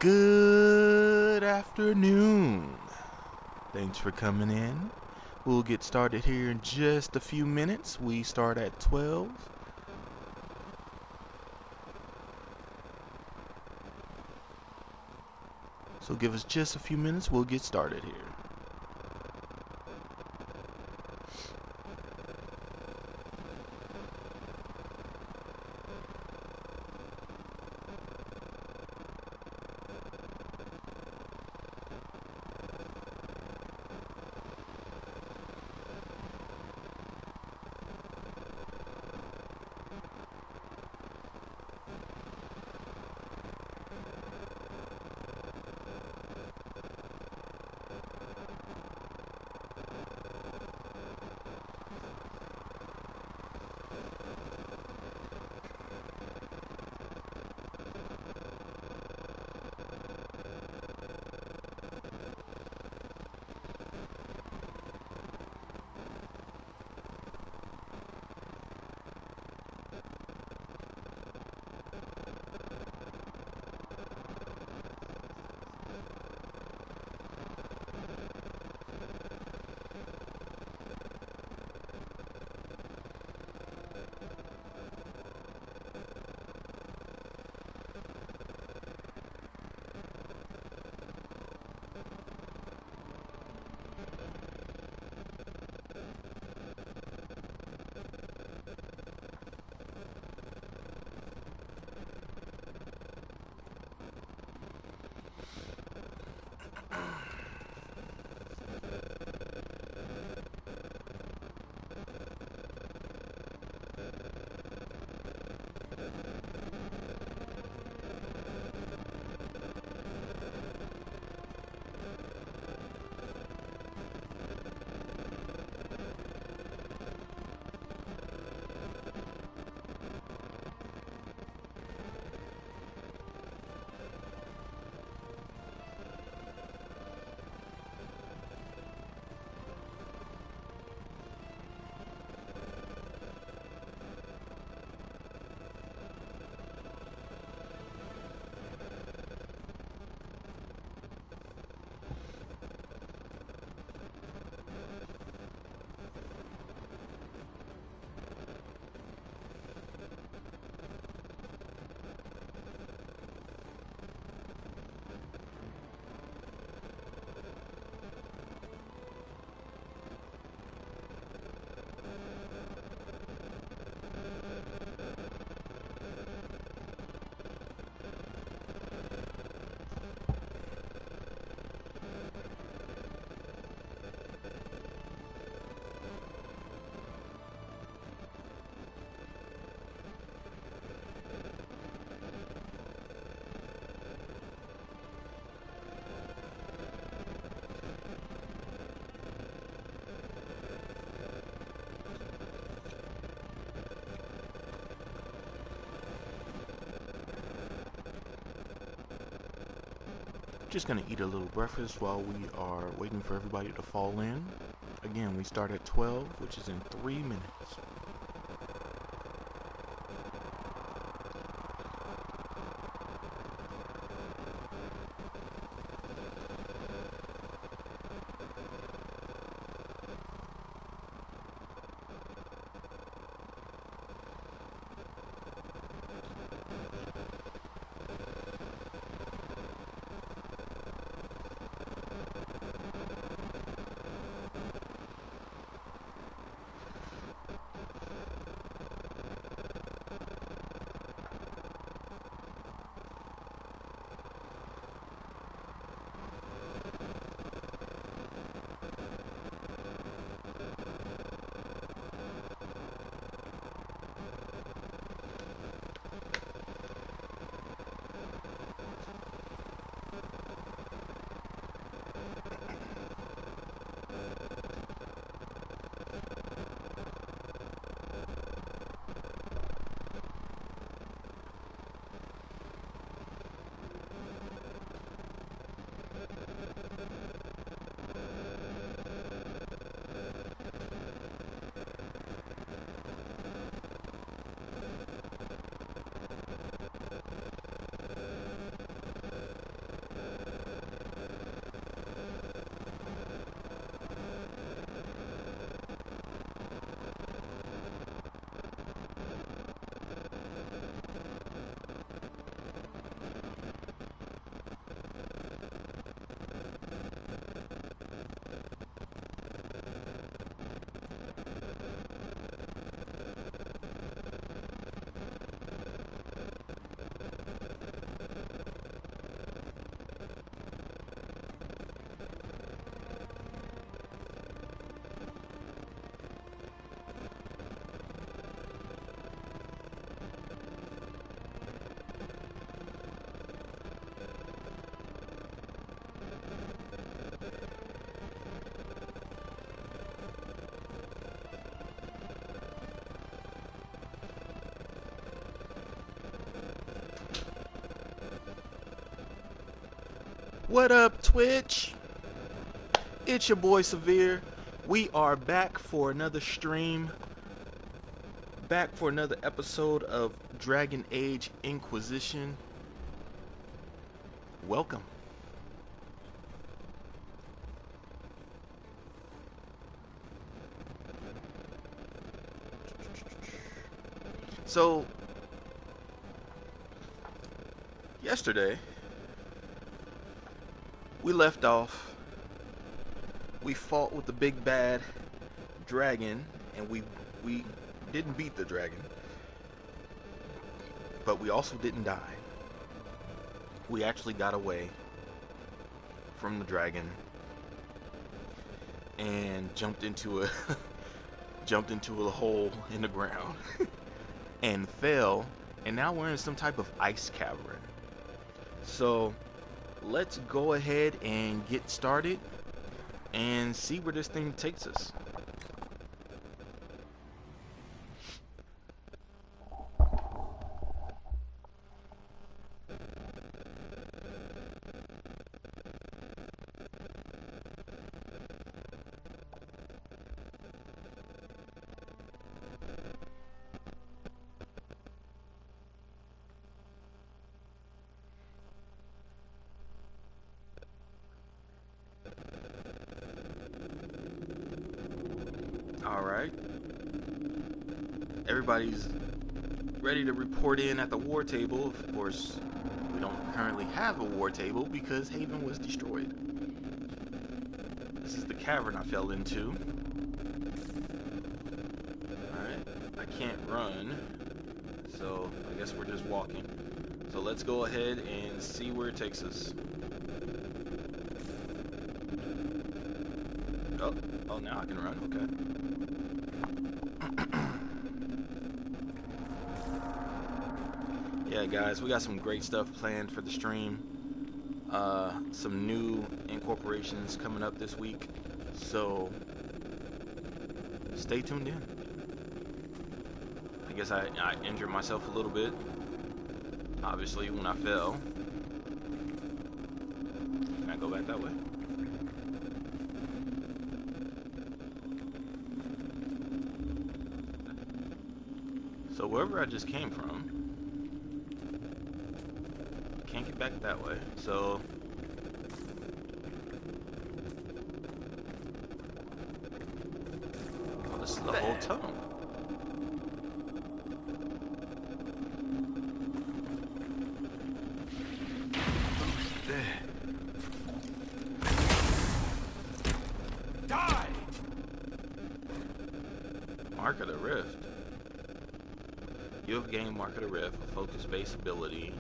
Good afternoon. Thanks for coming in. We'll get started here in just a few minutes. We start at 12. So give us just a few minutes. We'll get started here. Just gonna eat a little breakfast while we are waiting for everybody to fall in. Again, we start at 12, which is in 3 minutes. What up, Twitch? It's your boy Severe. We are back for another stream. Back for another episode of Dragon Age Inquisition. Welcome. So, yesterday, we left off. We fought with the big bad dragon, and we didn't beat the dragon, but we also didn't die. We actually got away from the dragon and jumped into a hole in the ground and fell, and now we're in some type of ice cavern. So let's go ahead and get started and see where this thing takes us. Alright. Everybody's ready to report in at the war table. Of course, we don't currently have a war table because Haven was destroyed. This is the cavern I fell into. Alright. I can't run, so I guess we're just walking. So let's go ahead and see where it takes us. Oh, now I can run. Okay. Yeah, guys, we got some great stuff planned for the stream. Some new incorporations coming up this week, so stay tuned in. I guess I injured myself a little bit, obviously, when I fell. Can I go back that way? So wherever I just came from, can't get back that way. So this is the whole tunnel. Who's there? Die! Mark of the Rift. You have gained Mark of the Rift, a focus-based ability.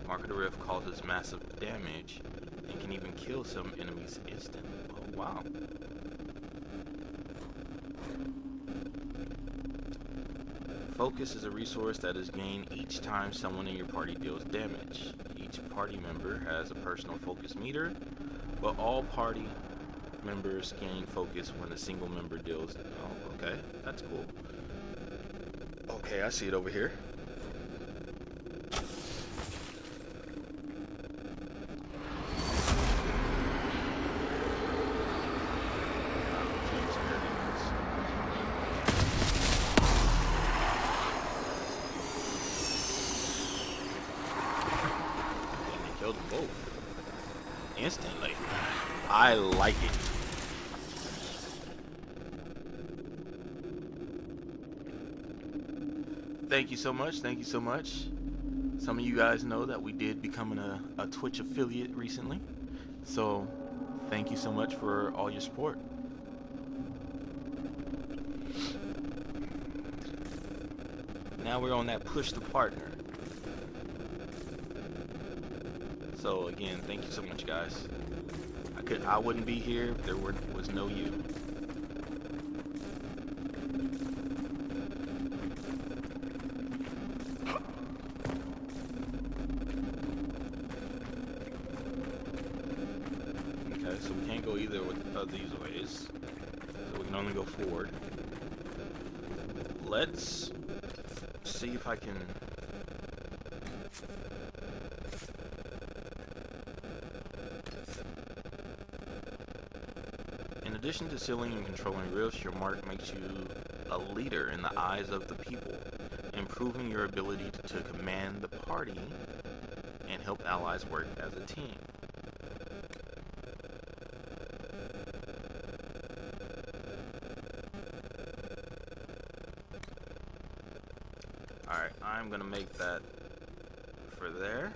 Mark of the Rift causes massive damage and can even kill some enemies instantly. Oh, wow. Focus is a resource that is gained each time someone in your party deals damage. Each party member has a personal focus meter, but all party members gain focus when a single member deals. Oh, okay. That's cool. Okay, I see it over here. Killed them both instantly. I like it. Thank you so much. Thank you so much. Some of you guys know that we did become a Twitch affiliate recently. So thank you so much for all your support. Now we're on that push to partner. So again, thank you so much, guys. I wouldn't be here if there was no you. Okay, so we can't go either of these ways. So we can only go forward. Let's see if I can... addition to sealing and controlling rifts, your mark makes you a leader in the eyes of the people, improving your ability to command the party and help allies work as a team. Alright, I'm gonna make that for there.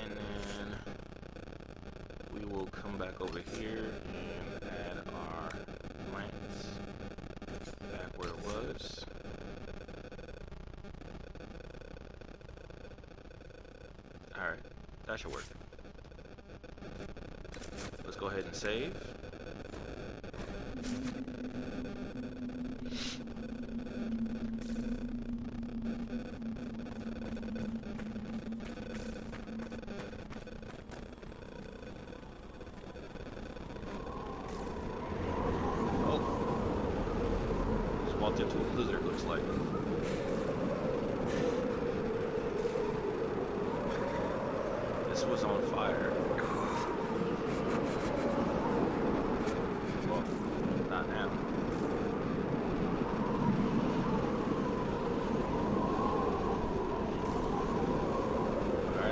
And then we will come back over here and add our plants back where it was. Alright, that should work. Let's go ahead and save. Walked into a blizzard, looks like. This was on fire. Well, not now.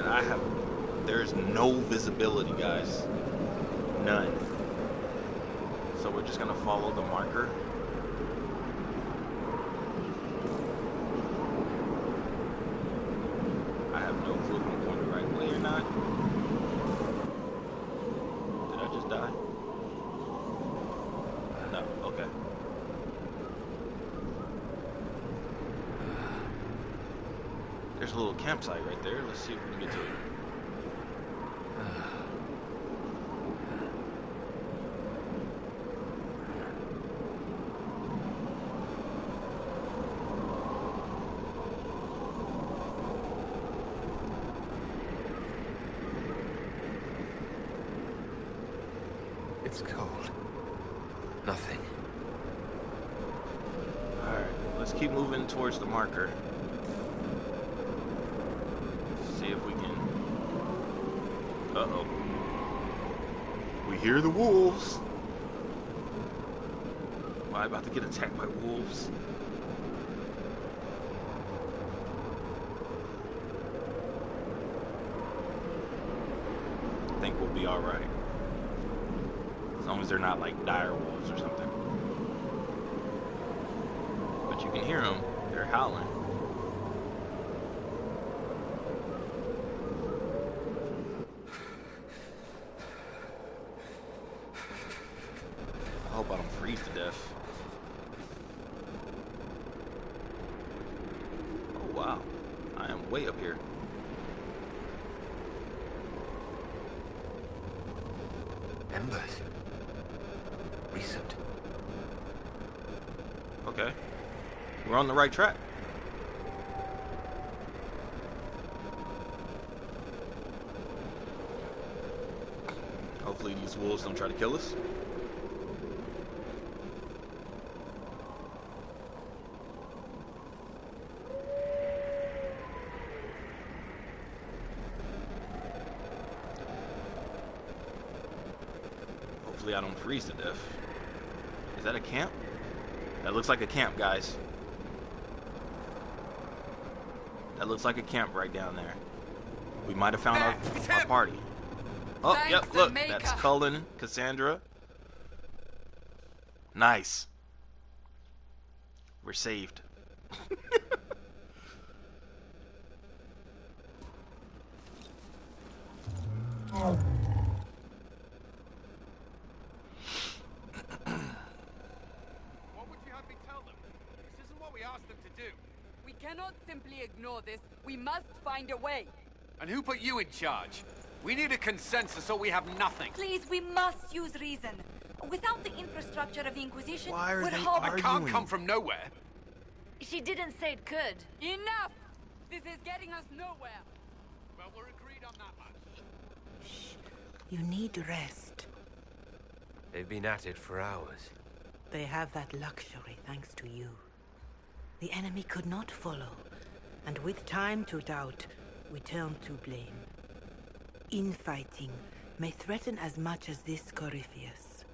Alright, there's no visibility, guys. None. So we're just gonna follow the marker. There's a little campsite right there. Let's see if we can get to it. It's cold. Nothing. Alright, let's keep moving towards the marker. See if we can... Uh-oh. We hear the wolves. Am I about to get attacked by wolves? I think we'll be alright. As long as they're not like dire wolves or something. But you can hear them. They're howling. I hope I don't freeze to death. Oh wow. I am way up here. Embers. Recent. Okay. We're on the right track. Hopefully these wolves don't try to kill us. Hopefully I don't freeze to death. Is that a camp? That looks like a camp, guys. That looks like a camp right down there. We might have found our party. Oh, Thank yep, the look. Maker. That's Cullen, Cassandra. Nice. We're saved. We cannot simply ignore this. We must find a way. And who put you in charge? We need a consensus or we have nothing. Please, we must use reason. Without the infrastructure of the Inquisition, Why are we're they held... It can't come from nowhere. She didn't say it could. Enough! This is getting us nowhere. Well, we're agreed on that much. Shh. You need rest. They've been at it for hours. They have that luxury thanks to you. The enemy could not follow, and with time to doubt, we turn to blame. Infighting may threaten as much as this Corypheus.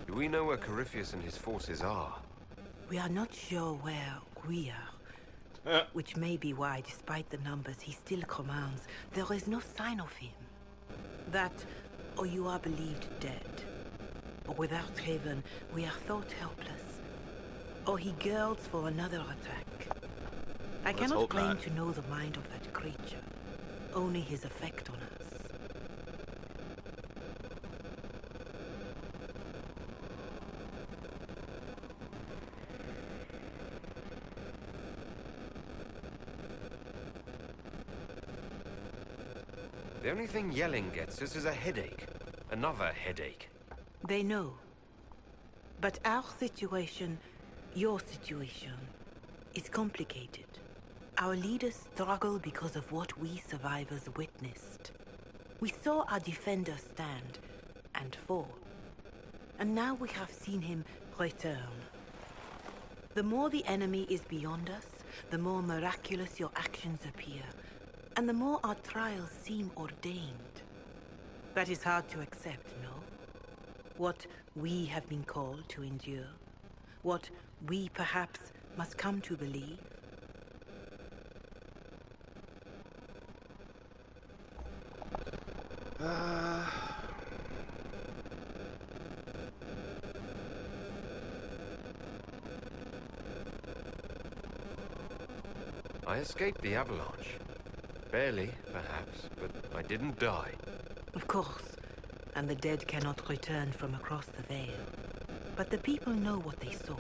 Do we know where Corypheus and his forces are? We are not sure where we are. Which may be why, despite the numbers he still commands, there is no sign of him. That, or you are believed dead. Or without Haven, we are thought helpless. Or he girls for another attack. I Let's cannot hope claim not. to know the mind of that creature. Only his effect on us. The only thing yelling gets us is a headache. Another headache. They know. But our situation, your situation, is complicated. Our leaders struggle because of what we survivors witnessed. We saw our defender stand and fall. And now we have seen him return. The more the enemy is beyond us, the more miraculous your actions appear, and the more our trials seem ordained. That is hard to accept, no? What we have been called to endure, what we perhaps must come to believe. I escaped the avalanche. Barely, perhaps, but I didn't die. Of course, and the dead cannot return from across the veil. But the people know what they saw,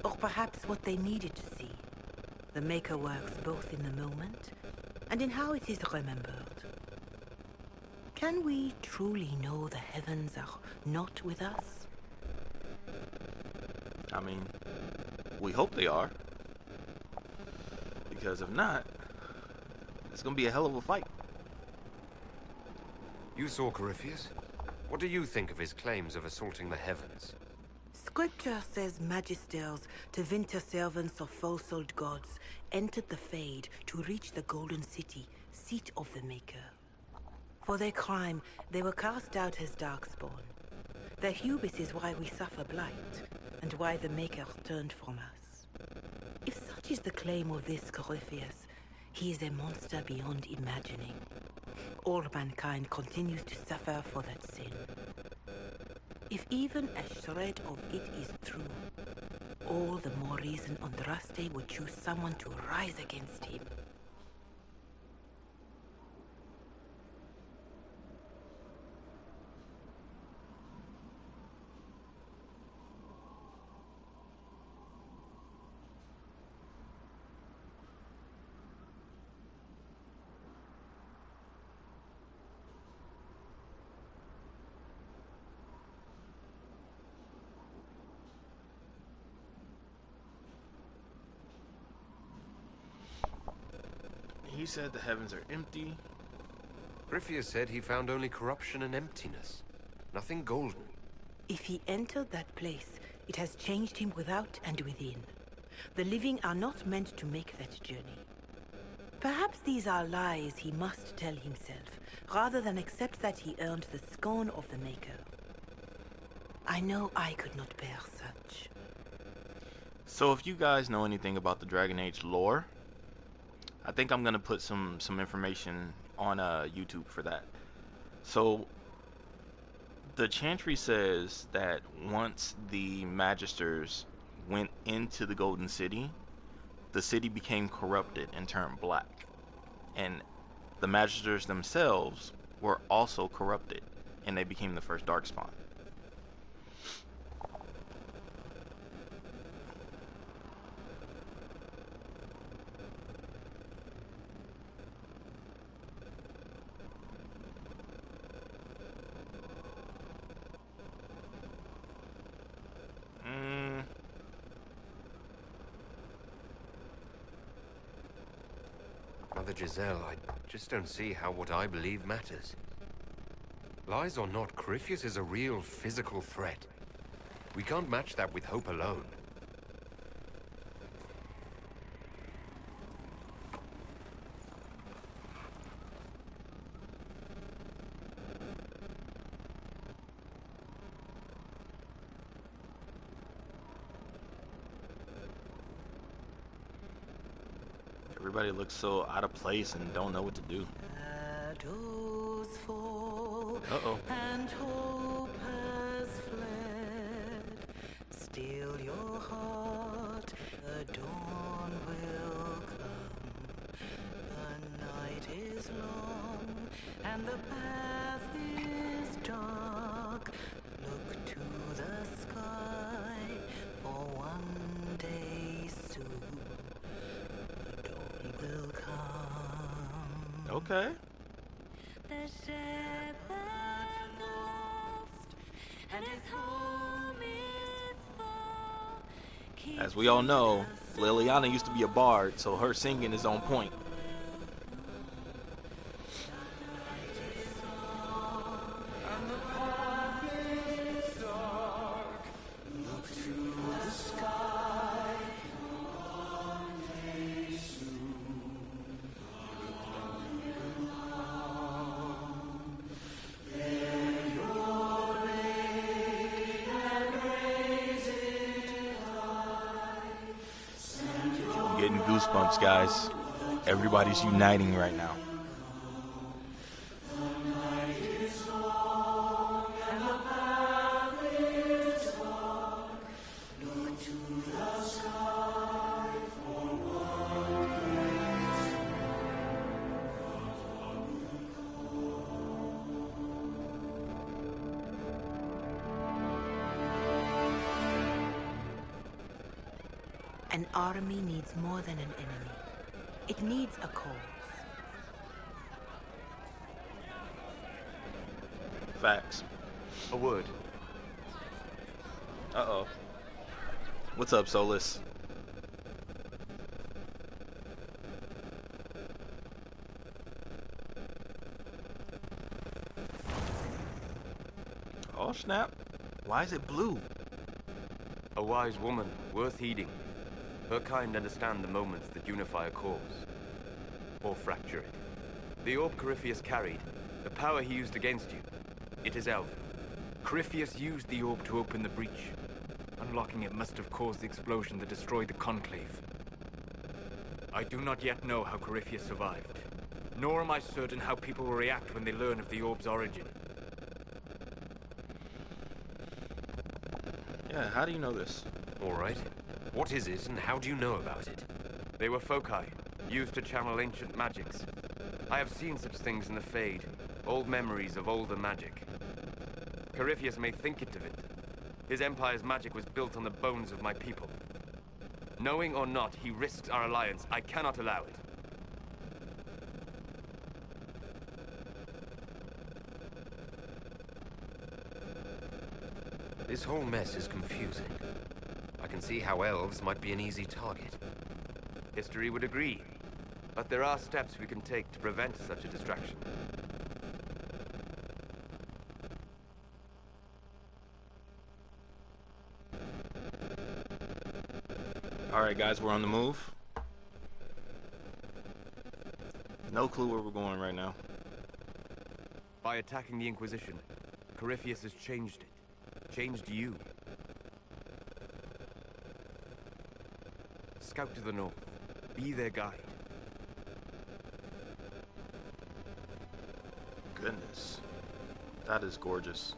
or perhaps what they needed to see. The Maker works both in the moment and in how it is remembered. Can we truly know the heavens are not with us? I mean, we hope they are. Because if not, it's gonna be a hell of a fight. You saw Corypheus? What do you think of his claims of assaulting the heavens? Scripture says magisters to winter servants of false-souled gods entered the Fade to reach the Golden City, seat of the Maker. For their crime, they were cast out as Darkspawn. Their hubris is why we suffer blight, and why the Maker turned from us. If such is the claim of this Corypheus, he is a monster beyond imagining. All mankind continues to suffer for that sin. If even a shred of it is true, all the more reason Andraste would choose someone to rise against him. He said the heavens are empty. Corypheus said he found only corruption and emptiness. Nothing golden. If he entered that place, it has changed him without and within. The living are not meant to make that journey. Perhaps these are lies he must tell himself, rather than accept that he earned the scorn of the Maker. I know I could not bear such. So if you guys know anything about the Dragon Age lore, I think I'm gonna put some information on YouTube for that. So the Chantry says that once the Magisters went into the Golden City, the city became corrupted and turned black, and the Magisters themselves were also corrupted, and they became the first Darkspawn. Mother Giselle, I just don't see how what I believe matters. Lies or not, Corypheus is a real physical threat. We can't match that with hope alone. Everybody looks so out of place and don't know what to do. Shadows fall, Uh-oh. and hope has fled. Still your heart, the dawn will come. The night is long, and the path is dark. Look to the sky, for one day soon will come. Okay. The shepherd lost, and his home is far. As we all know, Liliana used to be a bard, so her singing is on point. Getting goosebumps, guys. Everybody's uniting right now. An army needs more than an enemy. It needs a cause. Facts. A word. Uh-oh. What's up, Solus? Oh, snap. Why is it blue? A wise woman, worth heeding. Her kind understand the moments that unify a cause. Or fracture it. The orb Corypheus carried, the power he used against you, it is elven. Corypheus used the orb to open the breach. Unlocking it must have caused the explosion that destroyed the Conclave. I do not yet know how Corypheus survived, nor am I certain how people will react when they learn of the orb's origin. Yeah, how do you know this? All right. What is it, and how do you know about it? They were foci, used to channel ancient magics. I have seen such things in the Fade, old memories of older magic. Corypheus may think it of it. His empire's magic was built on the bones of my people. Knowing or not, he risks our alliance. I cannot allow it. This whole mess is confusing. I can see how elves might be an easy target. History would agree. But there are steps we can take to prevent such a distraction. Alright, guys, we're on the move. No clue where we're going right now. By attacking the Inquisition, Corypheus has changed it. Changed you. Scout to the north. Be their guide. Goodness. That is gorgeous.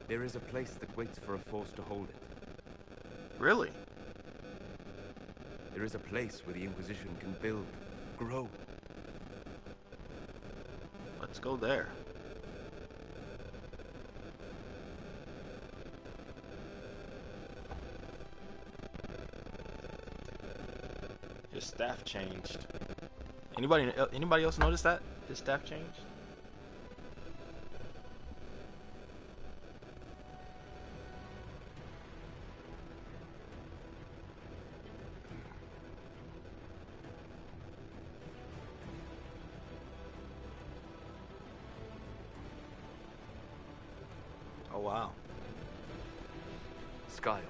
There is a place that waits for a force to hold it. Really? There is a place where the Inquisition can build, grow. Let's go there. His staff changed. Anybody else notice that? His staff changed? wow. Skyhold.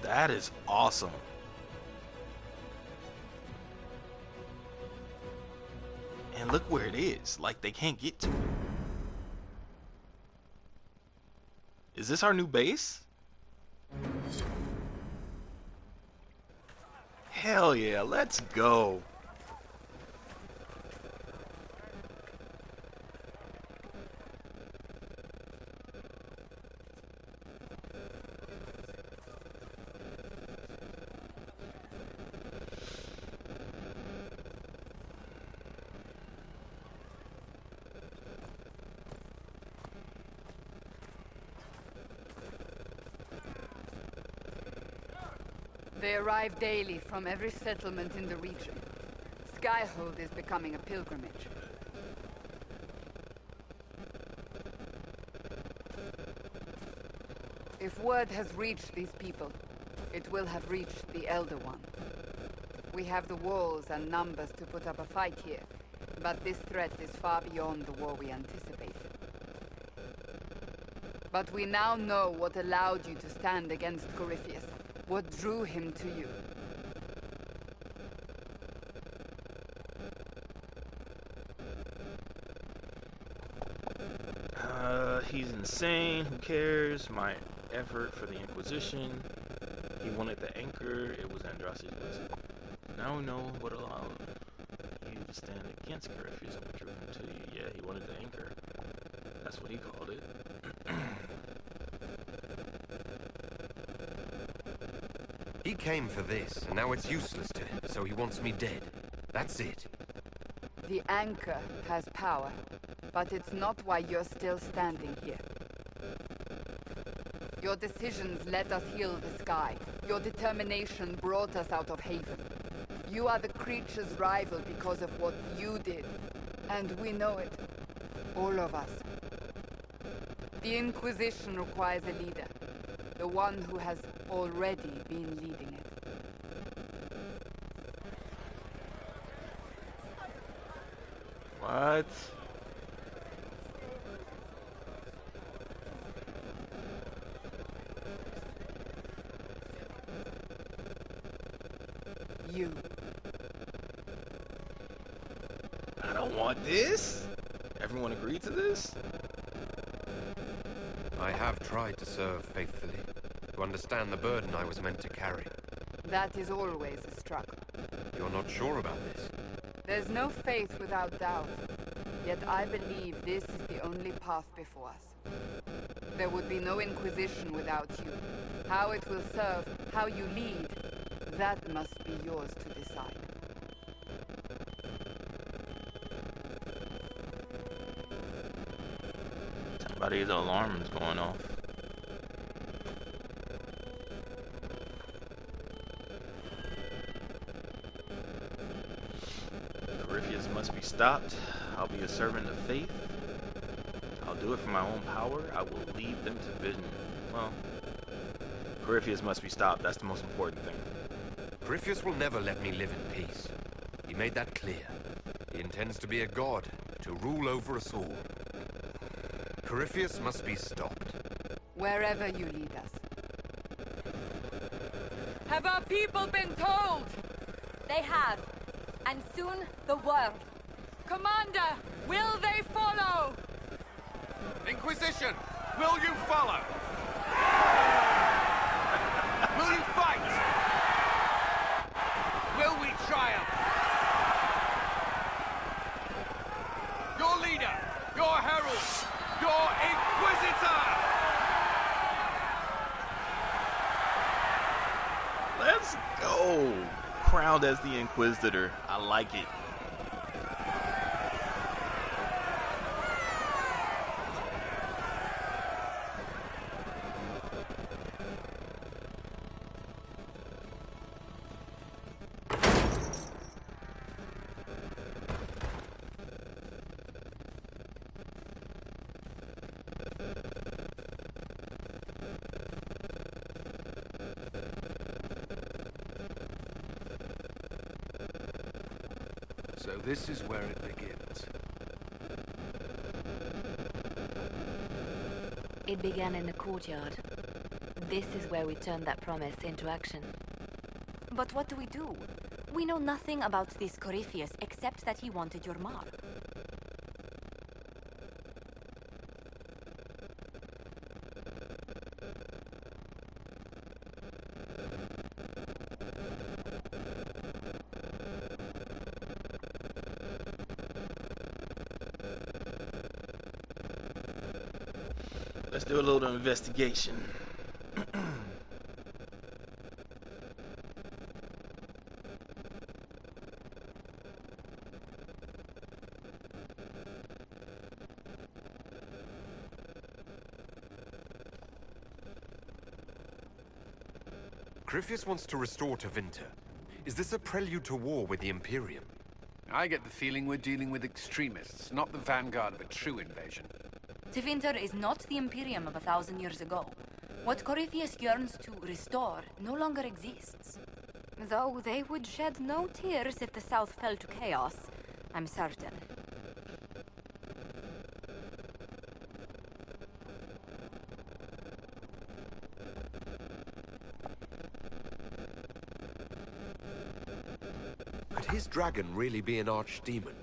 That is awesome. And look where it is. Like, they can't get to it. Is this our new base? Hell yeah, let's go. They arrive daily from every settlement in the region. Skyhold is becoming a pilgrimage. If word has reached these people, it will have reached the Elder One. We have the walls and numbers to put up a fight here, but this threat is far beyond the war we anticipated. But we now know what allowed you to stand against Corypheus, what drew him to you. He's insane. Who cares? My effort for the Inquisition. He wanted the anchor. It was Andraste's blessing. Now we know what allowed you to stand against Corypheus and what drew him to you. Yeah, he wanted the anchor. That's what he called it. He came for this, and now it's useless to him, so he wants me dead. That's it. The anchor has power, but it's not why you're still standing here. Your decisions let us heal the sky. Your determination brought us out of Haven. You are the creature's rival because of what you did, and we know it. All of us. The Inquisition requires a leader. The one who has already been leading it. What? You. I don't want this. Everyone agreed to this? I have tried to serve faithfully, to understand the burden I was meant to carry. That is always a struggle. You're not sure about this? There's no faith without doubt. Yet I believe this is the only path before us. There would be no Inquisition without you. How it will serve, how you lead, that must be yours to decide. Somebody's alarm is going off. Corypheus must be stopped. I'll be a servant of faith. I'll do it for my own power. I will lead them to vision. Well, Corypheus must be stopped. That's the most important thing. Corypheus will never let me live in peace. He made that clear. He intends to be a god, to rule over us all. Corypheus must be stopped. Wherever you lead us. Have our people been told? They have. And soon, the world. Commander, will they follow? Inquisition, will you follow? Will you fight? Will we triumph? Your leader, your herald, your Inquisitor! Let's go! Crowned as the Inquisitor. I like it. So this is where it begins. It began in the courtyard. This is where we turned that promise into action. But what do we do? We know nothing about this Corypheus except that he wanted your mark. Let's do a little investigation. Corypheus wants to restore Tevinter. Is this a prelude to war with the Imperium? I get the feeling we're dealing with extremists, not the vanguard of a true invasion. Tevinter is not the Imperium of 1,000 years ago. What Corypheus yearns to restore no longer exists. Though they would shed no tears if the South fell to chaos, I'm certain. Could his dragon really be an archdemon?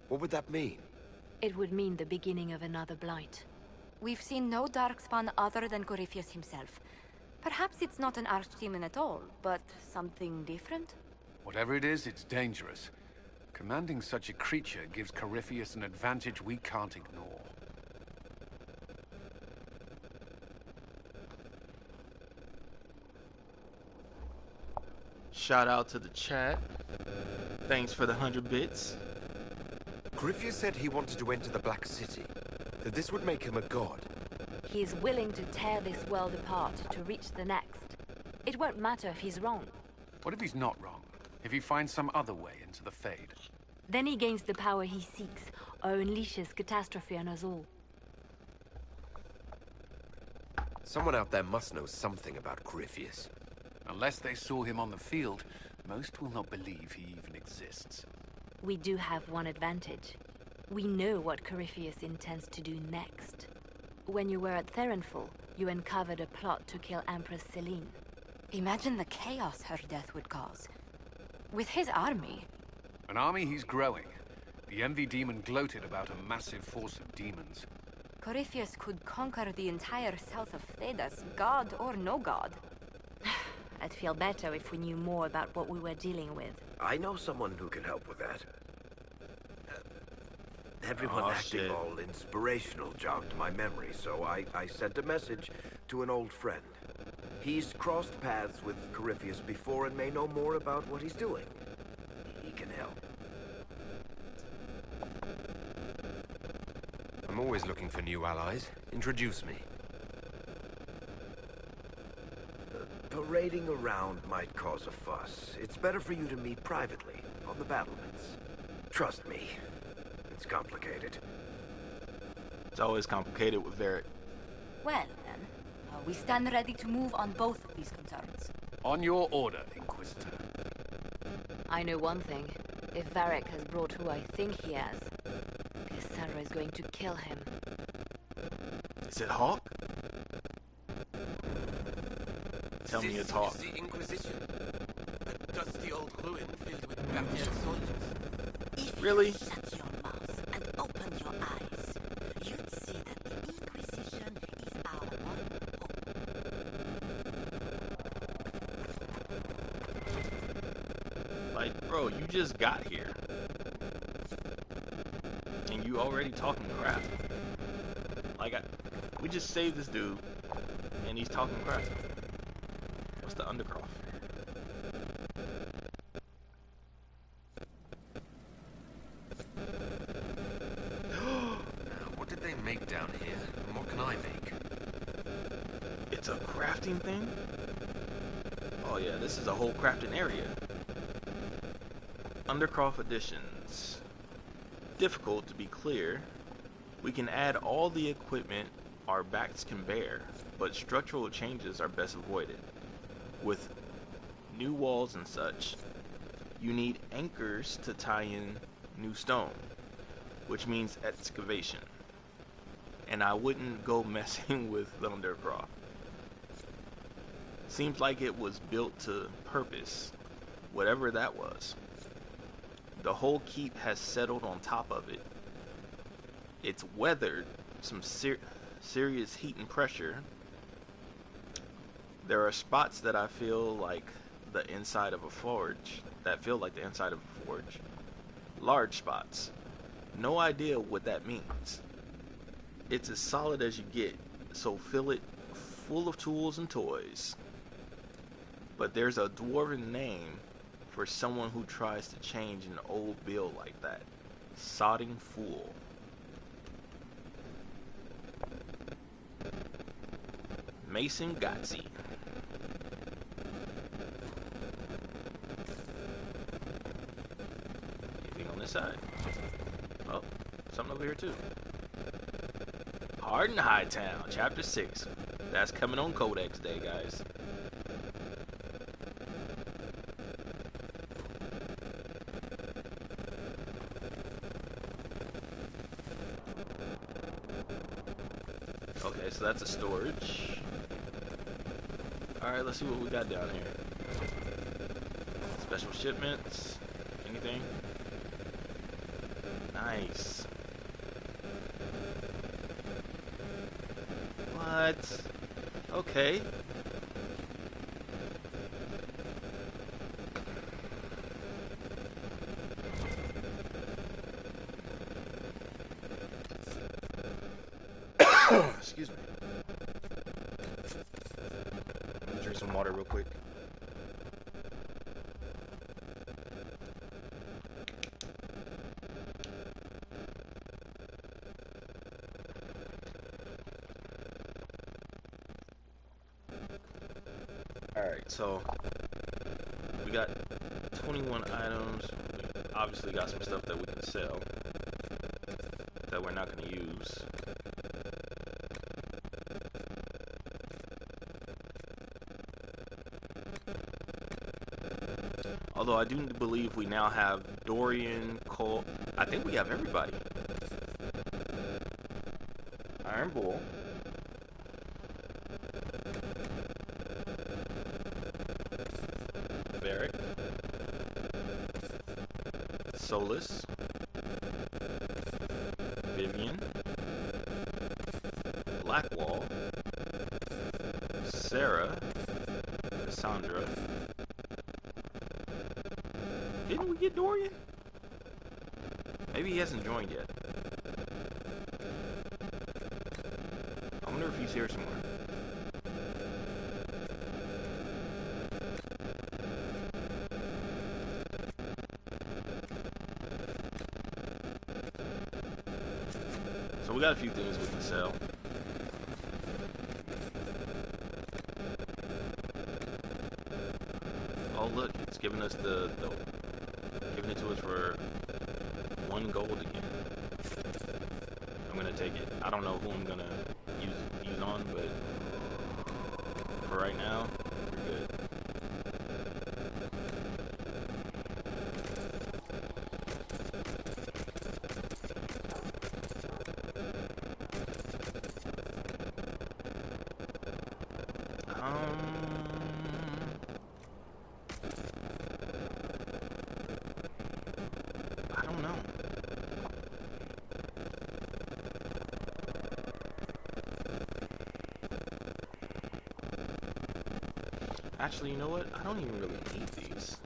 What would that mean? It would mean the beginning of another blight. We've seen no Darkspawn other than Corypheus himself. Perhaps it's not an archdemon at all, but something different? Whatever it is, it's dangerous. Commanding such a creature gives Corypheus an advantage we can't ignore. Shout out to the chat. Thanks for the 100 bits. Corypheus said he wanted to enter the Black City, that this would make him a god. He is willing to tear this world apart to reach the next. It won't matter if he's wrong. What if he's not wrong? If he finds some other way into the Fade? Then he gains the power he seeks, or unleashes catastrophe on us all. Someone out there must know something about Corypheus. Unless they saw him on the field, most will not believe he even exists. We do have one advantage. We know what Corypheus intends to do next. When you were at Therenfall, you uncovered a plot to kill Empress Celine. Imagine the chaos her death would cause. With his army. An army he's growing. The Envy Demon gloated about a massive force of demons. Corypheus could conquer the entire south of Thedas, god or no god. I'd feel better if we knew more about what we were dealing with. I know someone who can help with that. Everyone acting shit. all inspirational jogged my memory, so I sent a message to an old friend. He's crossed paths with Corypheus before and may know more about what he's doing. He can help. I'm always looking for new allies. Introduce me. Parading around might cause a fuss. It's better for you to meet privately, on the battlements. Trust me, it's complicated. It's always complicated with Varric. Well, then, we stand ready to move on both of these concerns. On your order, Inquisitor. I know one thing. If Varric has brought who I think he has, Cassandra is going to kill him. Is it Hawke? Tell me it's Hawke. The Inquisition. A dusty old ruin filled with Guardian soldiers. If Really? you shut your mouth and open your eyes, you'd see that the Inquisition is our one hope. Like, bro, you just got here. And you already talking crap. Like, we just saved this dude, and he's talking crap. What's the Undercroft? What did they make down here? And what can I make? It's a crafting thing? Oh yeah, this is a whole crafting area. Undercroft additions. Difficult to be clear. We can add all the equipment our backs can bear, but structural changes are best avoided. With new walls and such, you need anchors to tie in new stone, which means excavation. And I wouldn't go messing with Thundercroft. Seems like it was built to purpose, whatever that was. The whole keep has settled on top of it. It's weathered some serious heat and pressure. There are spots that I feel like the inside of a forge, Large spots. No idea what that means. It's as solid as you get, so fill it full of tools and toys. But there's a dwarven name for someone who tries to change an old build like that. Sodding fool. Mason Gotzi. Anything on this side? Oh, something over here too. Hard and Hightown, Chapter 6. That's coming on Codex Day, guys. Okay, so that's a storage. Alright, let's see what we got down here. Special shipments. Anything? Nice. What? Okay. Excuse me. Let me drink some water real quick. Alright, so we got 21 items. We obviously got some stuff that we can sell that we're not going to use. Although I do believe we now have Dorian, Cole. I think we have everybody. Iron Bull. Barrack. Solus. Vivian. Blackwall. Sarah. Cassandra. Didn't we get Dorian? Maybe he hasn't joined yet. I wonder if he's here somewhere. So we got a few things we can sell. Oh look, it's giving us giving it to us for 1 gold again. I'm gonna take it. I don't know who I'm gonna use on, but for right now, we're good. I don't know. Actually, you know what? I don't even really need these.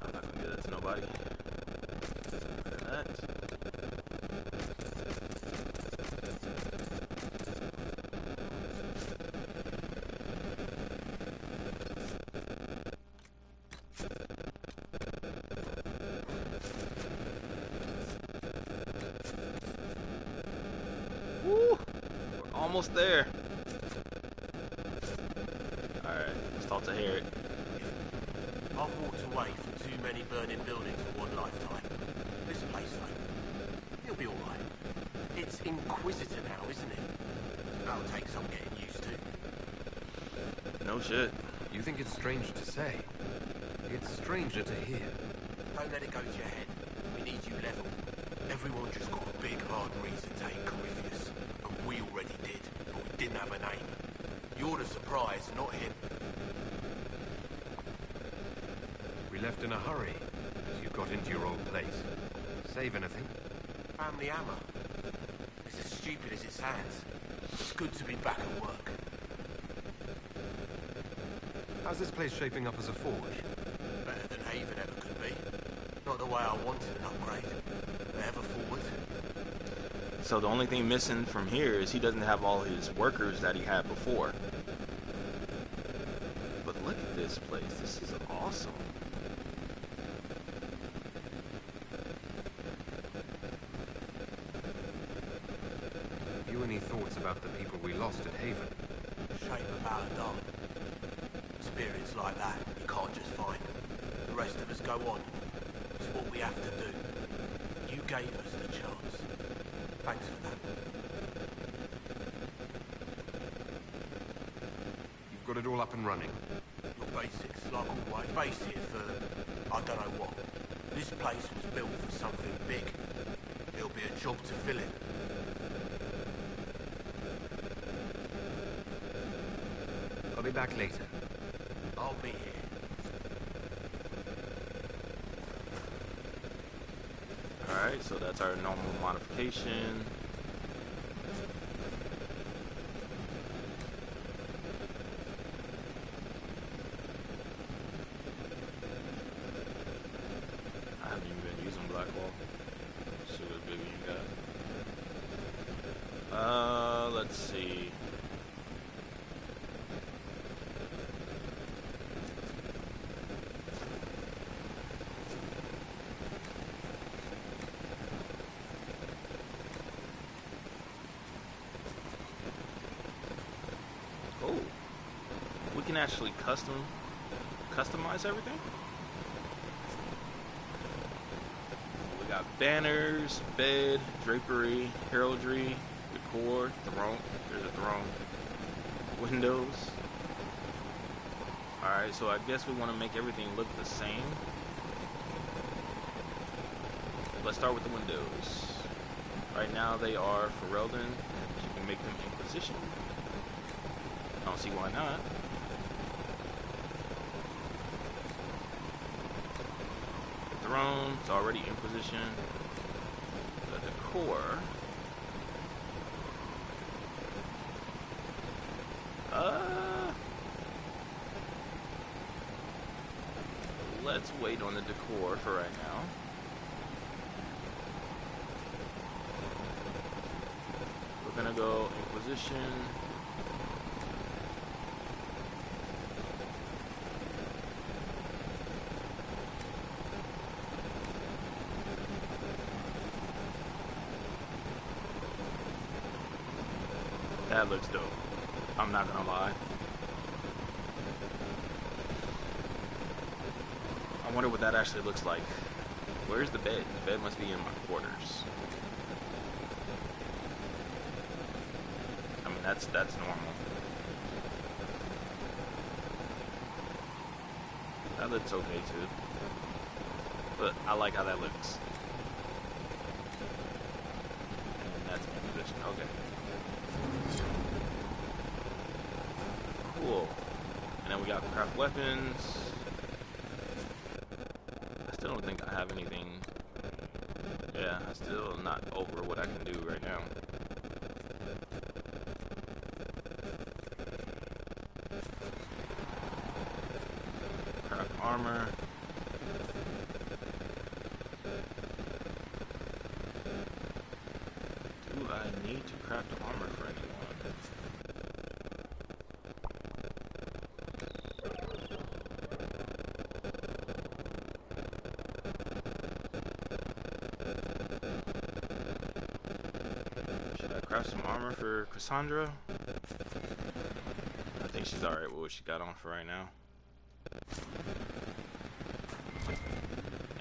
I'm not gonna give that to nobody. Look at that. Woo! We're almost there. Alright, let's talk to Harriet. I've walked away from too many burning buildings for one lifetime. This place, though, it'll be alright. It's Inquisitor now, isn't it? That'll take some getting used to. No shit. You think it's strange to say? It's stranger to hear. Don't let it go to your head. We need you level. Everyone just got a big hard reason to hate Corypheus. And we already did, but we didn't have a name. You're the surprise, not him. We left in a hurry, as you got into your old place. Save anything? Family hammer. It's as stupid as it sounds. It's good to be back at work. How's this place shaping up as a forge? Better than Haven ever could be. Not the way I wanted an upgrade. But ever forward. So the only thing missing from here is he doesn't have all his workers that he had before. But look at this place. This is awesome. You any thoughts about the people we lost at Haven? Shame about a dog. Spirits like that, you can't just find. The rest of us go on. It's what we have to do. You gave us the chance. Thanks for that. You've got it all up and running. Your basics, like always. Base it for, I don't know what. This place was built for something big. It'll be a job to fill it. I'll be back later. I'll be here. Alright, so that's our normal modification. I haven't even been using Blackwall. Let's see what big you got. Let's see. Oh, we can actually customize everything. We got banners, bed, drapery, heraldry, decor, throne. There's a throne. Windows. Alright, so I guess we want to make everything look the same. Let's start with the windows. Right now they are Ferelden. You can make them Inquisition. I don't see why not. The throne, it's already Inquisition. The decor. Let's wait on the decor for right now. We're gonna go Inquisition. That looks dope. I'm not gonna lie. I wonder what that actually looks like. Where's the bed? The bed must be in my quarters. I mean, that's normal. That looks okay too. But I like how that looks. And that's my position. Okay. Cool. And then we got craft weapons. I still don't think I have anything. Yeah, I'm still not over what I can do right now. Craft armor. Do I need to craft armor for anyone? Craft some armor for Cassandra. I think she's alright with what she got on for right now.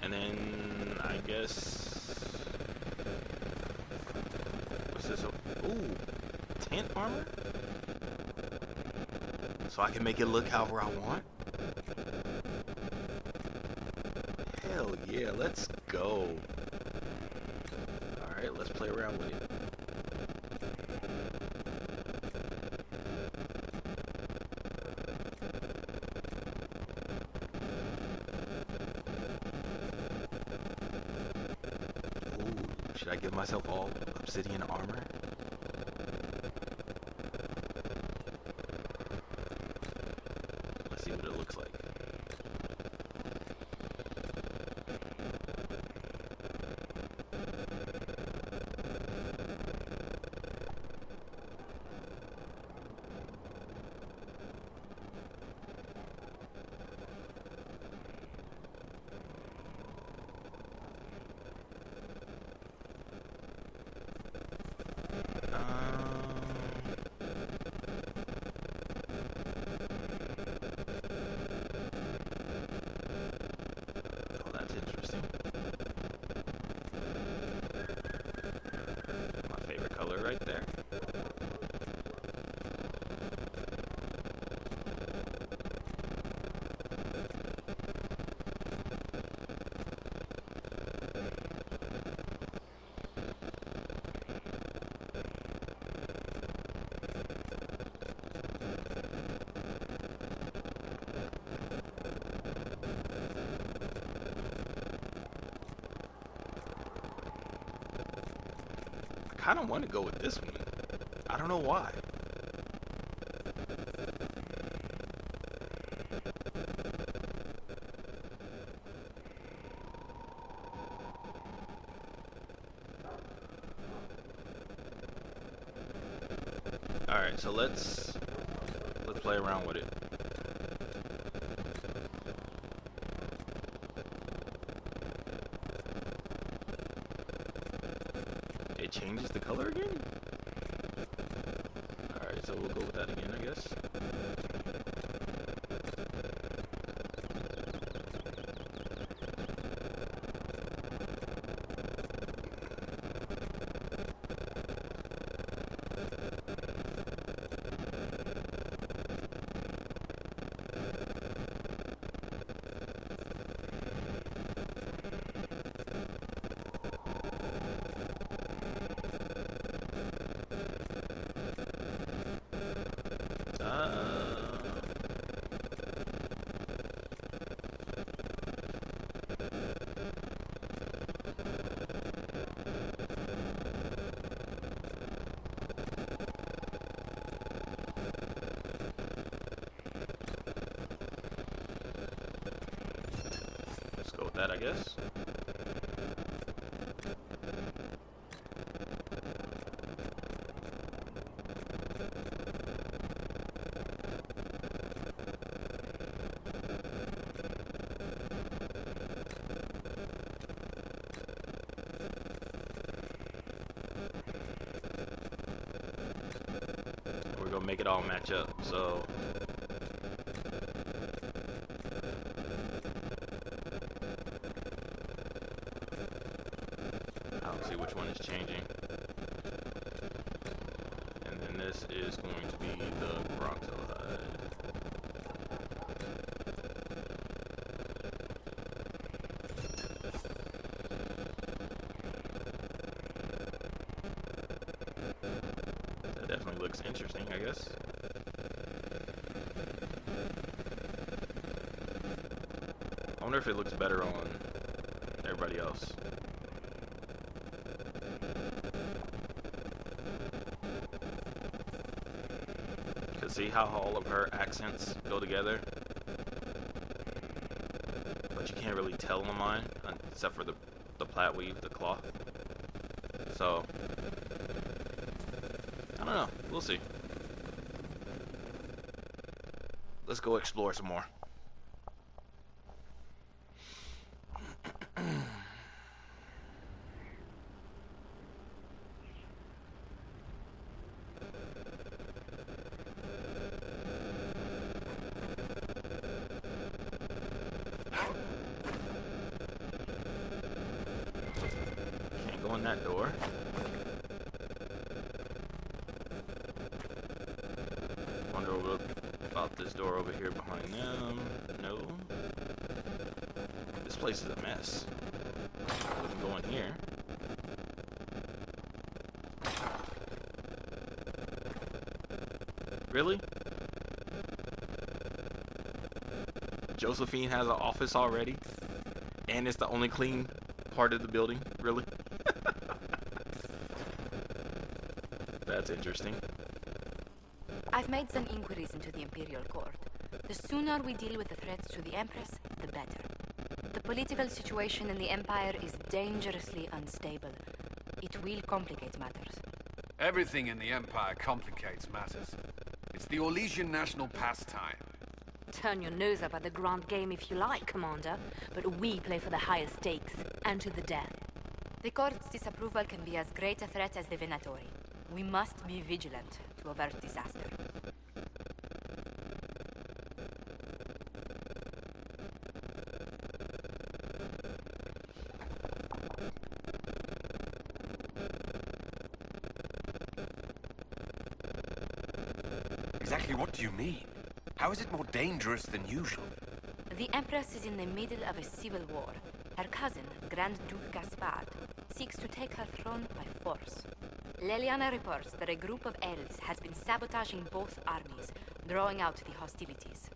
And then I guess, what's this? Ooh, tent armor. so I can make it look however I want? Hell yeah, let's go. Alright, let's play around with it. Ooh, should I give myself all obsidian armor? Let's see what it looks like. Oh, that's interesting. My favorite color right there. I kind of want to go with this one. I don't know why. Alright, so let's play around with it. It changes the color again? Alright, so we'll go with that again, I guess. Let's go with that, I guess. We're gonna make it all match up, so I'll see which one is changing. And then this is going to be the Bronto HUD. That definitely looks interesting, I guess. I wonder if it looks better on everybody else. Cause see how all of her accents go together? But you can't really tell on mine, except for the plait weave, the cloth. So, I don't know. We'll see. Let's go explore some more. Can't go in that door. Wonder About this door over here behind them. No. This place is a mess. We can go in here. Really? Josephine has an office already? And it's the only clean part of the building? Really? That's interesting. I've made some inquiries into the Imperial Court. The sooner we deal with the threats to the Empress, the better. The political situation in the Empire is dangerously unstable. It will complicate matters. Everything in the Empire complicates matters. It's the Orlesian national pastime. Turn your nose up at the grand game if you like, Commander, but we play for the higher stakes, and to the death. The Court's disapproval can be as great a threat as the Venatori. We must be vigilant to avert disaster. Exactly what do you mean? How is it more dangerous than usual? The Empress is in the middle of a civil war. Her cousin, Grand Duke Gaspard, seeks to take her throne by force. Leliana reports that a group of elves has been sabotaging both armies, drawing out the hostilities.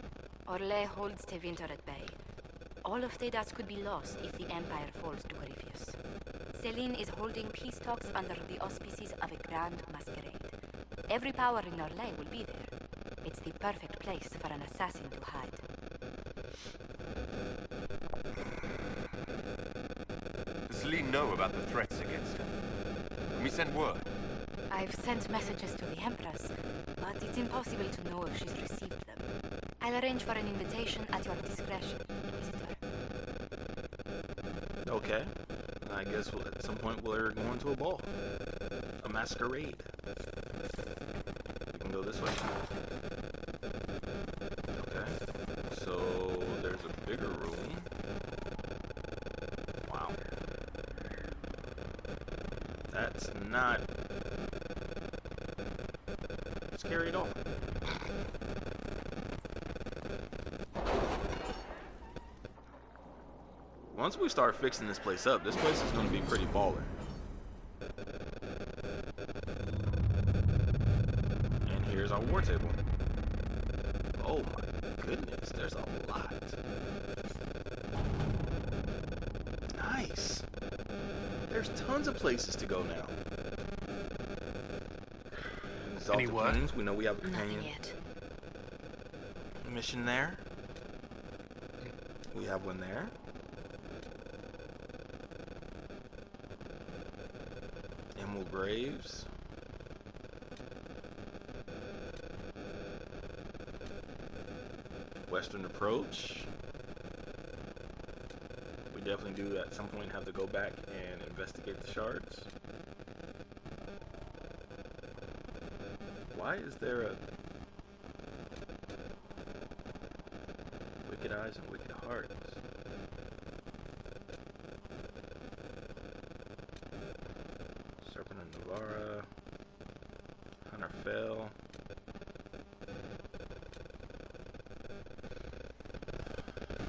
Orlais holds Tevinter at bay. All of Tedas could be lost if the Empire falls to Corypheus. Celine is holding peace talks under the auspices of a grand masquerade. Every power in Orlais will be there. It's the perfect place for an assassin to hide. Does Celine know about the threats against her? Can we send word? I've sent messages to the Empress, but it's impossible to know if she's received them. I'll arrange for an invitation at your discretion, Inquisitor. Okay. I guess at some point we're going to a ball. A masquerade. We can go this way. Okay. So there's a bigger room. Wow. That's not scary at all. Once we start fixing this place up, this place is going to be pretty baller. And here's our war table. Oh my goodness, there's a lot. Nice. There's tons of places to go now. Any word? We know we have a companion Nothing yet. mission there. We have one there. Emerald Graves. Western Approach. We definitely do at some point have to go back and investigate the shards. Why is there a Wicked Eyes and Wicked Hearts? Serpent of Navarra. Hunter Fell.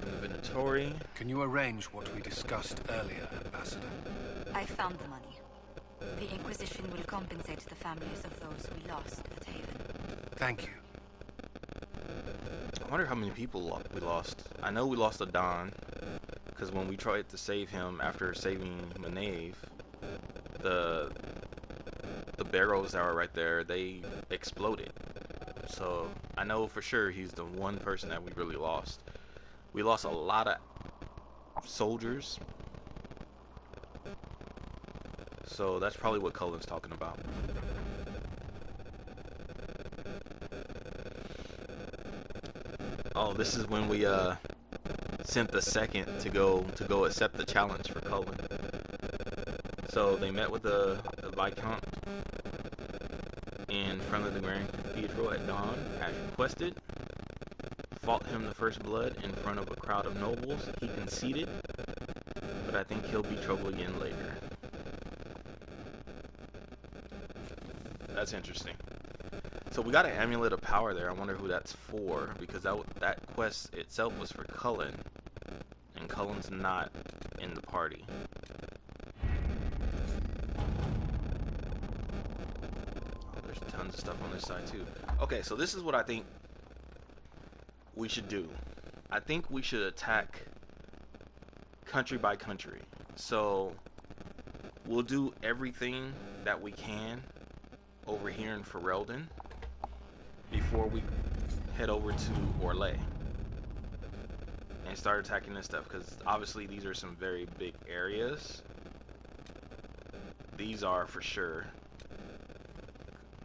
The Venatori. Can you arrange what we discussed earlier, Ambassador? I found the money. The Inquisition will compensate the families of those we lost at Haven. Thank you. I wonder how many people we lost. I know we lost a Don, because when we tried to save him after saving Maeve, the barrels that were right there, they exploded. So I know for sure he's the one person that we really lost. We lost a lot of soldiers. So that's probably what Cullen's talking about. Oh, this is when we sent the second to go accept the challenge for Cullen. So they met with the Viscount in front of the Grand Cathedral at dawn, as requested. Fought him the first blood in front of a crowd of nobles. He conceded, but I think he'll be trouble again later. That's interesting. So we got an amulet of power there. I wonder who that's for, because that quest itself was for Cullen, and Cullen's not in the party. Oh, there's tons of stuff on this side too. Okay, so this is what I think we should do. I think we should attack country by country. So we'll do everything that we can over here in Ferelden before we head over to Orlais and start attacking this stuff, because obviously these are some very big areas. These are for sure.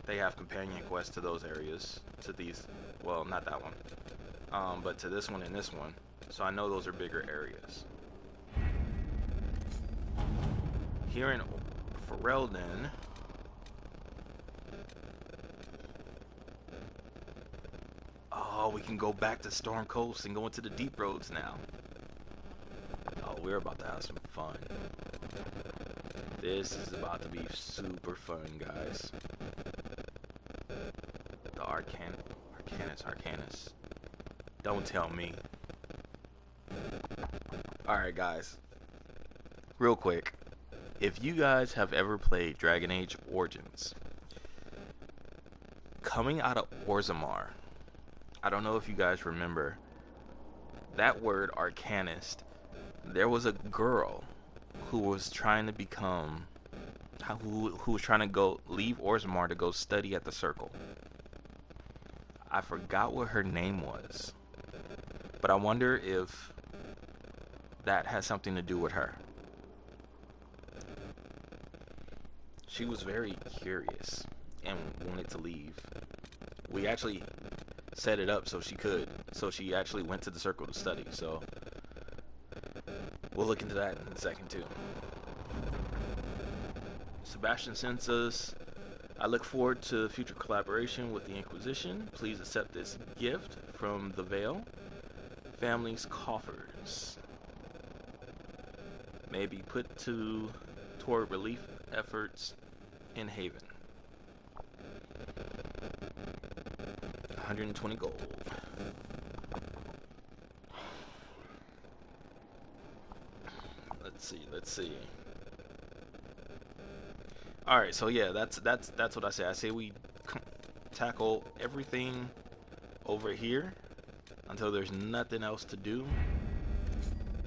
They have companion quests to those areas, to these, well, not that one, but to this one and this one. So I know those are bigger areas. Here in Ferelden, oh, we can go back to Storm Coast and go into the deep roads now. Oh, we're about to have some fun. This is about to be super fun, guys. The Arcanist. Don't tell me. Alright, guys. Real quick. If you guys have ever played Dragon Age Origins, coming out of Orzammar, I don't know if you guys remember that word Arcanist. There was a girl who was trying to become, who was trying to go leave Orzammar to go study at the Circle. I forgot what her name was, but I wonder if that has something to do with her. She was very curious and wanted to leave. We actually set it up so she could. So she actually went to the Circle to study. So we'll look into that in a second too. Sebastian sends us, I look forward to future collaboration with the Inquisition. Please accept this gift from the Veil. Family's coffers may be put toward relief efforts in Haven. 120 gold. Let's see. All right, so yeah, that's what I say. I say we tackle everything over here until there's nothing else to do,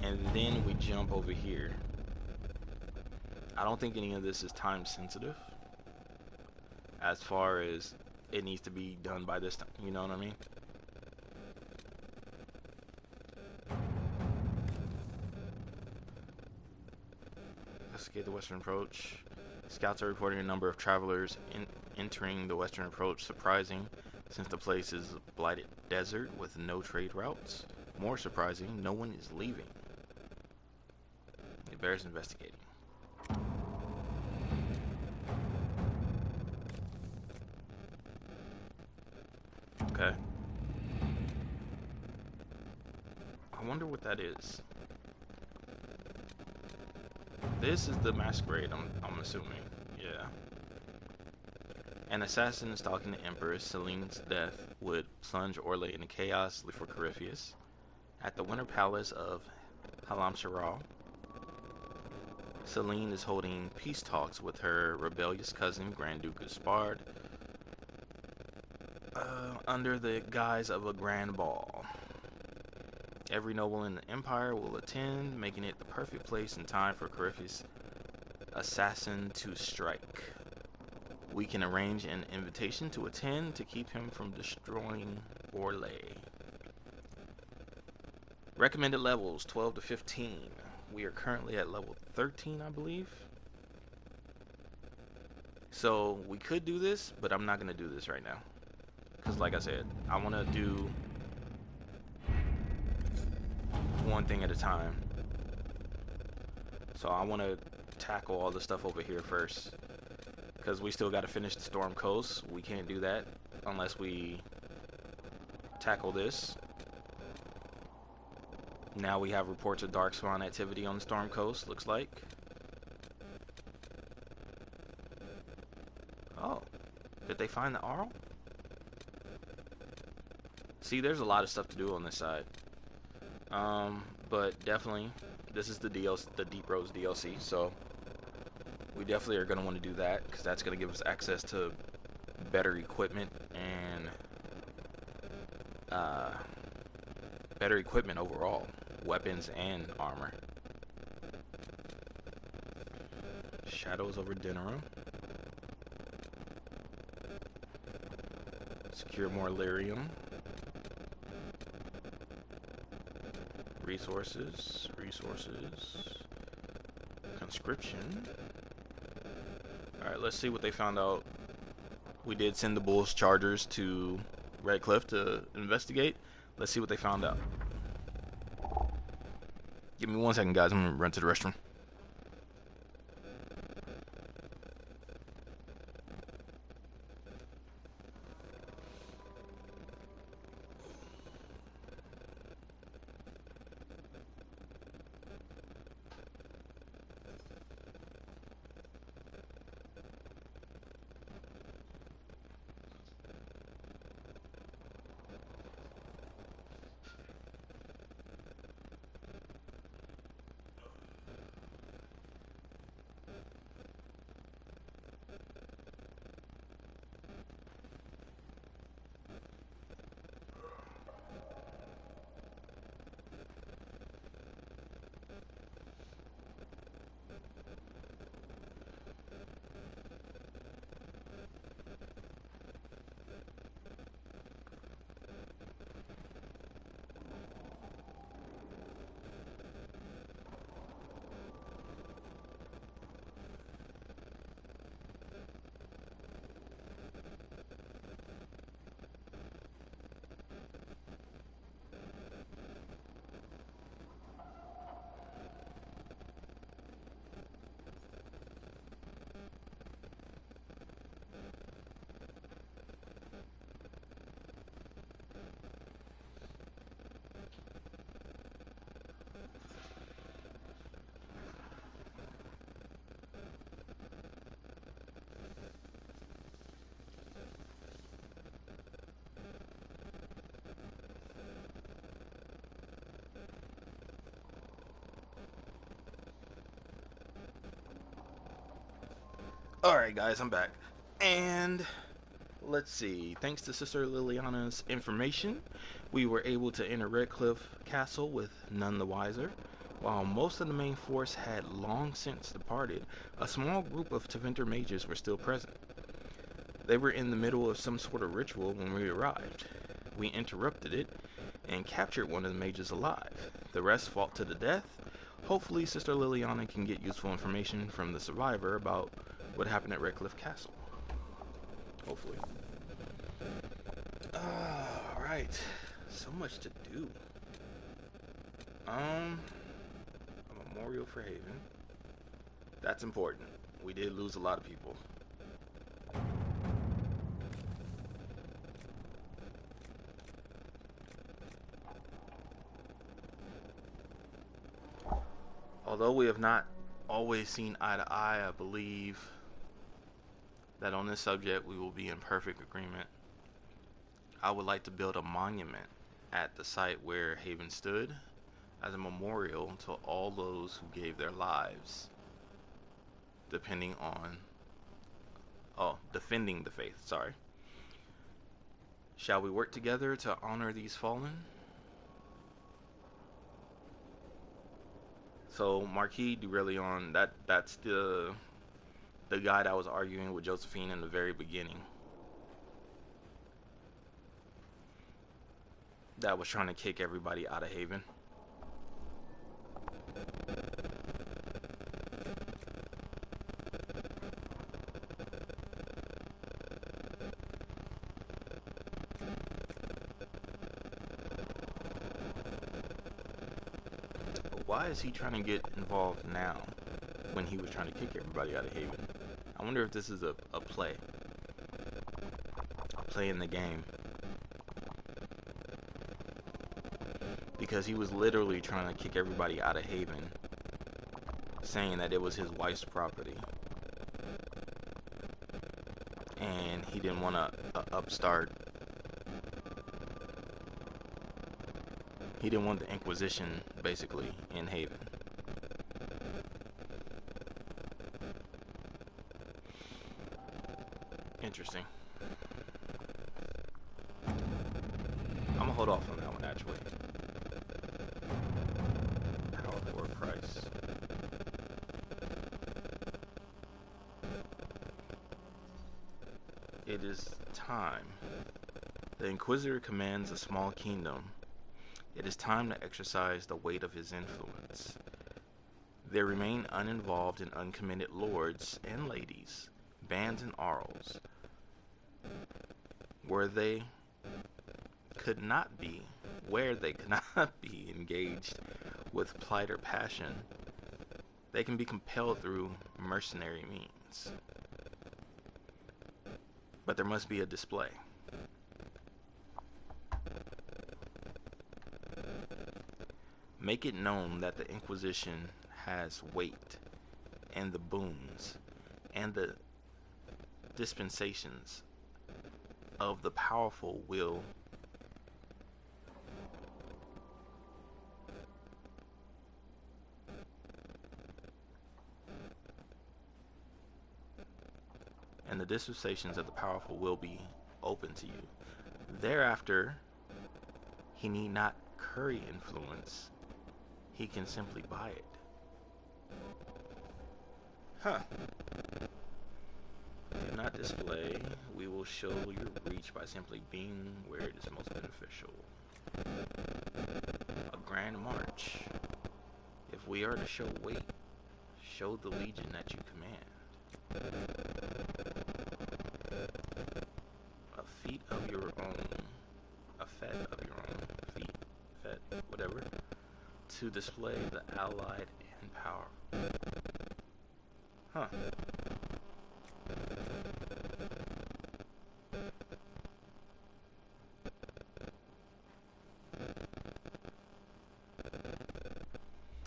and then we jump over here. I don't think any of this is time sensitive as far as it needs to be done by this time, you know what I mean? Investigate the western approach. Scouts are reporting a number of travelers entering the western approach. Surprising, since the place is a blighted desert with no trade routes. More surprising, no one is leaving. It bears investigating. Okay. I wonder what that is. This is the masquerade, I'm assuming. Yeah. An assassin stalking the Empress. Celine's death would plunge Orlais into chaos for Corypheus. At the Winter Palace of Halamsharal, Celine is holding peace talks with her rebellious cousin, Grand Duke Gaspard, under the guise of a grand ball. Every noble in the Empire will attend, making it the perfect place and time for Corypheus' assassin to strike. We can arrange an invitation to attend to keep him from destroying Orlais. Recommended levels 12 to 15. We are currently at level 13, I believe. So we could do this, but I'm not going to do this right now. Because like I said, I want to do one thing at a time. So I want to tackle all the stuff over here first, because we still got to finish the Storm Coast. We can't do that unless we tackle this. Now we have reports of Darkspawn activity on the Storm Coast, looks like. Oh, did they find the Arl? See, there's a lot of stuff to do on this side. But definitely, this is the DLC, the Deep Roads DLC, so we definitely are going to want to do that, because that's going to give us access to better equipment and better equipment overall, weapons and armor. Shadows over Dinero. Secure more lyrium. Resources. Conscription. Alright, let's see what they found out. We did send the Bulls Chargers to Redcliffe to investigate. Let's see what they found out. Give me 1 second, guys. I'm gonna run to the restroom. Alright guys, I'm back. And let's see, thanks to Sister Liliana's information, we were able to enter Redcliffe Castle with none the wiser. While most of the main force had long since departed, a small group of Tevinter mages were still present. They were in the middle of some sort of ritual when we arrived. We interrupted it and captured one of the mages alive. The rest fought to the death. Hopefully Sister Liliana can get useful information from the survivor about what happened at Redcliffe Castle. Hopefully. Alright. So much to do. A memorial for Haven. That's important. We did lose a lot of people. Although we have not always seen eye to eye, I believe that on this subject we will be in perfect agreement. I would like to build a monument at the site where Haven stood as a memorial to all those who gave their lives defending the faith, sorry. Shall we work together to honor these fallen? So Marquis Durelion, that's the guy that was arguing with Josephine in the very beginning. That was trying to kick everybody out of Haven. Why is he trying to get involved now when he was trying to kick everybody out of Haven? I wonder if this is a play. A play in the game. Because he was literally trying to kick everybody out of Haven, saying that it was his wife's property. And he didn't want to upstart He didn't want the Inquisition, basically, in Haven. Interesting. I'm gonna hold off on that one, actually. Power for a price. It is time. The Inquisitor commands a small kingdom. It is time to exercise the weight of his influence. There remain uninvolved and uncommitted lords and ladies, bands and arls, where they could not be engaged with plight or passion. They can be compelled through mercenary means. But there must be a display. Make it known that the Inquisition has weight, and the boons and the dispensations of the powerful will be open to you. Thereafter, he need not curry influence. He can simply buy it. Huh. Do not display. We will show your reach by simply being where it is most beneficial. A grand march. If we are to show weight, show the legion that you command. A feat of your own. A fet of your own. Feat, fet, whatever. To display the allied and power. Huh.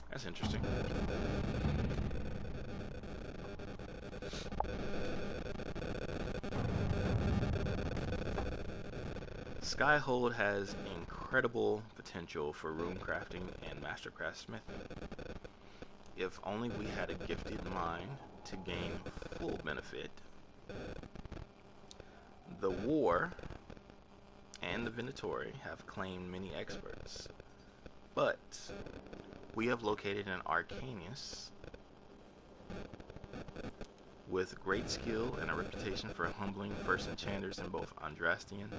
That's interesting. Skyhold has incredible potential for rune crafting and mastercraft smithing. If only we had a gifted mind to gain full benefit. The War and the Venatori have claimed many experts, but we have located an Arcanist with great skill and a reputation for humbling first enchanters in both Andrastian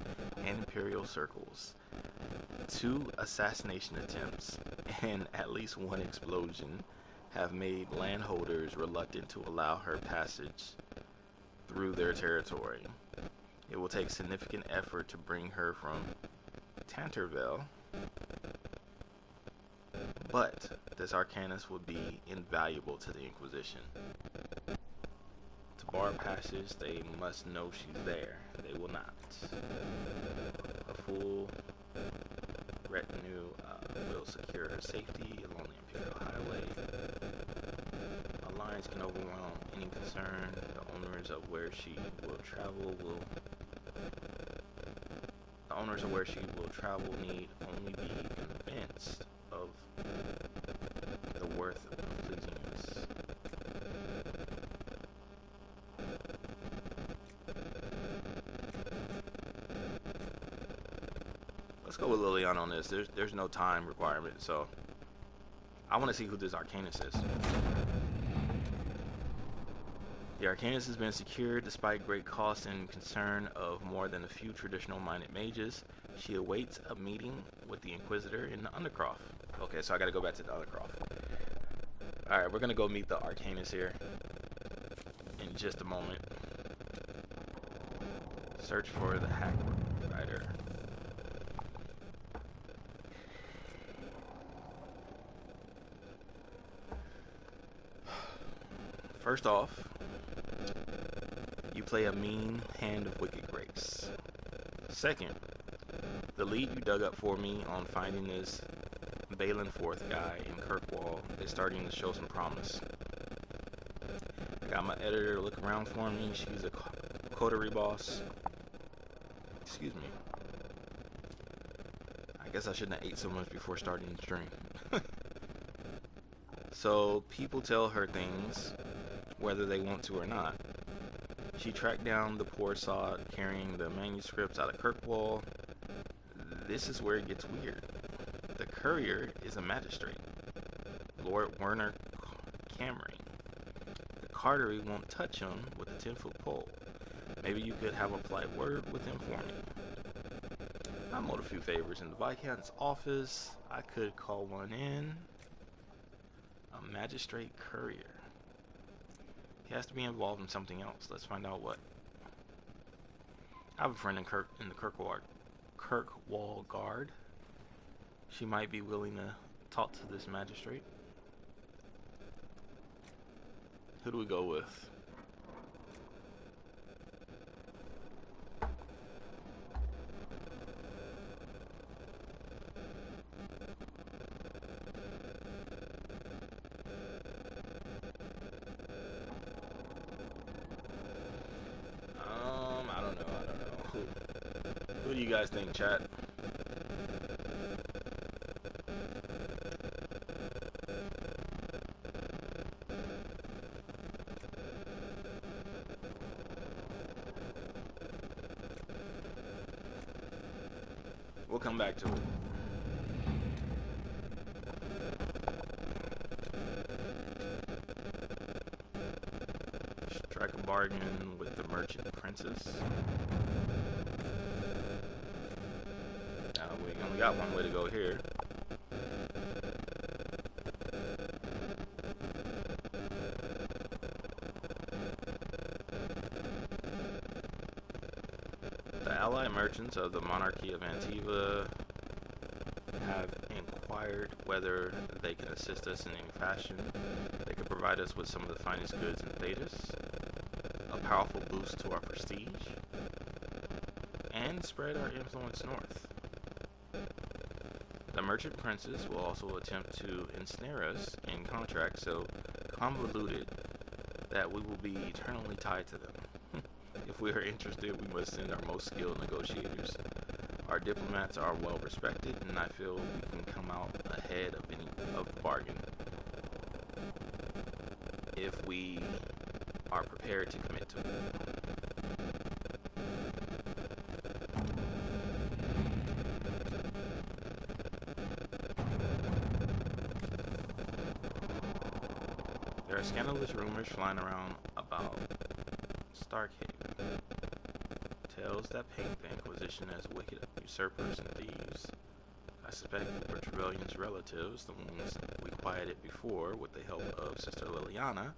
and Imperial circles. 2 assassination attempts and at least 1 explosion have made landholders reluctant to allow her passage through their territory. It will take significant effort to bring her from Tanterville, but this Arcanist would be invaluable to the Inquisition. To bar passage, they must know she's there. They will not. A full retinue will secure her safety along the Imperial Highway. Alliance can overwhelm any concern. The owners of where she will travel need only be convinced of the worth of pleasing us. Let's go with Liliana on this. There's no time requirement, so I want to see who this Arcanist is. The Arcanist has been secured despite great cost and concern of more than a few traditional-minded mages. She awaits a meeting with the Inquisitor in the Undercroft. Okay, so I gotta go back to the Undercroft. Alright, we're gonna go meet the Arcanist here in just a moment. Search for the Hack Rider. First off, you play a mean hand of wicked grace. Second, the lead you dug up for me on finding this Balinforth guy in Kirkwall is starting to show some promise. I got my editor to look around for me. She's a coterie boss. Excuse me. I I guess I shouldn't have ate so much before starting the stream. So people tell her things, whether they want to or not. She tracked down the poor sod carrying the manuscripts out of Kirkwall. This is where it gets weird. The courier is a magistrate, Lord Werner Cameron. The Cartery won't touch him with a 10-foot pole. Maybe you could have a polite word with him for me. I'm owed a few favors in the Viscount's office. I could call one in. A magistrate courier. He has to be involved in something else. Let's find out what. I have a friend in the Kirkwall Guard. She might be willing to talk to this magistrate. Who do we go with? I don't know. Who do you guys think, chat? We'll come back to it. Strike a bargain with the merchant princess. We only got one way to go here. The allied merchants of the monarchy of Antiva have inquired whether they can assist us in any fashion. They could provide us with some of the finest goods in Thetis, a powerful boost to our prestige, and spread our influence north. The merchant princes will also attempt to ensnare us in contracts so convoluted that we will be eternally tied to them. If we are interested, we must send our most skilled negotiators. Our diplomats are well respected, and I feel we can come out ahead of the bargain if we are prepared to commit to it. There are scandalous rumors flying around about Starkhaven. Tales that paint the Inquisition as wicked usurpers and thieves. I suspect the Rebellion's relatives, the ones we quieted before with the help of Sister Liliana,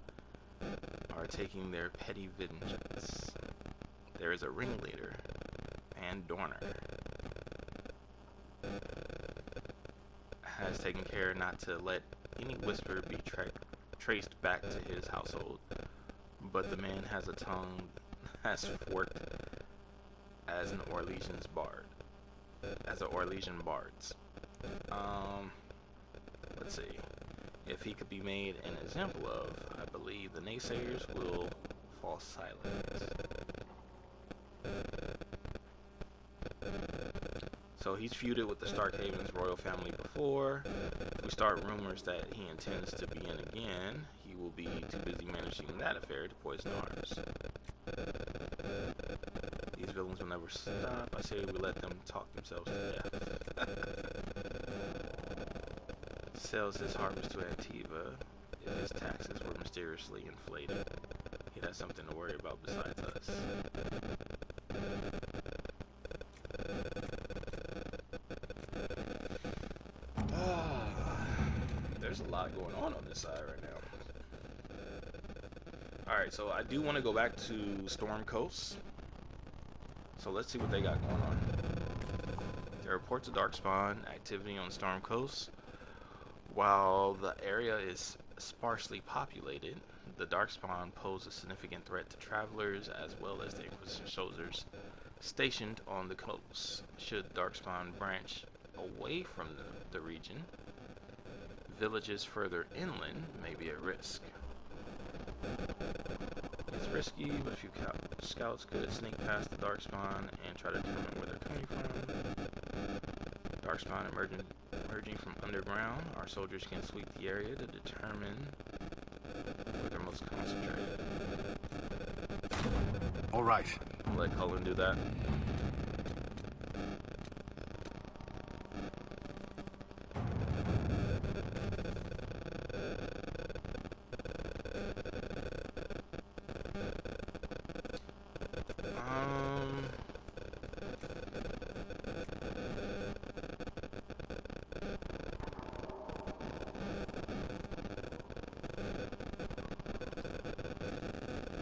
are taking their petty vengeance. There is a ringleader, and Dorner has taken care not to let any whisper be traced back to his household, but the man has a tongue as forked as an Orlesian's bard. Bard's. Let's see. If he could be made an example of, I believe the naysayers will fall silent. So he's feuded with the Starkhaven's royal family before. If we start rumors that he intends to be in again, he will be too busy managing that affair to poison arms. These villains will never stop. I say we let them talk themselves to death. Sells his harvest to Antiva. If his taxes were mysteriously inflated, he'd have something to worry about besides us. There's a lot going on this side right now. Alright, so I do want to go back to Storm Coast. So let's see what they got going on. There are reports of Darkspawn activity on Storm Coast. While the area is sparsely populated, the Darkspawn pose a significant threat to travelers as well as the Inquisition soldiers stationed on the coast. Should Darkspawn branch away from the region, villages further inland may be at risk. It's risky, but a few scouts could sneak past the Darkspawn and try to determine where they're coming from. Darkspawn emerging from underground. Our soldiers can sweep the area to determine where they're most concentrated. All right. I'll let Cullen do that.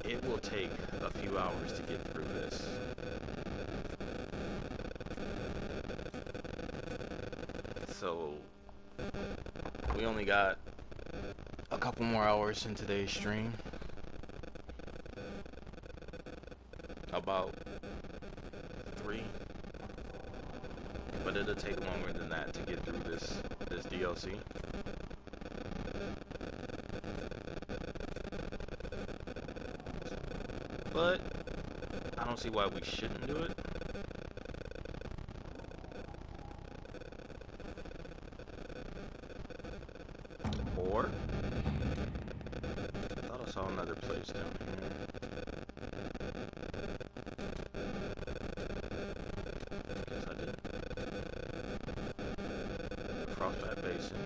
It will take a few hours to get through this. So, we only got a couple more hours in today's stream. About 3. But it'll take longer than that to get through this DLC. But I don't see why we shouldn't do it. Or I thought I saw another place down here. Guess I didn't. The Frostbite Basin.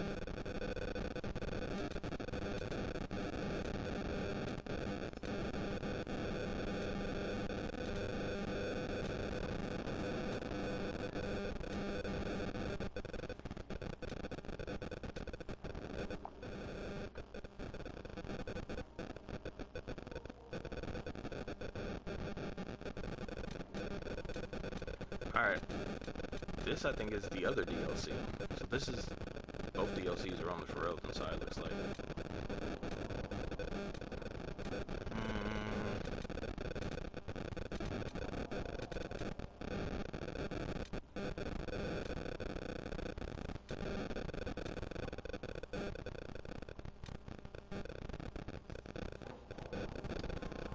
Alright, this I think is the other DLC. So this is, both DLCs are on the Ferelden side, looks like.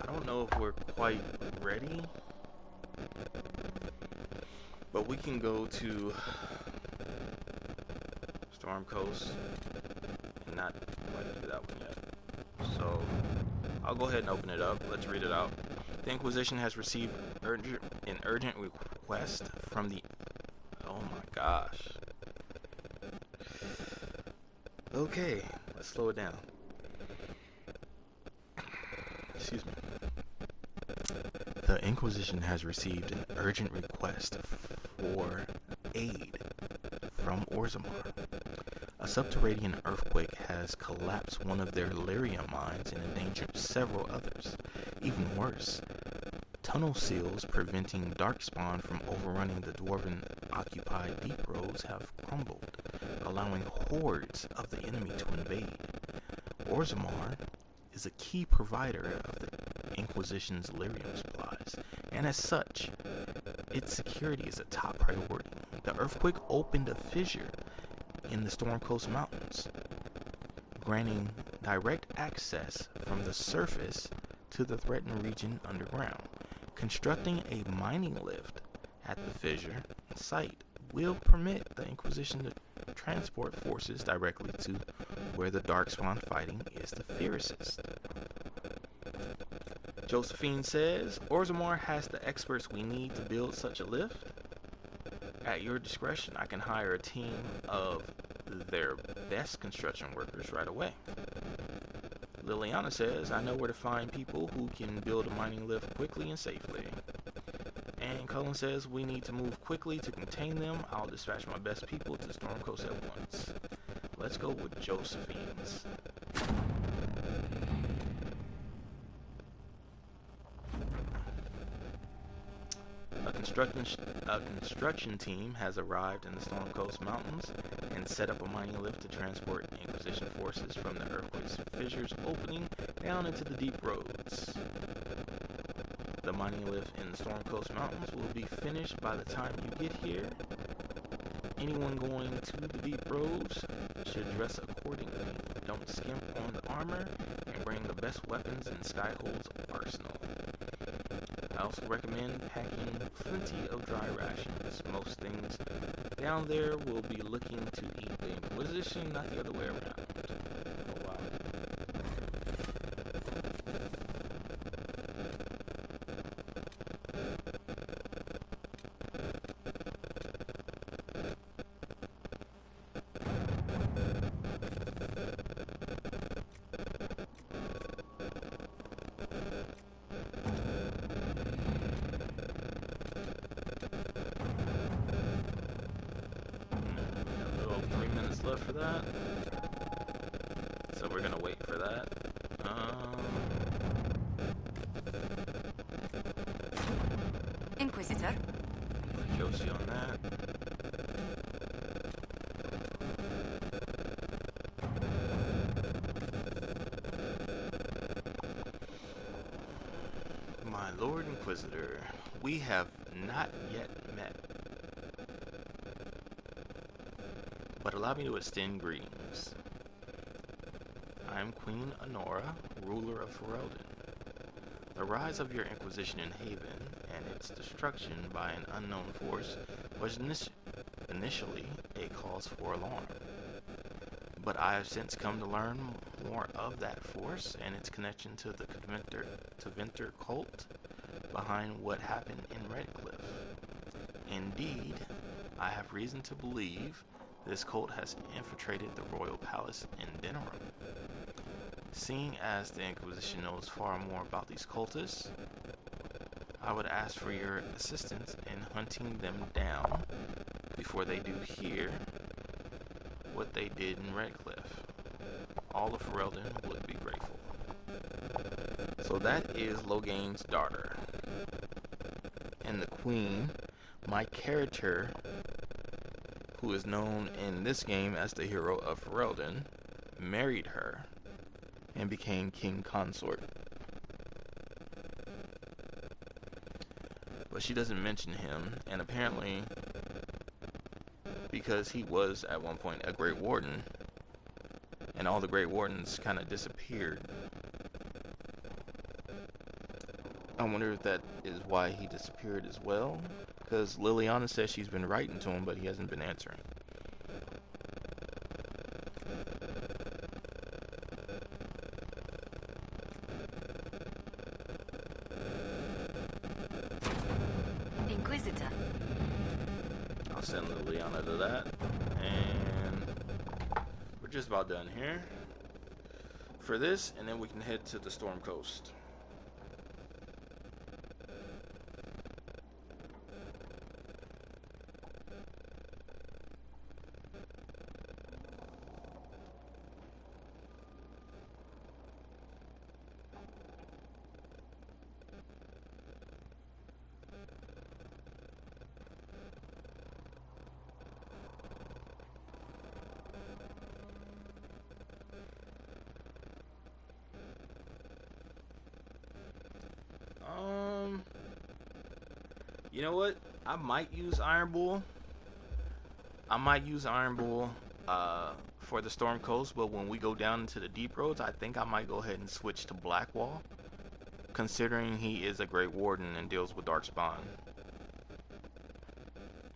I don't know if we're quite ready. But we can go to Storm Coast and not quite do that one yet. So I'll go ahead and open it up. Let's read it out. The Inquisition has received an urgent request from the... Oh my gosh. Okay, let's slow it down. Excuse me. The Inquisition has received an urgent request for aid from Orzammar. A subterranean earthquake has collapsed one of their lyrium mines and endangered several others. Even worse, tunnel seals preventing Darkspawn from overrunning the dwarven-occupied deep roads have crumbled, allowing hordes of the enemy to invade. Orzammar is a key provider of the Inquisition's lyrium supplies, and as such, its security is a top priority. The earthquake opened a fissure in the Storm Coast Mountains, granting direct access from the surface to the threatened region underground. Constructing a mining lift at the fissure site will permit the Inquisition to transport forces directly to where the Darkspawn fighting is the fiercest. Josephine says, Orzammar has the experts we need to build such a lift. At your discretion, I can hire a team of their best construction workers right away. Liliana says, I know where to find people who can build a mining lift quickly and safely. And Cullen says, we need to move quickly to contain them. I'll dispatch my best people to Storm Coast at once. Let's go with Josephine's. A construction team has arrived in the Storm Coast Mountains and set up a mining lift to transport Inquisition forces from the earthquake's fissures opening down into the deep roads. The mining lift in the Storm Coast Mountains will be finished by the time you get here. Anyone going to the deep roads should dress accordingly. Don't skimp on the armor and bring the best weapons in Skyhold's arsenal. I also recommend packing plenty of dry rations. Most things down there will be looking to eat the Inquisition, not the other way around. Oh wow. Left for that, so we're gonna wait for that. Inquisitor. Josie on that. My Lord Inquisitor, we have not yet met. But allow me to extend greetings. I am Queen Honora, ruler of Ferelden. The rise of your Inquisition in Haven and its destruction by an unknown force was initially a cause for alarm. But I have since come to learn more of that force and its connection to the Venter cult behind what happened in Redcliffe. Indeed, I have reason to believe this cult has infiltrated the royal palace in Denerim. Seeing as the Inquisition knows far more about these cultists, I would ask for your assistance in hunting them down before they do here what they did in Redcliffe. All of Ferelden would be grateful. So that is Loghain's daughter. And the Queen, my character, who is known in this game as the hero of Ferelden, married her and became king consort. But she doesn't mention him, and apparently because he was at one point a Great Warden, and all the Great Wardens kind of disappeared. I wonder if that is why he disappeared as well, because Liliana says she's been writing to him, but he hasn't been answering. Inquisitor. I'll send Liliana to that, and we're just about done here for this, and then we can head to the Storm Coast. You know what? I might use Iron Bull. For the Storm Coast, but when we go down into the deep roads, I think I might go ahead and switch to Blackwall, considering he is a Great Warden and deals with Darkspawn.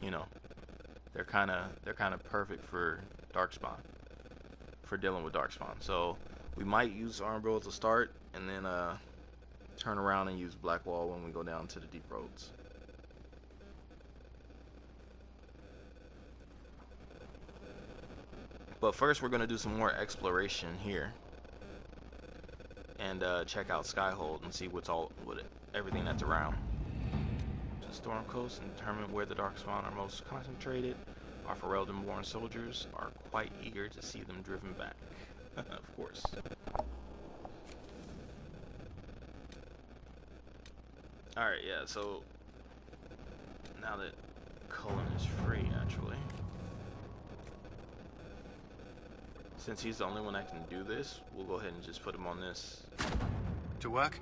You know, they're kind of perfect for Darkspawn, for dealing with Darkspawn. So we might use Iron Bull to start, and then turn around and use Blackwall when we go down to the deep roads. But first, we're going to do some more exploration here and check out Skyhold and see what everything that's around. To the Storm Coast and determine where the Darkspawn are most concentrated. Our Ferelden-born soldiers are quite eager to see them driven back. Of course. Alright, yeah, so now that Cullen is free, actually, since he's the only one that can do this, we'll go ahead and just put him on this. To work?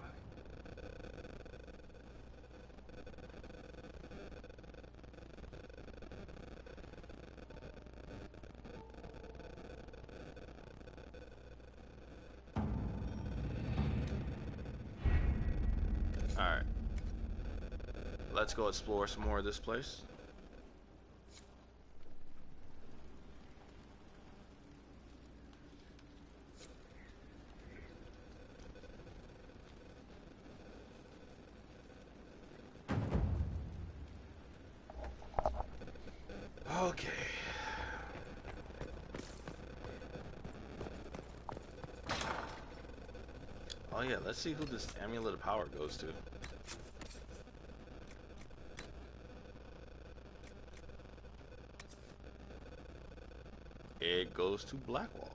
Alright. let's go explore some more of this place. Okay. Oh yeah, let's see who this amulet of power goes to. It goes to Blackwall.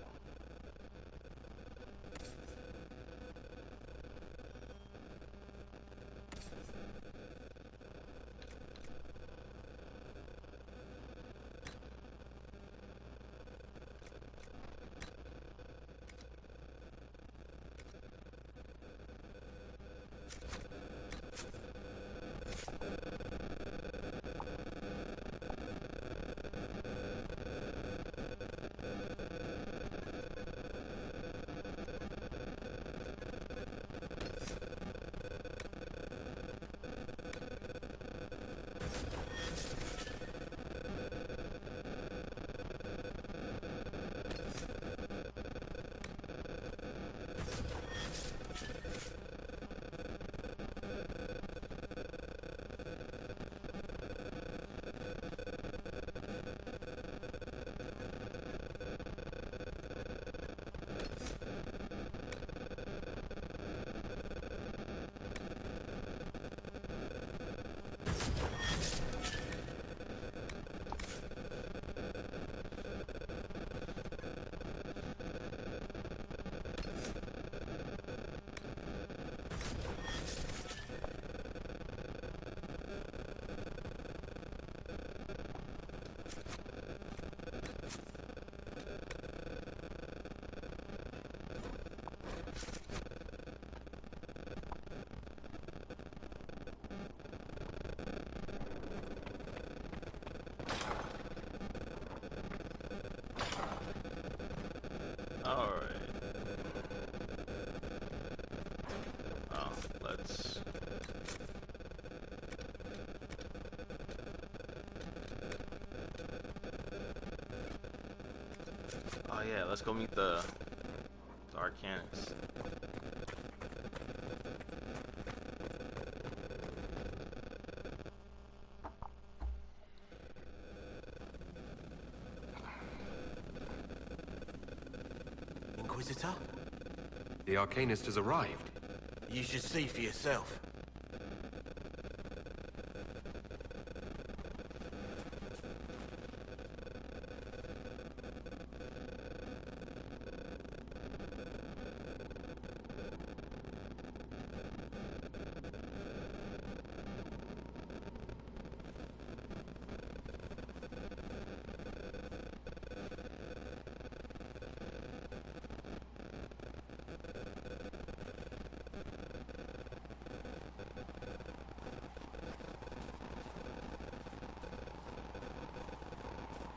Alright. Oh, let's... Oh yeah, let's go meet the Arcanist. Inquisitor? The Arcanist has arrived. You should see for yourself.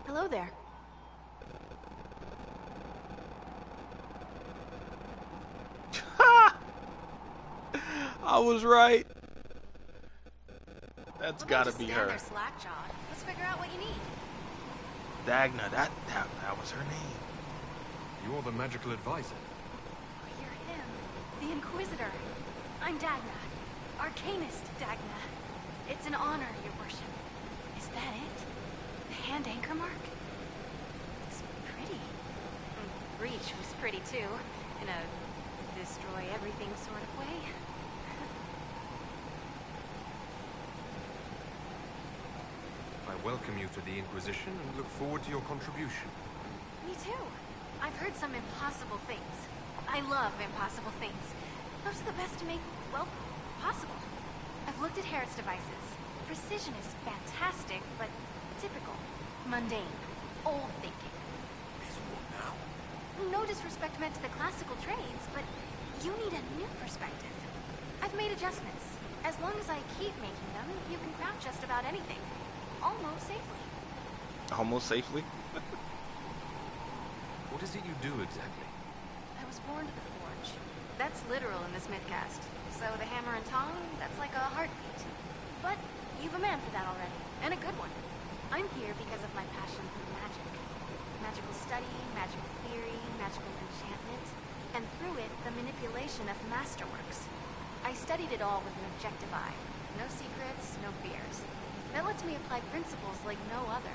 Hello there. I was right. That's Well, gotta don't be just her. stand there slack-jawed. Let's figure out what you need. Dagna, that was her name. You're the magical advisor. Oh, you're him. The Inquisitor. I'm Dagna. Arcanist Dagna. It's an honor, your worship. Is that it? The hand anchor mark? It's pretty. Breach was pretty too. In a destroy everything sort of way. I welcome you to the Inquisition and look forward to your contribution. Me too. I've heard some impossible things. I love impossible things. Those are the best to make, well, possible. I've looked at Herod's devices. Precision is fantastic, but typical. Mundane. Old thinking. Is what now? No disrespect meant to the classical trades, but you need a new perspective. I've made adjustments. As long as I keep making them, you can craft just about anything. Almost safely. Almost safely? What is it you do exactly? I was born to the forge. That's literal in the Smithcast. So the hammer and tongue, that's like a heartbeat. But a man for that already, and a good one. I'm here because of my passion for magic. Magical study, magical theory, magical enchantment, and through it, the manipulation of masterworks. I studied it all with an objective eye. No secrets, no fears. That lets me apply principles like no other.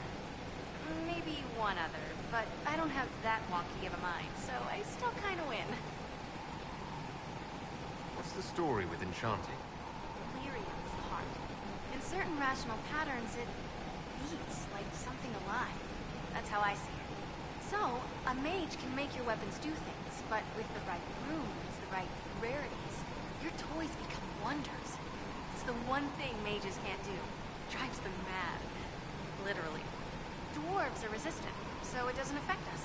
Maybe one other, but I don't have that wonky of a mind, so I still kind of win. What's the story with enchanting? Delirium is the heart. In certain rational patterns, it beats like something alive. That's how I see it. So, a mage can make your weapons do things, but with the right runes, the right rarities, your toys become wonders. It's the one thing mages can't do. Drives them mad. Literally. Dwarves are resistant, so it doesn't affect us.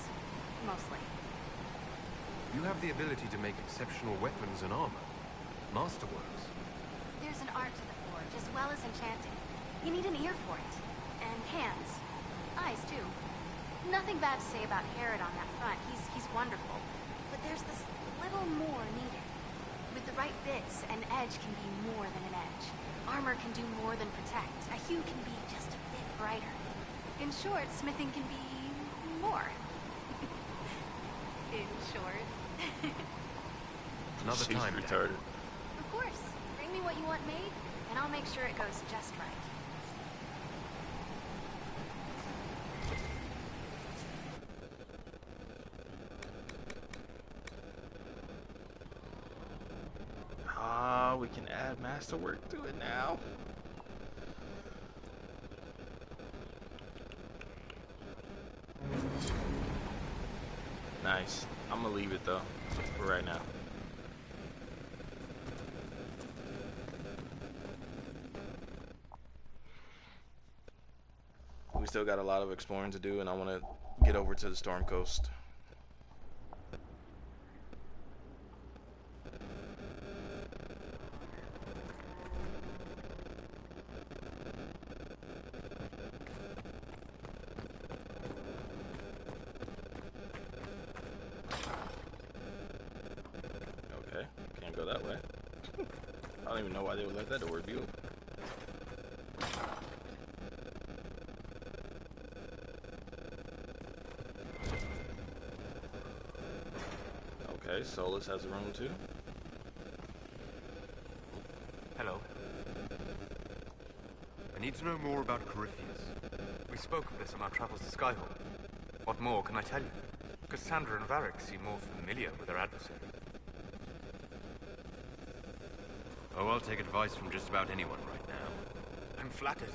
Mostly. You have the ability to make exceptional weapons and armor. Masterworks. There's an art to the forge, as well as enchanting. You need an ear for it. And hands. Eyes, too. Nothing bad to say about Herod on that front. He's wonderful. But there's this little more needed. With the right bits, an edge can be more than an edge. Armor can do more than protect. A hue can be just a bit brighter. In short, smithing can be more. In short. Another She's time, retarded. Of course. Bring me what you want made, and I'll make sure it goes just right. We can add masterwork to it now. Nice. I'm gonna leave it though for right now. We still got a lot of exploring to do, and I want to get over to the Storm Coast. Okay, can't go that way. I don't even know why they would let that door be open. Okay, Solus has a room too. Hello. I need to know more about Corypheus. We spoke of this on our travels to Skyhold. What more can I tell you? Cassandra and Varric seem more familiar with their adversary. Oh, I'll take advice from just about anyone right now. I'm flattered.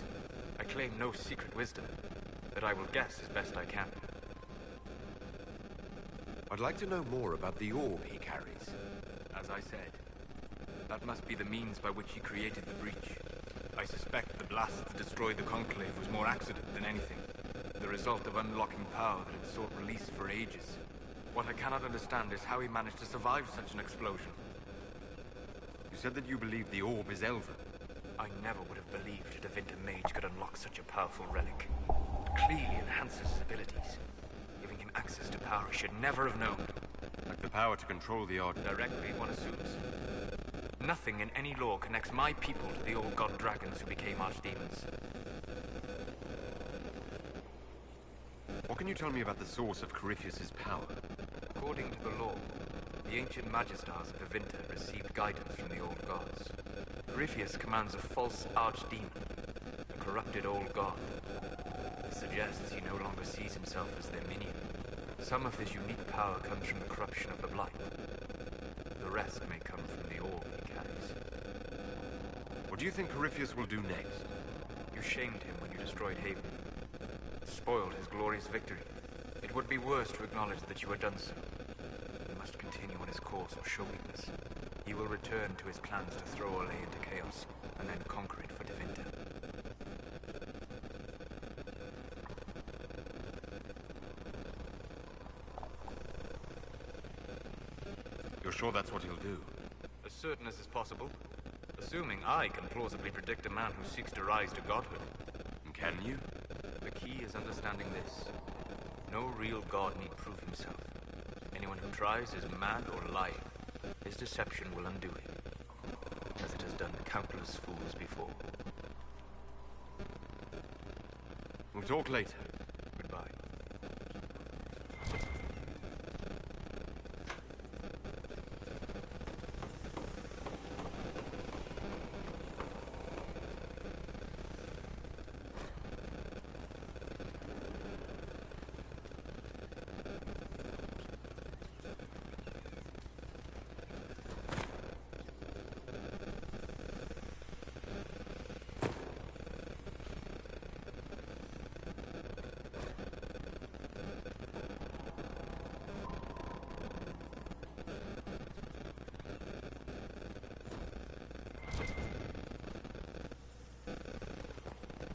I claim no secret wisdom, but I will guess as best I can. I'd like to know more about the orb he carries. As I said, that must be the means by which he created the breach. I suspect the blast that destroyed the Conclave was more accident than anything. The result of unlocking power that had sought release for ages. What I cannot understand is how he managed to survive such an explosion. You said that you believe the orb is elven. I never would have believed a Devinter mage could unlock such a powerful relic. It clearly enhances his abilities. Giving him access to power he should never have known. Like the power to control the art. Directly, one assumes. Nothing in any law connects my people to the old god dragons who became archdemons. What can you tell me about the source of Corypheus's power? According to the law, the ancient Magistars of Devinter received guidance from the old gods. Corypheus commands a false archdemon, a corrupted old god. This suggests he no longer sees himself as their minion. Some of his unique power comes from the corruption of the blight. The rest may come from the orb he carries. What do you think Corypheus will do next? You shamed him when you destroyed Haven. It spoiled his glorious victory. It would be worse to acknowledge that you had done so. He must continue on his course or show weakness. He will return to his plans to throw Olay into chaos, and then conquer it for Devinter. You're sure that's what he'll do? As certain as is possible. Assuming I can plausibly predict a man who seeks to rise to godhood. And can you? The key is understanding this. No real god need prove himself. Anyone who tries is mad or lying. His deception will undo him, as it has done countless fools before. We'll talk later. Goodbye.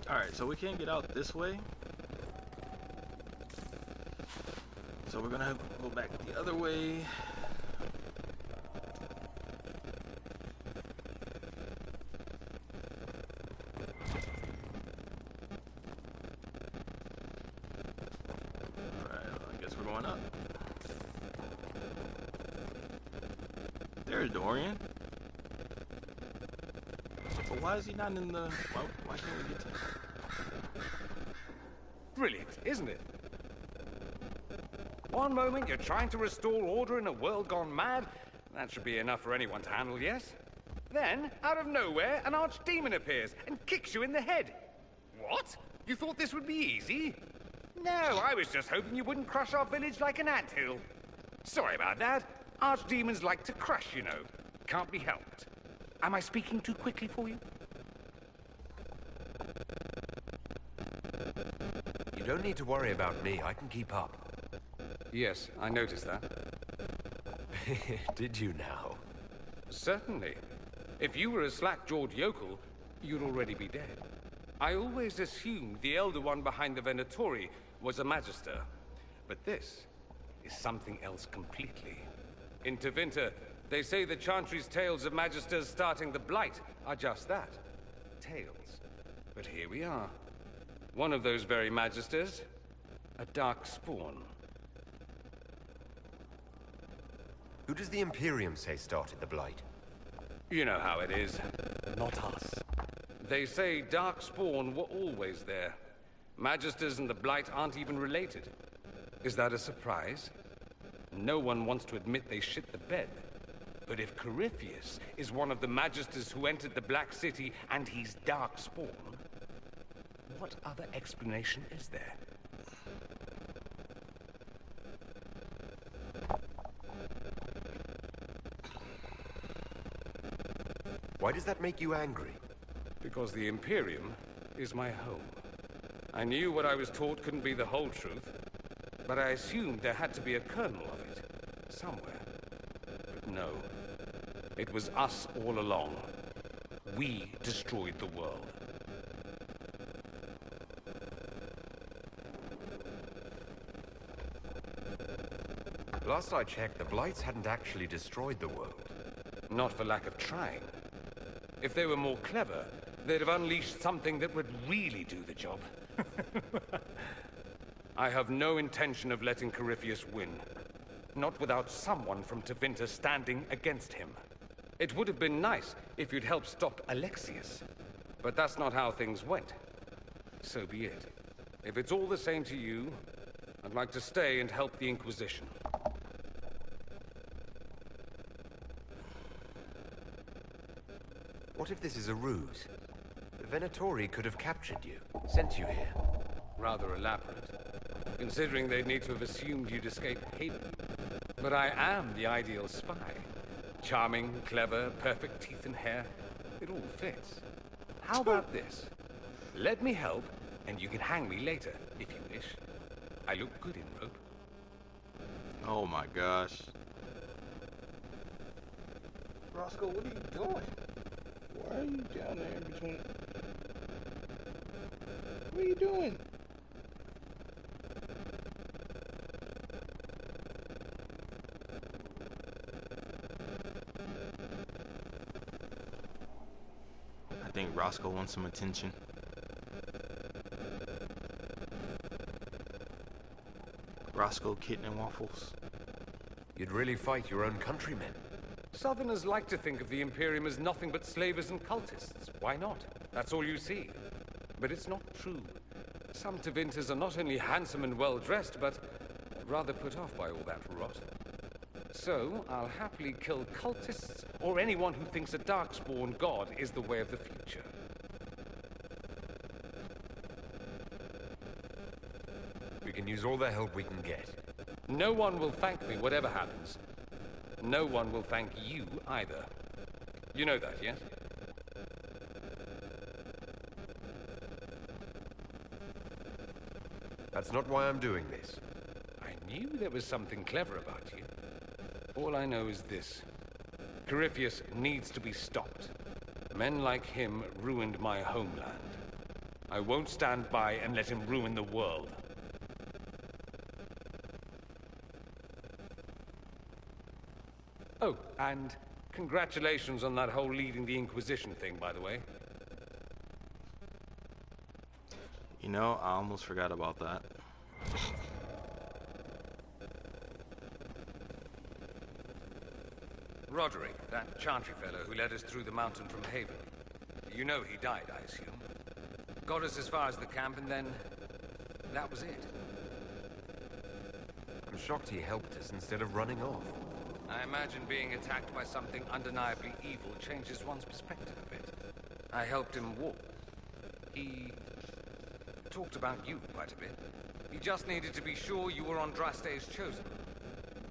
Alright, so we can't get out this way. So we're gonna go back the other way. Alright, I guess we're going up. There's Dorian. But why is he not in the... Why can't we get to him? Brilliant, isn't it? One moment you're trying to restore order in a world gone mad. That should be enough for anyone to handle, yes? Then, out of nowhere, an archdemon appears and kicks you in the head. What? You thought this would be easy? No, I was just hoping you wouldn't crush our village like an anthill. Sorry about that. Archdemons like to crush, you know. Can't be helped. Am I speaking too quickly for you? You don't need to worry about me. I can keep up. Yes, I noticed that. Did you now? Certainly. If you were a slack-jawed yokel, you'd already be dead. I always assumed the Elder One behind the Venatori was a Magister. But this is something else completely. In Tevinter, they say the Chantry's tales of Magisters starting the Blight are just that. Tales. But here we are. One of those very Magisters, a Darkspawn. Who does the Imperium say started the Blight? You know how it is. Not us. They say Darkspawn were always there. Magisters and the Blight aren't even related. Is that a surprise? No one wants to admit they shit the bed. But if Corypheus is one of the Magisters who entered the Black City and he's Darkspawn, what other explanation is there? Why does that make you angry? Because the Imperium is my home. I knew what I was taught couldn't be the whole truth, but I assumed there had to be a kernel of it, somewhere. But no. It was us all along. We destroyed the world. Last I checked, the Blights hadn't actually destroyed the world. Not for lack of trying. If they were more clever, they'd have unleashed something that would really do the job. I have no intention of letting Corypheus win. Not without someone from Tevinter standing against him. It would have been nice if you'd helped stop Alexius. But that's not how things went. So be it. If it's all the same to you, I'd like to stay and help the Inquisition. What if this is a ruse? The Venatori could have captured you, sent you here. Rather elaborate, considering they'd need to have assumed you'd escape Haven. But I am the ideal spy. Charming, clever, perfect teeth and hair. It all fits. How about this? Let me help, and you can hang me later, if you wish. I look good in rope. Oh my gosh. Roscoe, what are you doing? Why are you down there in between? What are you doing? I think Roscoe wants some attention. Roscoe Kitten and Waffles. You'd really fight your own countrymen. Southerners like to think of the Imperium as nothing but slavers and cultists. Why not? That's all you see. But it's not true. Some Tevinters are not only handsome and well-dressed, but rather put off by all that rot. So, I'll happily kill cultists or anyone who thinks a Darkspawn god is the way of the future. We can use all the help we can get. No one will thank me, whatever happens. No one will thank you either. You know that, yes? That's not why I'm doing this. I knew there was something clever about you. All I know is this. Corypheus needs to be stopped. Men like him ruined my homeland. I won't stand by and let him ruin the world. Oh, and congratulations on that whole leading the Inquisition thing, by the way. You know, I almost forgot about that. Roderick, that Chantry fellow who led us through the mountain from Haven. You know he died, I assume. Got us as far as the camp, and then that was it. I'm shocked he helped us instead of running off. I imagine being attacked by something undeniably evil changes one's perspective a bit. I helped him walk. He talked about you quite a bit. He just needed to be sure you were on Draste's chosen.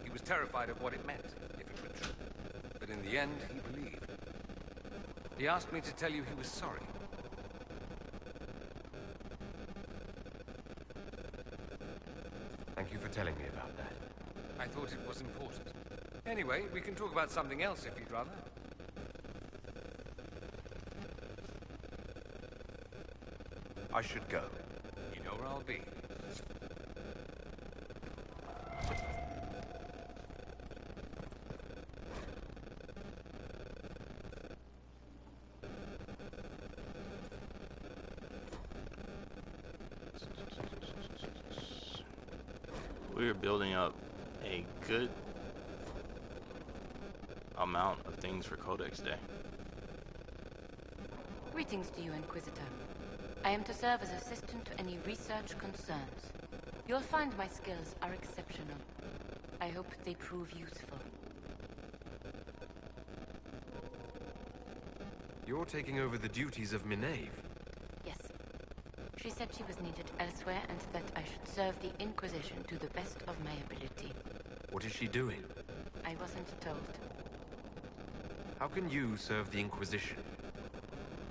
He was terrified of what it meant, if it were true. But in the end, he believed. He asked me to tell you he was sorry. Thank you for telling me about that. I thought it was important. Anyway, we can talk about something else if you'd rather. I should go. You know where I'll be. We're building up a good amount of things for Codex Day. Greetings to you, Inquisitor. I am to serve as assistant to any research concerns. You'll find my skills are exceptional. I hope they prove useful. You're taking over the duties of Minave. Yes. She said she was needed elsewhere and that I should serve the Inquisition to the best of my ability. What is she doing? I wasn't told. How can you serve the Inquisition?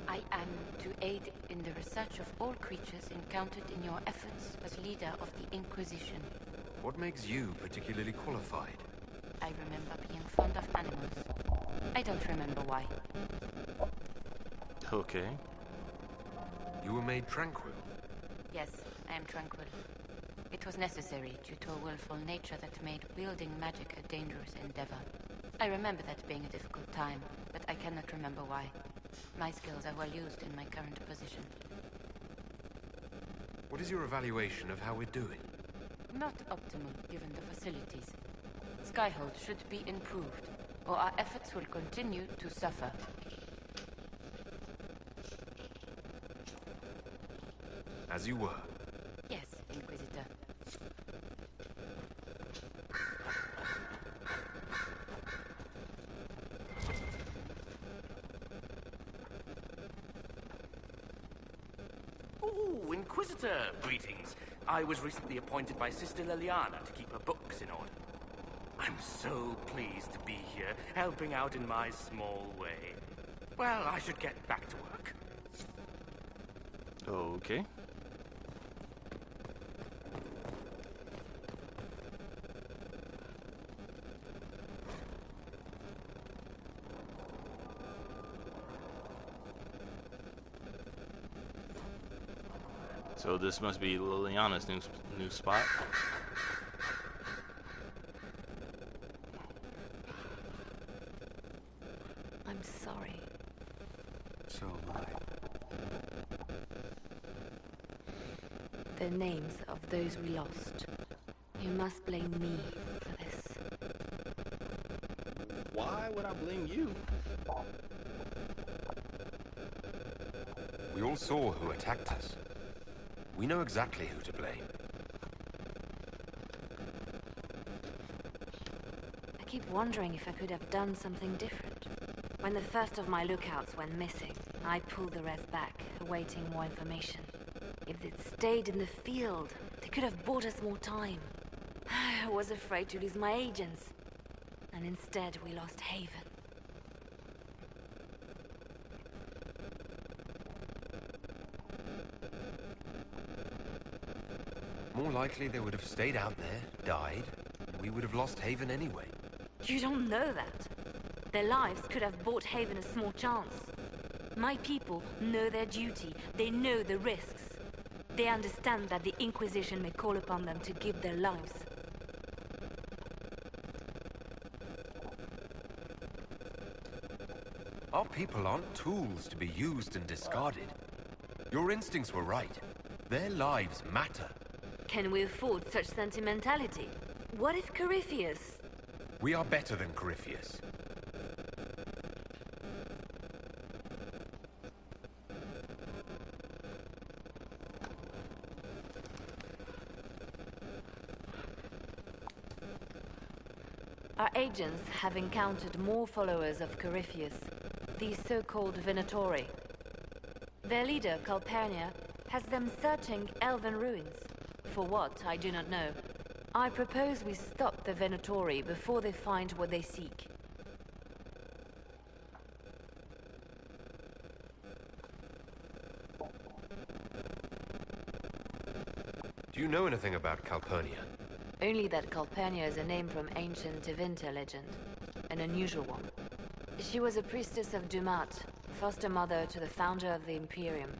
I am to aid in the research of all creatures encountered in your efforts as leader of the Inquisition. What makes you particularly qualified? I remember being fond of animals. I don't remember why. Okay. You were made tranquil. Yes, I am tranquil. It was necessary due to a willful nature that made wielding magic a dangerous endeavor. I remember that being a difficult time, but I cannot remember why. My skills are well used in my current position. What is your evaluation of how we're doing? Not optimal, given the facilities. Skyhold should be improved, or our efforts will continue to suffer. As you were. Yes, Inquisitor. Ooh, Inquisitor, greetings. I was recently appointed by Sister Liliana to keep her books in order. I'm so pleased to be here, helping out in my small way. Well, I should get back to work. Okay. So this must be Liliana's new spot. I'm sorry. So am I. The names of those we lost. You must blame me for this. Why would I blame you? We all saw who attacked us. We know exactly who to blame. I keep wondering if I could have done something different. When the first of my lookouts went missing, I pulled the rest back, awaiting more information. If they'd stayed in the field, they could have bought us more time. I was afraid to lose my agents. And instead, we lost Haven. More likely they would have stayed out there, died, and we would have lost Haven anyway. You don't know that. Their lives could have bought Haven a small chance. My people know their duty. They know the risks. They understand that the Inquisition may call upon them to give their lives. Our people aren't tools to be used and discarded. Your instincts were right. Their lives matter. Can we afford such sentimentality? What if Corypheus... We are better than Corypheus. Our agents have encountered more followers of Corypheus, these so-called Venatori. Their leader, Calpurnia, has them searching elven ruins. For what, I do not know. I propose we stop the Venatori before they find what they seek. Do you know anything about Calpurnia? Only that Calpurnia is a name from ancient Tevinter legend. An unusual one. She was a priestess of Dumat, foster mother to the founder of the Imperium.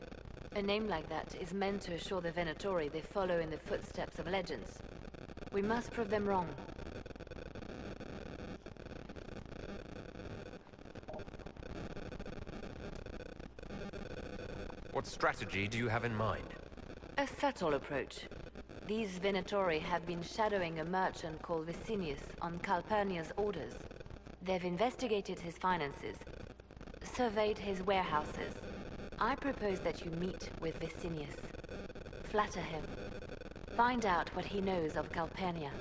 A name like that is meant to assure the Venatori they follow in the footsteps of legends. We must prove them wrong. What strategy do you have in mind? A subtle approach. These Venatori have been shadowing a merchant called Vicinius on Calpurnia's orders. They've investigated his finances, surveyed his warehouses. I propose that you meet with Vicinius. Flatter him. Find out what he knows of Calpurnia.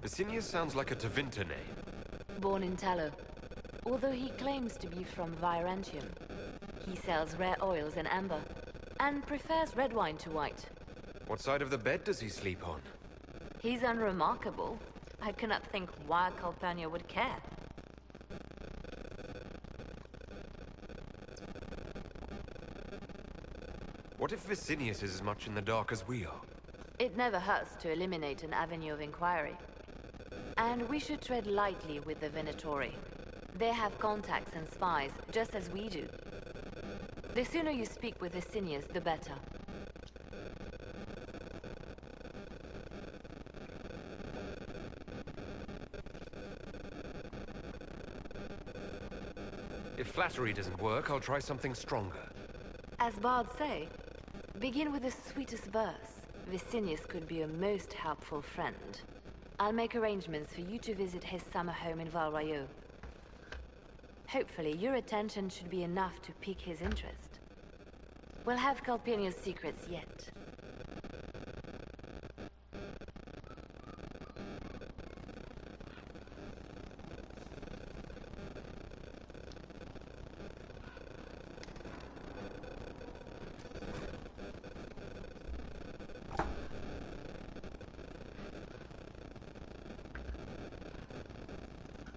Vicinius sounds like a Tevinter name. Born in Tallow. Although he claims to be from Virantium, he sells rare oils and amber, and prefers red wine to white. What side of the bed does he sleep on? He's unremarkable. I cannot think why Calpurnia would care. What if Vicinius is as much in the dark as we are? It never hurts to eliminate an avenue of inquiry. And we should tread lightly with the Venatori. They have contacts and spies, just as we do. The sooner you speak with Vicinius, the better. If flattery doesn't work, I'll try something stronger. As bards say, begin with the sweetest verse. Vicinius could be a most helpful friend. I'll make arrangements for you to visit his summer home in Val Royeaux. Hopefully, your attention should be enough to pique his interest. We'll have Calpurnia's secrets yet.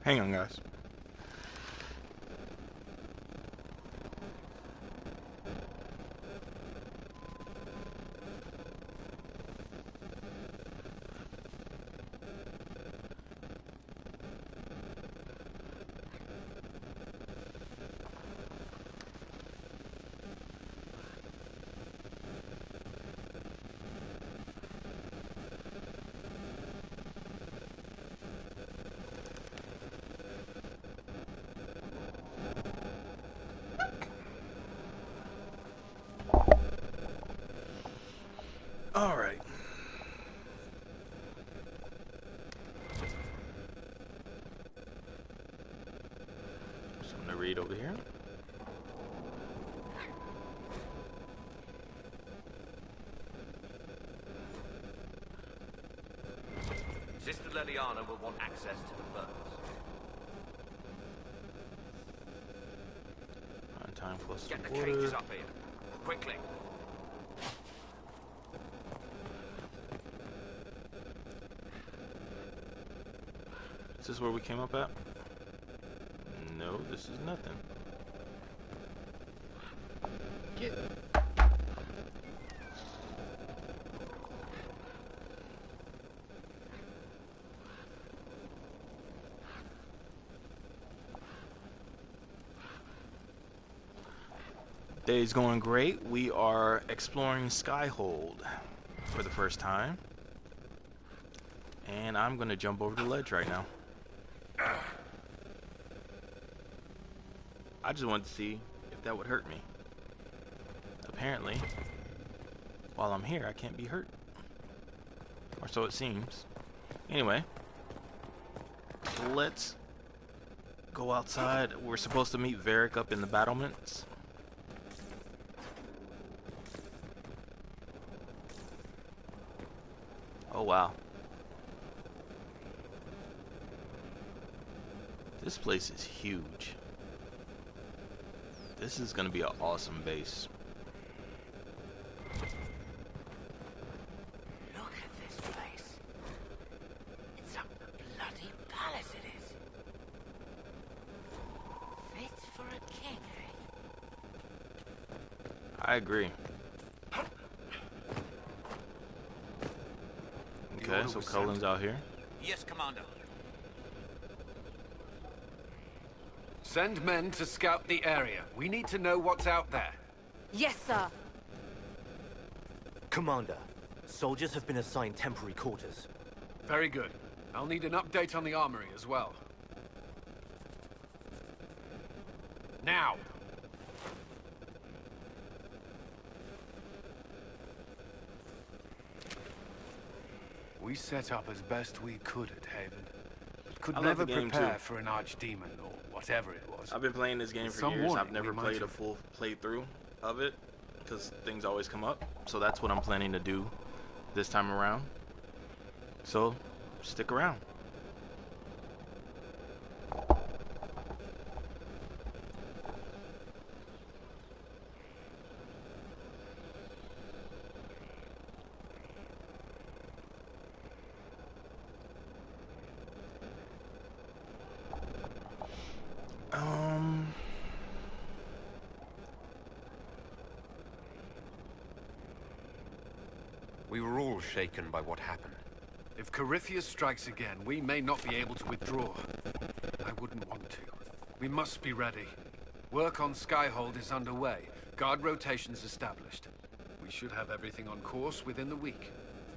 Hang on, guys. Something to read over here. Sister Leliana will want access to the birds. On time plus Get the water. cages up here. Quickly. Is this where we came up at? No, this is nothing. Get. Day's going great. We are exploring Skyhold for the first time. And I'm going to jump over the ledge right now. I just wanted to see if that would hurt me. Apparently, while I'm here, I can't be hurt. Or so it seems. Anyway, let's go outside. We're supposed to meet Varric up in the battlements. Oh wow. This place is huge. This is gonna be an awesome base. Look at this place. It's a bloody palace, it is. Fit for a king, eh? I agree. Okay, so Cullen's out here. Yes, Commander. Send men to scout the area. We need to know what's out there. Yes, sir. Commander, soldiers have been assigned temporary quarters. Very good. I'll need an update on the armory as well. Now! We set up as best we could at Haven, but could never prepare for an archdemon or whatever it was. I've been playing this game for years. I've never played a full playthrough of it because things always come up. So that's what I'm planning to do this time around. So stick around. We were all shaken by what happened. If Corypheus strikes again, we may not be able to withdraw. I wouldn't want to. We must be ready. Work on Skyhold is underway. Guard rotations established. We should have everything on course within the week.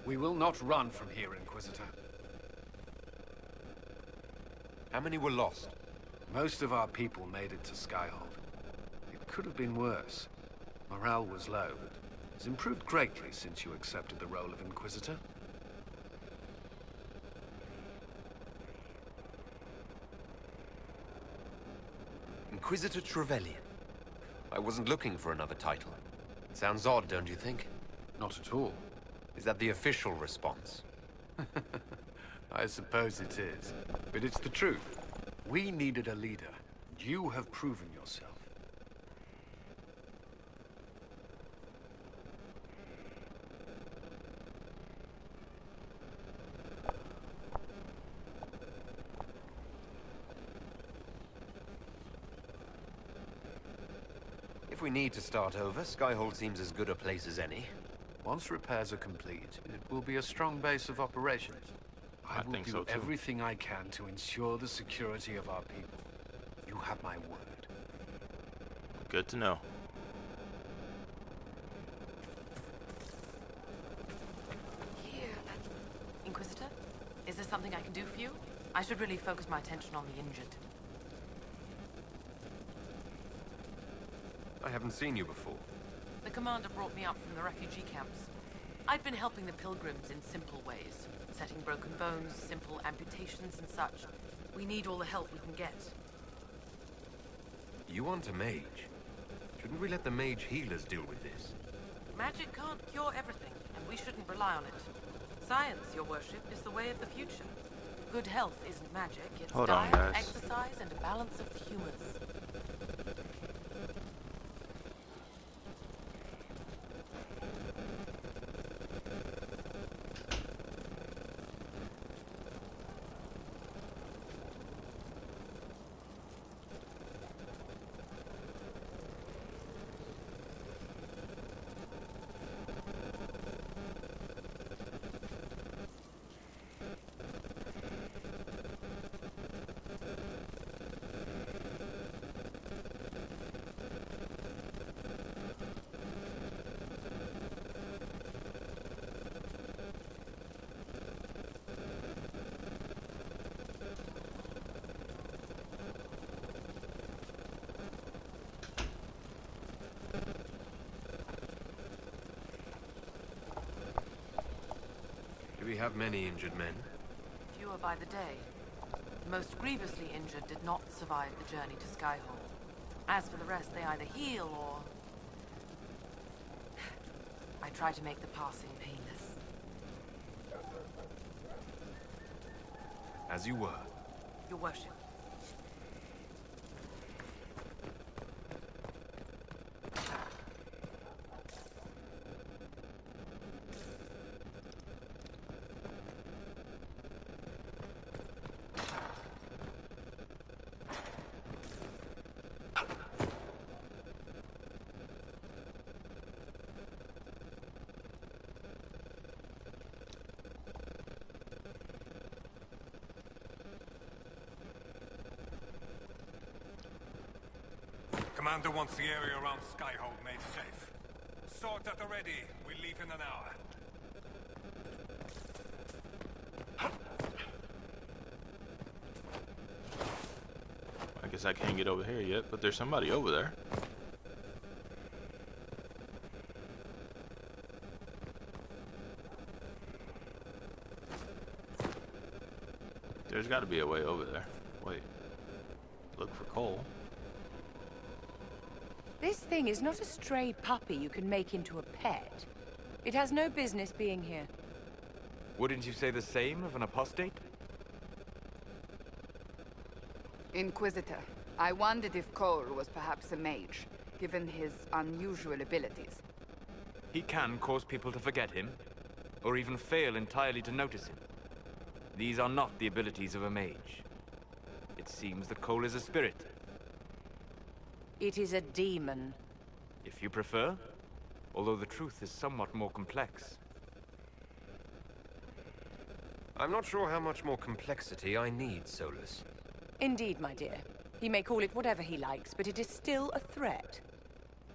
We will not run from here, Inquisitor. How many were lost? Most of our people made it to Skyhold. It could have been worse. Morale was low, but it's improved greatly since you accepted the role of Inquisitor. Inquisitor Trevelyan. I wasn't looking for another title. Sounds odd, don't you think? Not at all. Is that the official response? I suppose it is. But it's the truth. We needed a leader. You have proven yourself. If we need to start over, Skyhold seems as good a place as any. Once repairs are complete, it will be a strong base of operations. I will do everything I can to ensure the security of our people. You have my word. Good to know. Here, Inquisitor? Is there something I can do for you? I should really focus my attention on the injured. I haven't seen you before. The commander brought me up from the refugee camps. I'd been helping the pilgrims in simple ways. Setting broken bones, simple amputations and such. We need all the help we can get. You want a mage? Shouldn't we let the mage healers deal with this? Magic can't cure everything, and we shouldn't rely on it. Science, your worship, is the way of the future. Good health isn't magic, it's Hold on, diet, guys. exercise, and a balance of the humors. Do we have many injured men? Fewer by the day. The most grievously injured did not survive the journey to Skyhold. As for the rest, they either heal or... I try to make the passing painless. As you were. Your worship. Commander wants the area around Skyhold made safe. Swords at the ready. We leave in an hour. I guess I can't get over here yet, but there's somebody over there. There's got to be a way over there. Wait. Look for coal. This thing is not a stray puppy you can make into a pet. It has no business being here. Wouldn't you say the same of an apostate? Inquisitor, I wondered if Cole was perhaps a mage, given his unusual abilities. He can cause people to forget him, or even fail entirely to notice him. These are not the abilities of a mage. It seems that Cole is a spirit. It is a demon. If you prefer, although the truth is somewhat more complex. I'm not sure how much more complexity I need, Solus. Indeed, my dear. He may call it whatever he likes, but it is still a threat.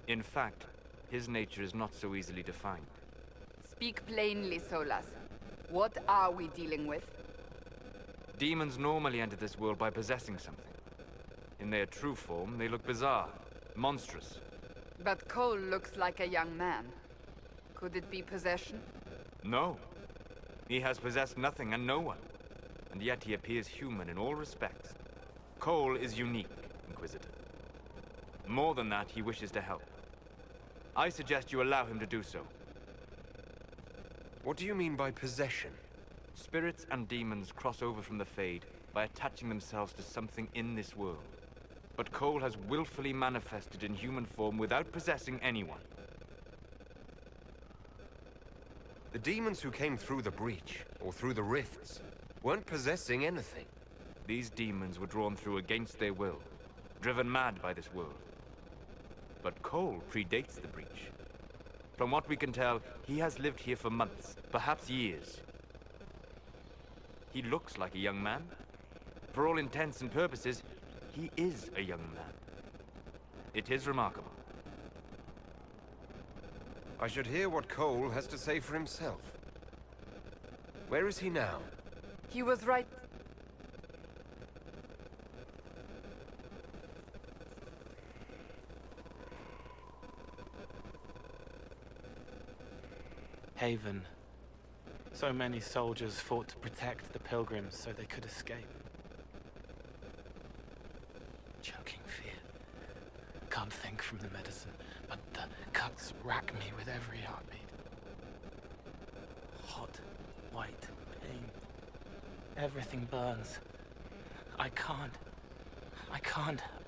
In fact, his nature is not so easily defined. Speak plainly, Solas. What are we dealing with? Demons normally enter this world by possessing something. In their true form, they look bizarre, monstrous. But Cole looks like a young man. Could it be possession? No. He has possessed nothing and no one. And yet he appears human in all respects. Cole is unique, Inquisitor. More than that, he wishes to help. I suggest you allow him to do so. What do you mean by possession? Spirits and demons cross over from the Fade by attaching themselves to something in this world. But Cole has willfully manifested in human form without possessing anyone. The demons who came through the breach, or through the rifts, weren't possessing anything. These demons were drawn through against their will, driven mad by this world. But Cole predates the breach. From what we can tell, he has lived here for months, perhaps years. He looks like a young man. For all intents and purposes, he is a young man. It is remarkable. I should hear what Cole has to say for himself. Where is he now? He was right. Haven. So many soldiers fought to protect the pilgrims so they could escape. Choking fear. can't think from the medicine, but the cuts rack me with every heartbeat. Hot, white pain. Everything burns. I can't.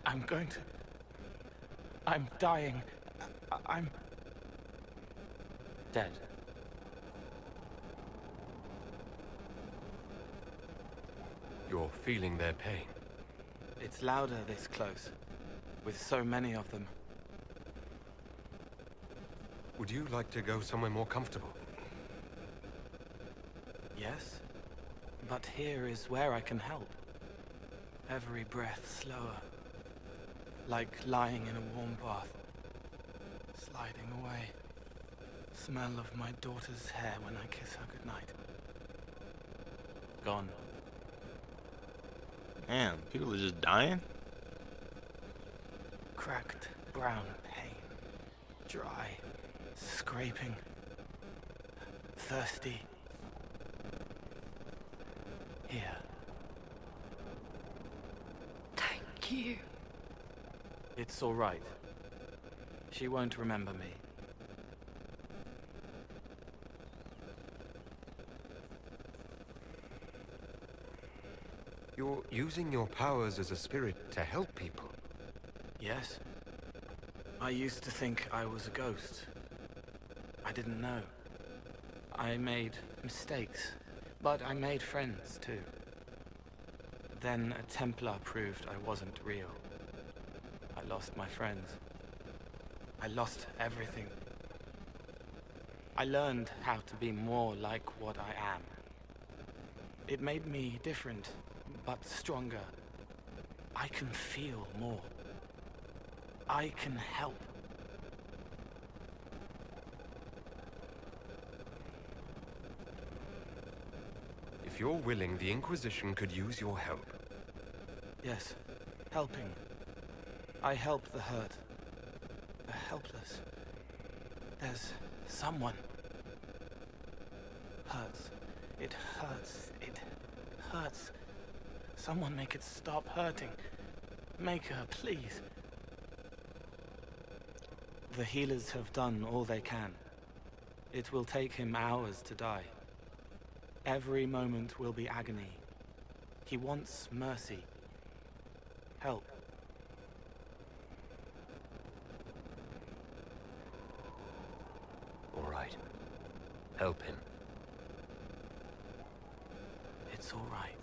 I'm going to... I'm dying. I'm... dead. You're feeling their pain. It's louder this close, with so many of them. Would you like to go somewhere more comfortable? Yes, but here is where I can help. Every breath slower, like lying in a warm bath, sliding away. Smell of my daughter's hair when I kiss her goodnight. Gone. Man, people are just dying? Cracked brown pain. Dry. Scraping. Thirsty. Here. Thank you. It's all right. She won't remember me. You're using your powers as a spirit to help people. Yes. I used to think I was a ghost. I didn't know. I made mistakes, but I made friends too. Then a Templar proved I wasn't real. I lost my friends. I lost everything. I learned how to be more like what I am. It made me different, but stronger. I can feel more. I can help. If you're willing, the Inquisition could use your help. Yes, helping. I help the hurt. The helpless. There's someone. Hurts. It hurts. It hurts. Someone make it stop hurting. Make her, please. The healers have done all they can. It will take him hours to die. Every moment will be agony. He wants mercy. Help. All right. Help him. It's all right.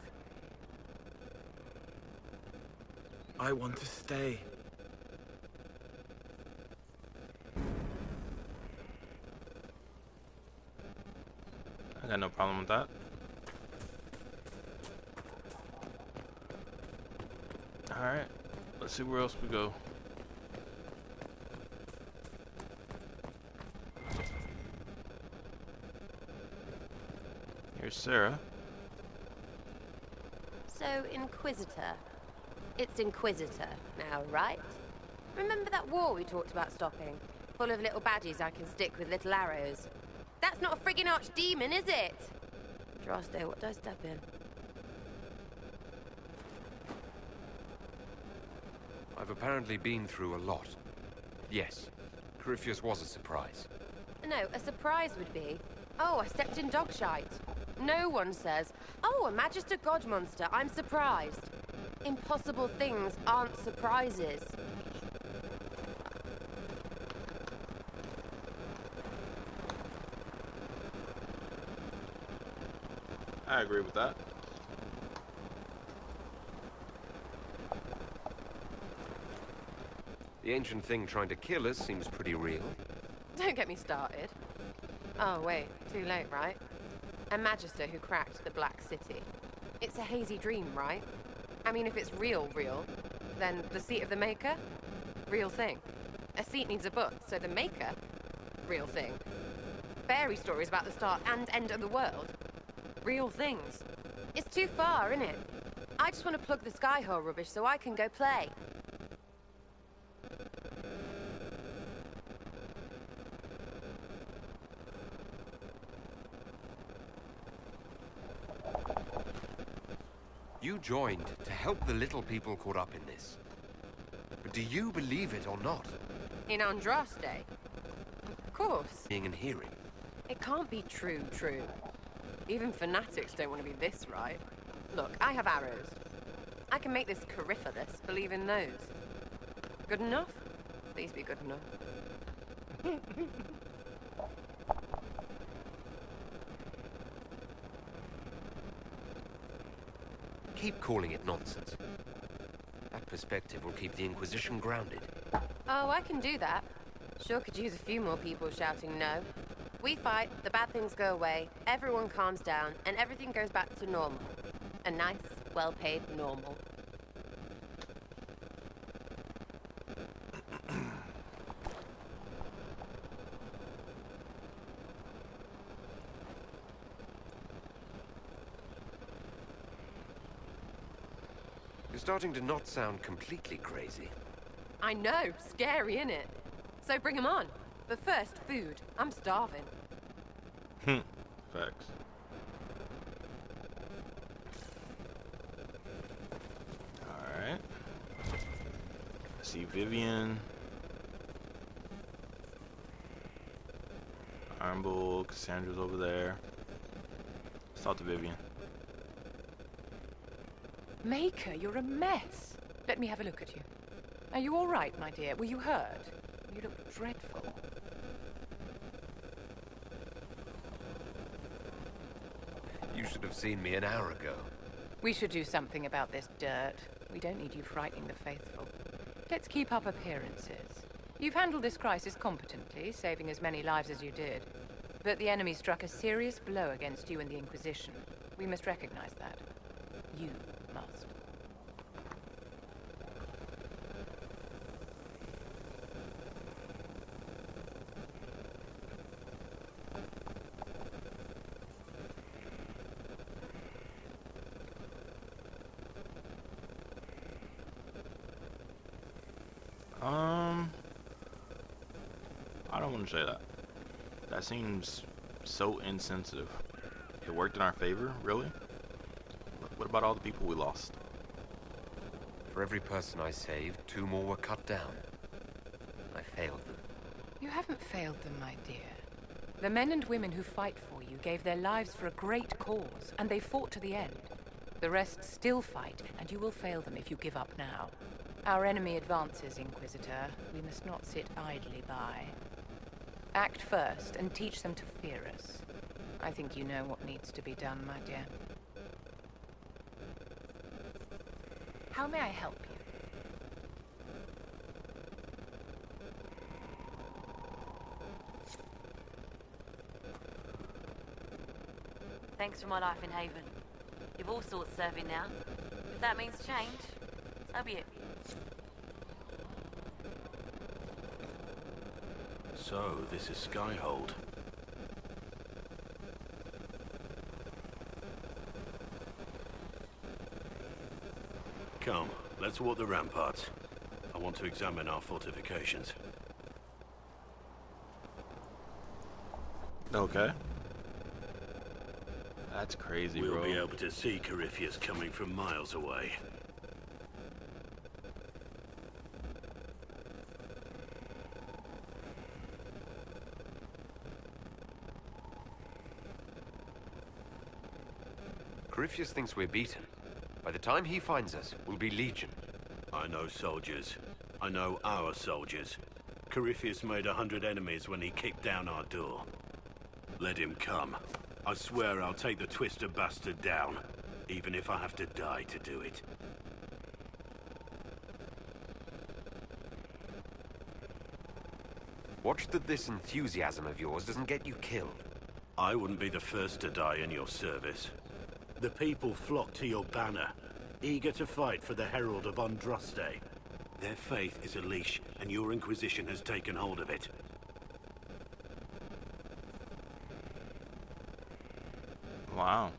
I want to stay. I got no problem with that. Alright, let's see where else we go. Here's Sarah. So, Inquisitor. It's Inquisitor now, right? Remember that war we talked about stopping? Full of little baddies I can stick with little arrows. That's not a friggin' archdemon, is it? Drosto, what do I step in? I've apparently been through a lot. Yes, Corypheus was a surprise. No, a surprise would be, oh, I stepped in dog shite. No one says, oh, a Magister God monster, I'm surprised. Impossible things aren't surprises. I agree with that. The ancient thing trying to kill us seems pretty real. Don't get me started. Oh, wait, too late, right? A Magister who cracked the Black City. It's a hazy dream, right? I mean, if it's real, then the seat of the Maker? Real thing. A seat needs a book, so the Maker? Real thing. Fairy stories about the start and end of the world? Real things. It's too far, innit? I just want to plug the Skyhold rubbish so I can go play. You joined to help the little people caught up in this. But do you believe it or not? In Andraste? Of course. Seeing and hearing. It can't be true. Even fanatics don't want to be this right. Look, I have arrows. I can make this Corypheus believe in those. Good enough? Please be good enough. Keep calling it nonsense. That perspective will keep the Inquisition grounded. Oh, I can do that. Sure could use a few more people shouting no. We fight, the bad things go away, everyone calms down, and everything goes back to normal. A nice, well-paid normal. You're starting to not sound completely crazy. I know, scary, innit? So bring 'em on. But first, food. I'm starving. Facts. Alright. I see Vivian. Iron Bull, Cassandra's over there. Let's talk to Vivian. Maker, you're a mess. Let me have a look at you. Are you all right, my dear? Were you hurt? You look dreadful. You should have seen me an hour ago. We should do something about this dirt. We don't need you frightening the faithful. Let's keep up appearances. You've handled this crisis competently, saving as many lives as you did. But the enemy struck a serious blow against you and the Inquisition. We must recognize that. You must. I don't want to say that. That seems so insensitive. It worked in our favor, really? What about all the people we lost? For every person I saved, 2 more were cut down. I failed them. You haven't failed them, my dear. The men and women who fight for you gave their lives for a great cause, and they fought to the end. The rest still fight, and you will fail them if you give up now. Our enemy advances, Inquisitor. We must not sit idly by. Act first, and teach them to fear us. I think you know what needs to be done, my dear. How may I help you? Thanks for my life in Haven. You've all sorts serving now. If that means change, so be it. So, this is Skyhold. Come, let's walk the ramparts. I want to examine our fortifications. Okay. That's crazy, bro. We'll be able to see Corypheus coming from miles away. Corypheus thinks we're beaten. By the time he finds us, we'll be legion. I know soldiers. I know our soldiers. Corypheus made 100 enemies when he kicked down our door. Let him come. I swear I'll take the Twister bastard down, even if I have to die to do it. Watch that this enthusiasm of yours doesn't get you killed. I wouldn't be the first to die in your service. The people flock to your banner, eager to fight for the Herald of Andraste. Their faith is a leash, and your Inquisition has taken hold of it. Wow.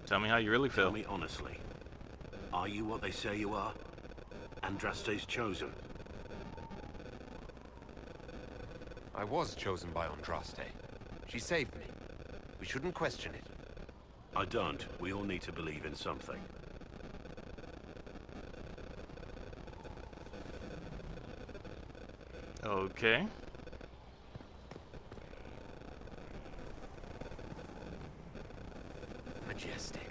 Tell me how you really feel. Tell me honestly. Are you what they say you are? Andraste's chosen? I was chosen by Andraste. She saved me. We shouldn't question it. I don't. We all need to believe in something. Okay. Majestic.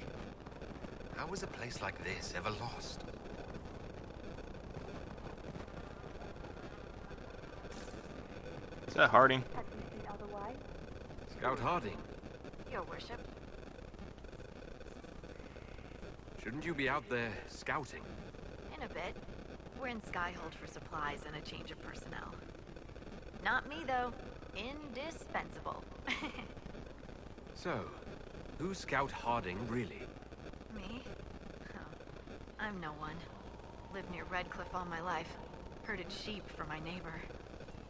How was a place like this ever lost? Is that Harding? Scout Harding. Your worship. Shouldn't you be out there scouting? In a bit. We're in Skyhold for supplies and a change of personnel. Not me, though. Indispensable. So, who's Scout Harding, really? Me? Oh, I'm no one. Lived near Redcliffe all my life. Herded sheep for my neighbor.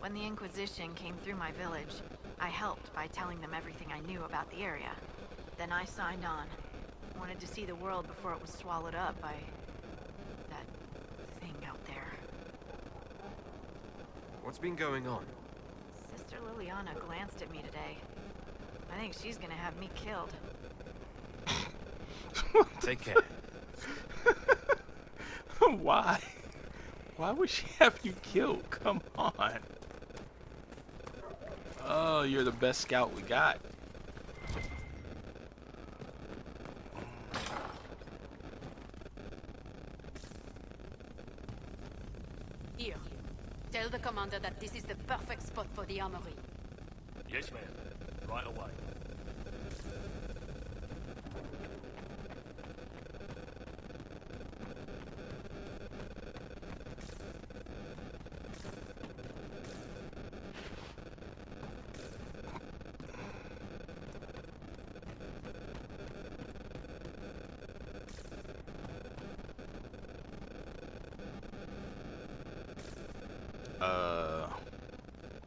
When the Inquisition came through my village, I helped by telling them everything I knew about the area. Then I signed on. Wanted to see the world before it was swallowed up by that thing out there. What's been going on? Sister Liliana glanced at me today. I think she's gonna have me killed. Take care. Why? Why would she have you killed? Come on. Oh, you're the best scout we got. Here. Tell the commander that this is the perfect spot for the armory. Yes, ma'am. Right away.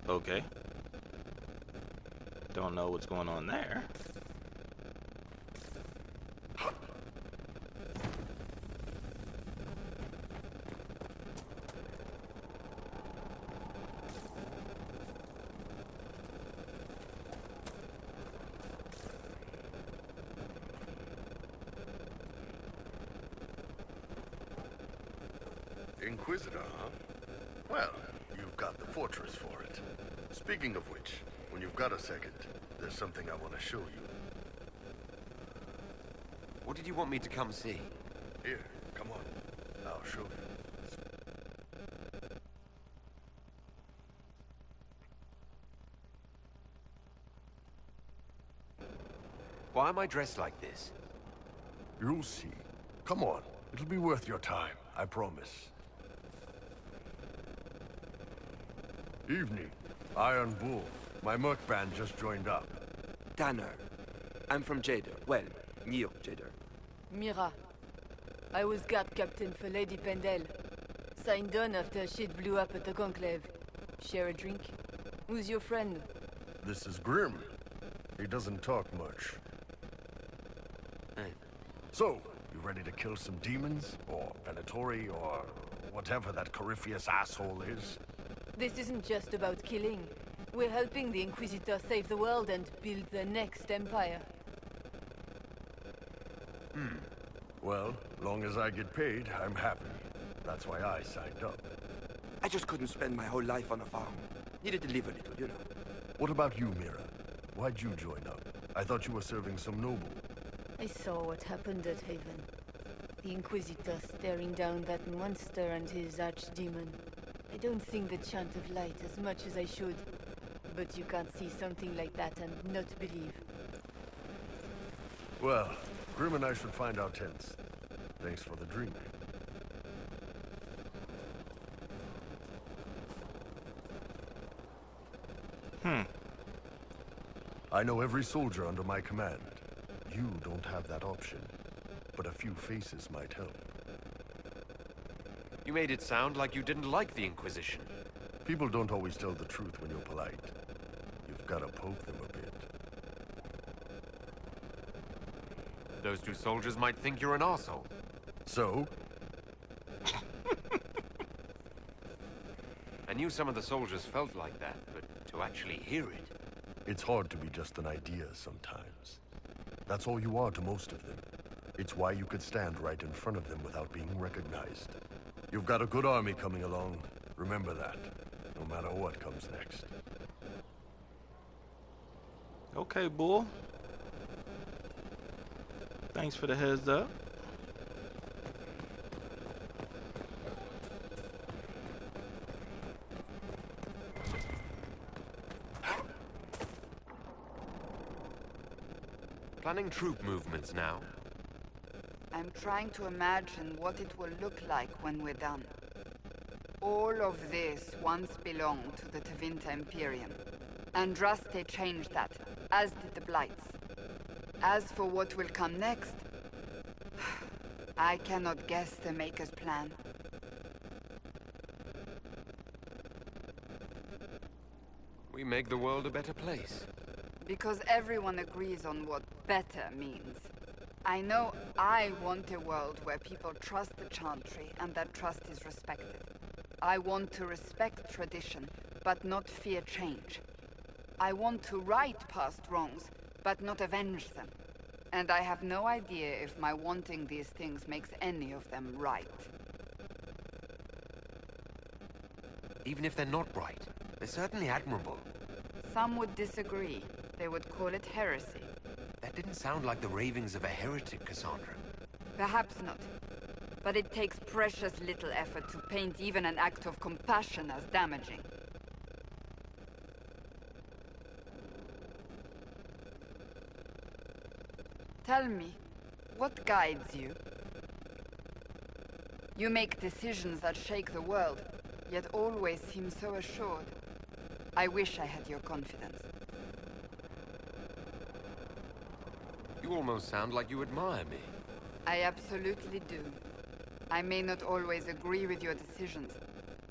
Okay. Don't know what's going on there. Inquisitor, huh? Well, you've got the fortress for it. Speaking of which, when you've got a second, there's something I want to show you. What did you want me to come see? Here, come on. I'll show you. Why am I dressed like this? You'll see. Come on. It'll be worth your time, I promise. Evening. Iron Bull. My merc band just joined up. Tanner. I'm from Jader. Well, near Jader. Mira. I was guard captain for Lady Pendel. Signed on after shit blew up at the Conclave. Share a drink? Who's your friend? This is Grim. He doesn't talk much. Hey. So, you ready to kill some demons? Or Venatori? Or whatever that Corypheus asshole is? This isn't just about killing. We're helping the Inquisitor save the world and build the next empire. Well, long as I get paid, I'm happy. That's why I signed up. I just couldn't spend my whole life on a farm. Needed to live a little, you know. What about you, Mira? Why'd you join up? I thought you were serving some noble. I saw what happened at Haven. The Inquisitor staring down that monster and his archdemon. I don't sing the chant of light as much as I should. But you can't see something like that and not believe. Well, Grim and I should find our tents. Thanks for the drink. I know every soldier under my command. You don't have that option. But a few faces might help. You made it sound like you didn't like the Inquisition. People don't always tell the truth when you're polite. You've got to poke them a bit. Those two soldiers might think you're an arsehole. So? I knew some of the soldiers felt like that, but to actually hear it... It's hard to be just an idea sometimes. That's all you are to most of them. It's why you could stand right in front of them without being recognized. You've got a good army coming along. Remember that. no matter what comes next. Okay, bull. Thanks for the heads up. Planning troop movements now? I'm trying to imagine what it will look like when we're done. All of this once belonged to the Tevinter Imperium. Andraste changed that, as did the Blights. As for what will come next, I cannot guess the Maker's plan. We make the world a better place. Because everyone agrees on what better means. I know I want a world where people trust the Chantry and that trust is respected. I want to respect tradition, but not fear change. I want to right past wrongs, but not avenge them. And I have no idea if my wanting these things makes any of them right. Even if they're not right, they're certainly admirable. Some would disagree. They would call it heresy. That didn't sound like the ravings of a heretic, Cassandra. Perhaps not. But it takes precious little effort to paint even an act of compassion as damaging. Tell me, what guides you? You make decisions that shake the world, yet always seem so assured. I wish I had your confidence. You almost sound like you admire me. I absolutely do. I may not always agree with your decisions,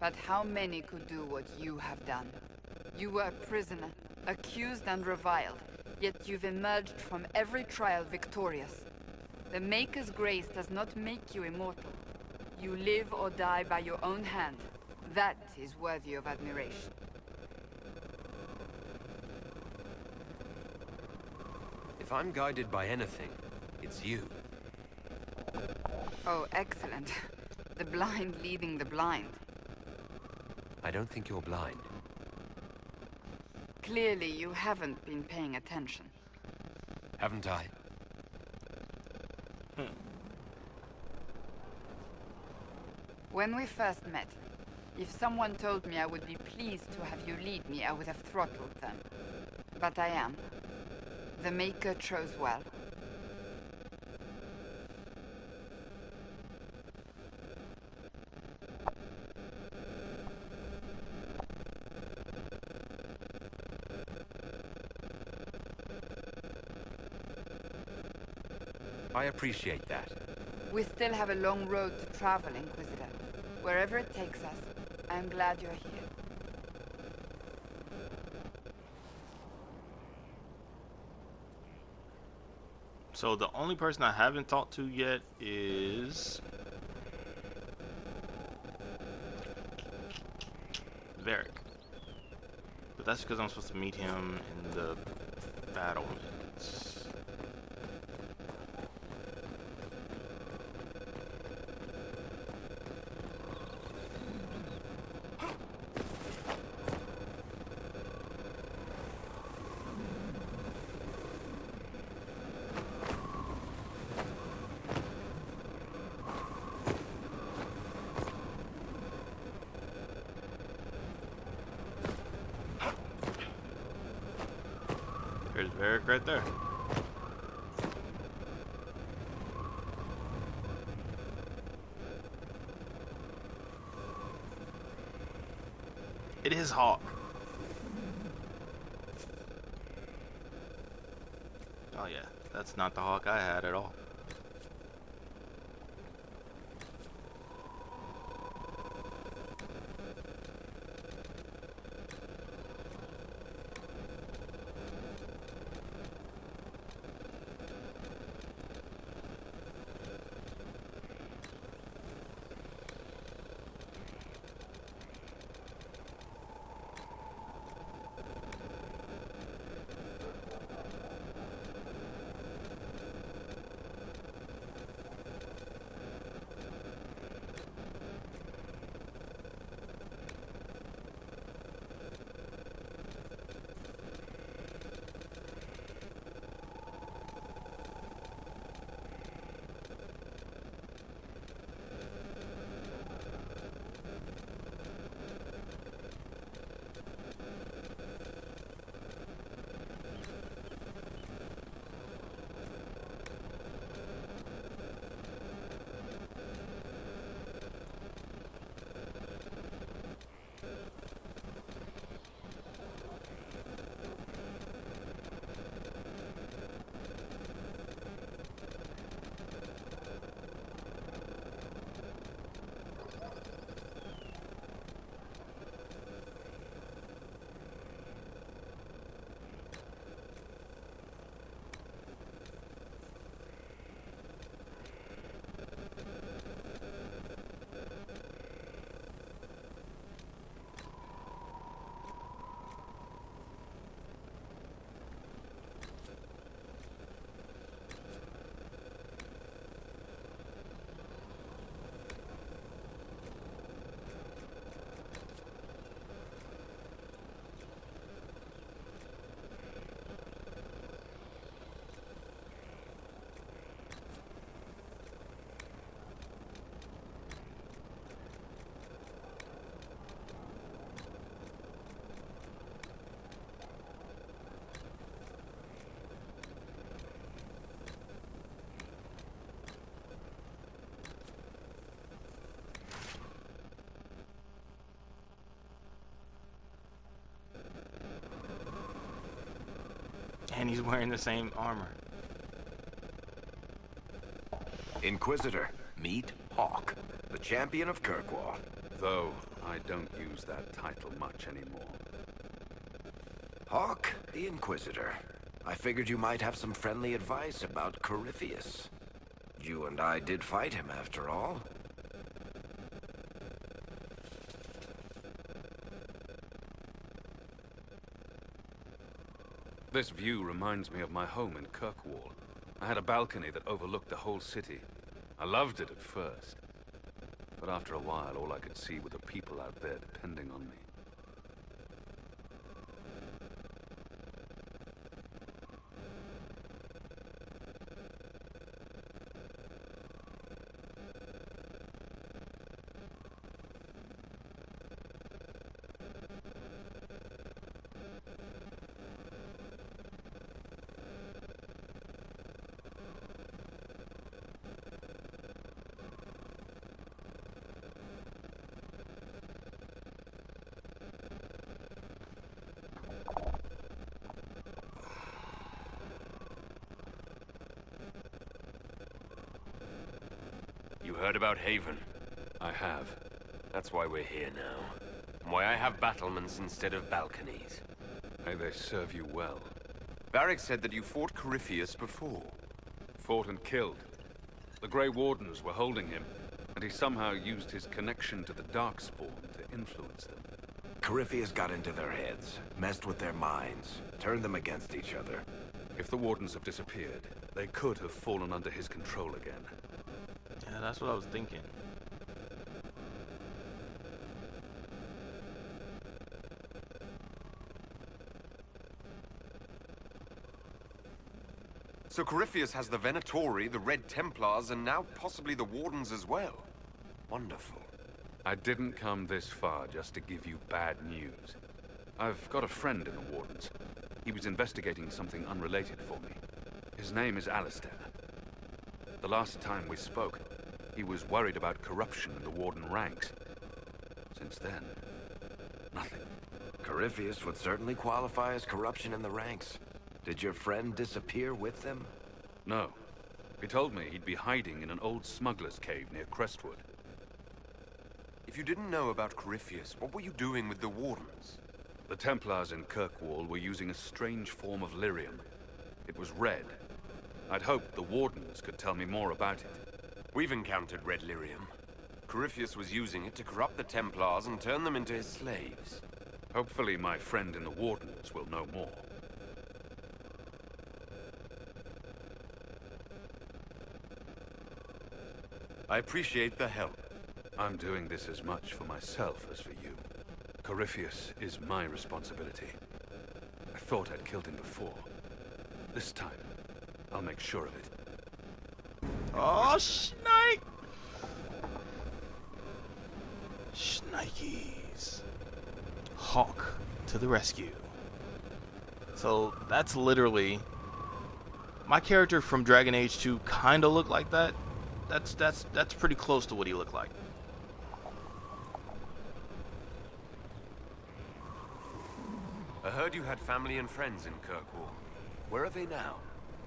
but how many could do what you have done? You were a prisoner, accused and reviled, yet you've emerged from every trial victorious. The Maker's grace does not make you immortal. You live or die by your own hand. That is worthy of admiration. If I'm guided by anything, it's you. Oh, excellent. The blind leading the blind. I don't think you're blind. Clearly, you haven't been paying attention. Haven't I? When we first met, if someone told me I would be pleased to have you lead me, I would have throttled them. But I am. The Maker chose well. I appreciate that. We still have a long road to travel, Inquisitor. Wherever it takes us, I'm glad you're here. So the only person I haven't talked to yet is Varric. But that's because I'm supposed to meet him in the battlements. There's Varric right there. It is Hawke. Oh yeah, that's not the Hawke I had at all. And he's wearing the same armor. Inquisitor, meet Hawke, the champion of Kirkwall. Though I don't use that title much anymore. Hawke, the Inquisitor. I figured you might have some friendly advice about Corypheus. You and I did fight him, after all. This view reminds me of my home in Kirkwall. I had a balcony that overlooked the whole city. I loved it at first. But after a while, all I could see were the people out there depending on me. You heard about Haven? I have. That's why we're here now. And why I have battlements instead of balconies. May they serve you well. Varric said that you fought Corypheus before. Fought and killed. The Grey Wardens were holding him, and he somehow used his connection to the Darkspawn to influence them. Corypheus got into their heads, messed with their minds, turned them against each other. If the Wardens have disappeared, they could have fallen under his control again. Yeah, that's what I was thinking. So Corypheus has the Venatori, the Red Templars, and now possibly the Wardens as well. Wonderful. I didn't come this far just to give you bad news. I've got a friend in the Wardens. He was investigating something unrelated for me. His name is Alistair. The last time we spoke, he was worried about corruption in the Warden ranks. Since then, nothing. Corypheus would certainly qualify as corruption in the ranks. Did your friend disappear with them? No. He told me he'd be hiding in an old smuggler's cave near Crestwood. If you didn't know about Corypheus, what were you doing with the Wardens? The Templars in Kirkwall were using a strange form of lyrium. It was red. I'd hoped the Wardens could tell me more about it. We've encountered red lyrium. Corypheus was using it to corrupt the Templars and turn them into his slaves. Hopefully my friend in the Wardens will know more. I appreciate the help. I'm doing this as much for myself as for you. Corypheus is my responsibility. I thought I'd killed him before. This time, I'll make sure of it. Oh, snake! Shnikes. Hawke to the rescue. So that's literally my character from Dragon Age 2 kind of looked like that. That's pretty close to what he looked like. I heard you had family and friends in Kirkwall. Where are they now?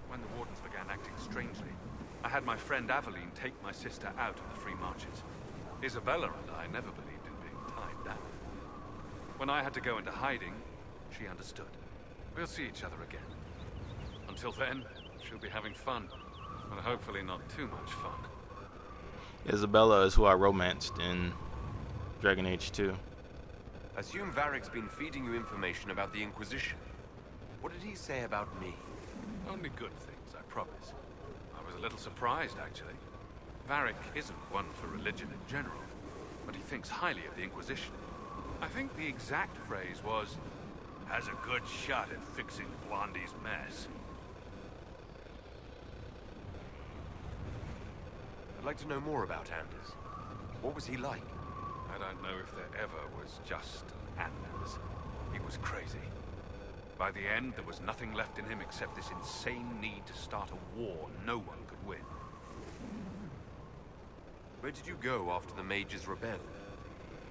When the Wardens began acting strangely, I had my friend Aveline take my sister out of the Free Marches. Isabella and I never believed in being tied down. When I had to go into hiding, she understood. We'll see each other again. Until then, she'll be having fun. And hopefully not too much fun. Isabella is who I romanced in Dragon Age 2. Assume Varric's been feeding you information about the Inquisition. What did he say about me? Only good things, I promise. I was a little surprised, actually. Varric isn't one for religion in general, but he thinks highly of the Inquisition. I think the exact phrase was, has a good shot at fixing Blondie's mess. I'd like to know more about Anders. What was he like? I don't know if there ever was just Anders. He was crazy. By the end, there was nothing left in him except this insane need to start a war no one could win. Where did you go after the mages rebelled?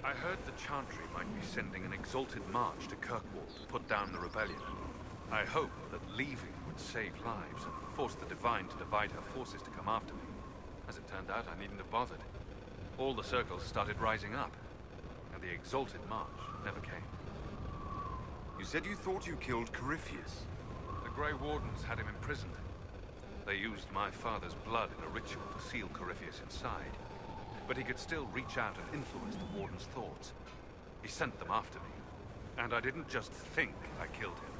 I heard the Chantry might be sending an exalted march to Kirkwall to put down the rebellion. I hoped that leaving would save lives and force the Divine to divide her forces to come after me. As it turned out, I needn't have bothered. All the circles started rising up, and the exalted march never came. You said you thought you killed Corypheus. The Grey Wardens had him imprisoned. They used my father's blood in a ritual to seal Corypheus inside. But he could still reach out and influence the Warden's thoughts. He sent them after me. And I didn't just think I killed him.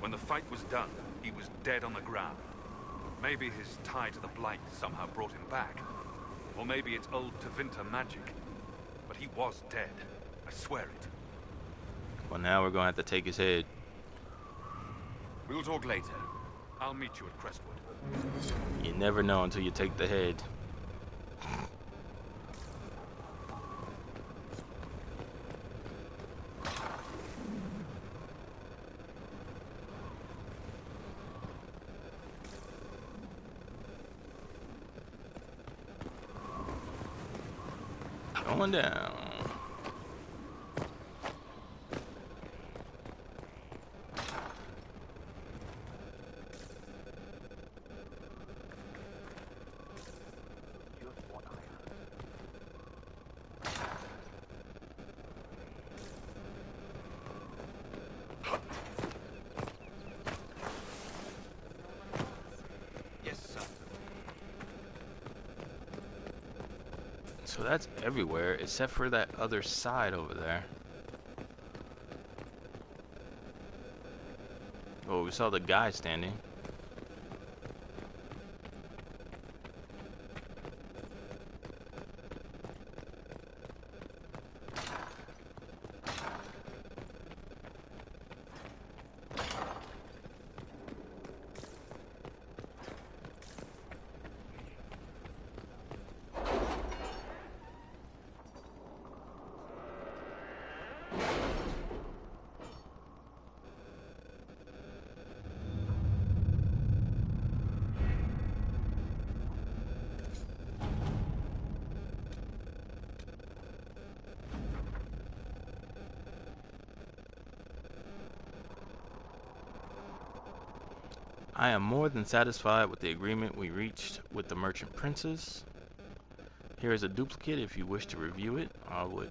When the fight was done, he was dead on the ground. Maybe his tie to the Blight somehow brought him back. Or maybe it's old Tevinter magic. But he was dead. I swear it. Well, now we're gonna have to take his head. We'll talk later. I'll meet you at Crestwood. You never know until you take the head. Going down. So that's everywhere except for that other side over there. Oh, we saw the guy standing. I am more than satisfied with the agreement we reached with the merchant princes. Here is a duplicate if you wish to review it. I would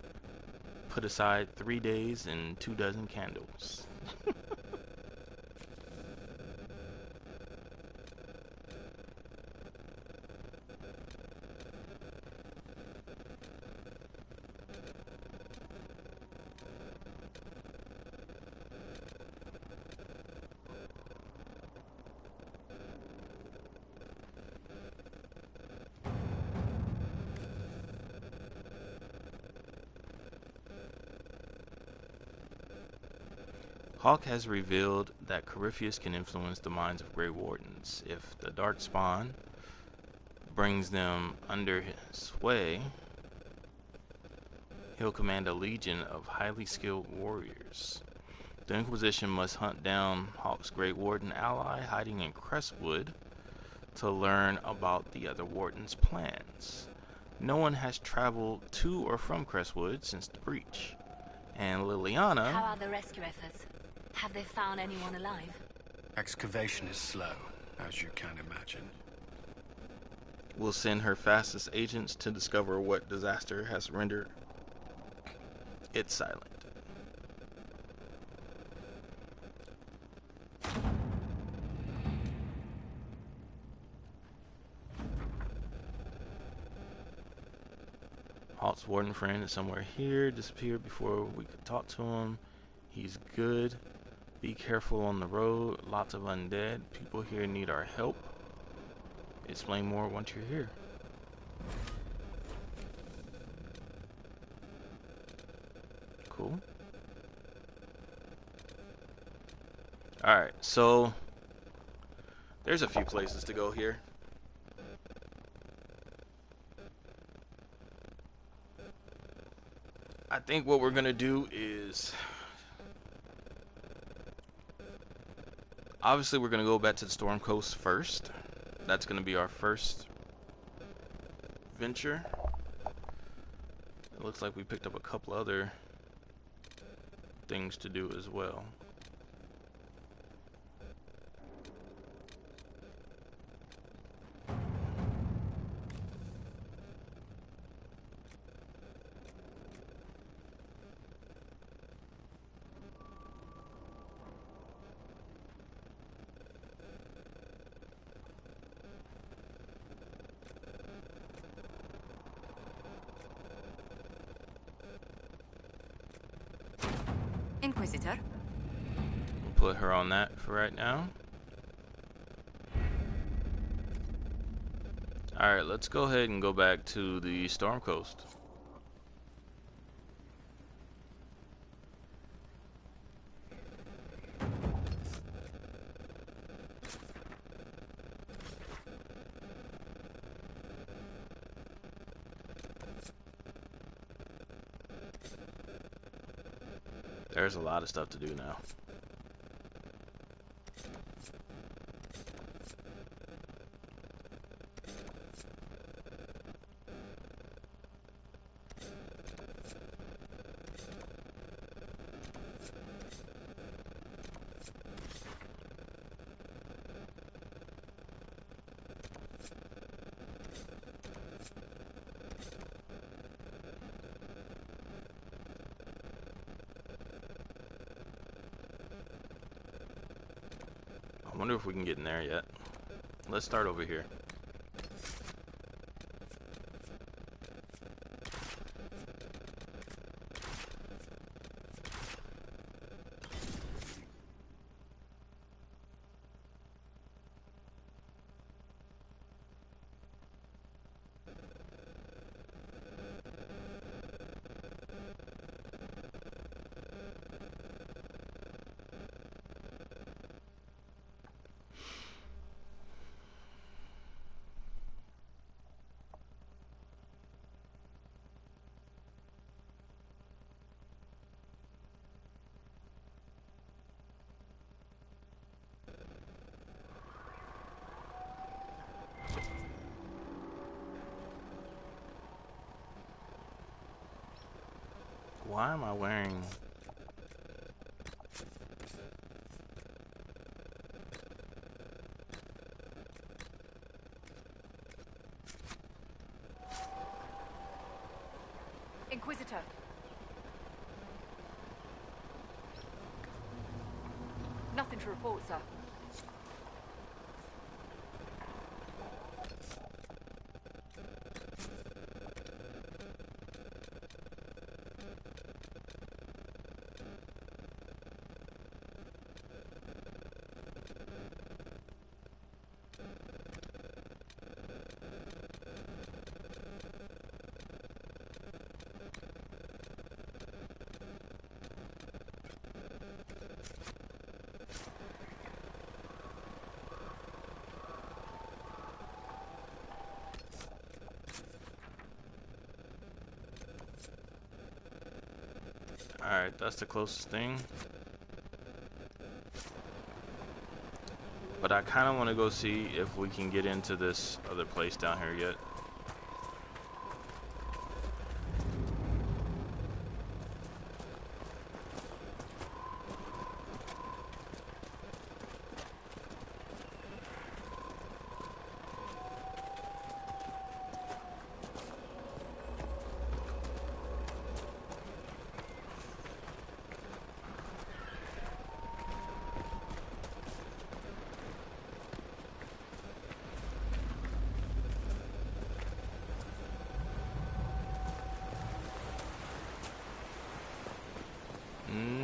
put aside 3 days and 24 candles. Hawke has revealed that Corypheus can influence the minds of Grey Wardens. If the Darkspawn brings them under his sway, he'll command a legion of highly skilled warriors. The Inquisition must hunt down Hawke's Grey Warden ally hiding in Crestwood to learn about the other Warden's plans. No one has traveled to or from Crestwood since the breach, and Liliana... How are the rescue efforts? Have they found anyone alive? Excavation is slow, as you can imagine. will send her fastest agents to discover what disaster has rendered it silent. Hawke's warden friend is somewhere here. Disappeared before we could talk to him. He's good. Be careful on the road. Lots of undead. People here need our help. Explain more once you're here. Cool. Alright, so there's a few places to go here. I think what we're gonna do is obviously we're gonna go back to the Storm Coast first. That's gonna be our first venture. It looks like we picked up a couple other things to do as well. Inquisitor? We'll put her on that for right now. Alright, let's go ahead and go back to the Storm Coast. There's a lot of stuff to do now. I wonder if we can get in there yet. Let's start over here. Why am I wearing... Inquisitor. Nothing to report, sir. Alright, that's the closest thing. But I kind of want to go see if we can get into this other place down here yet.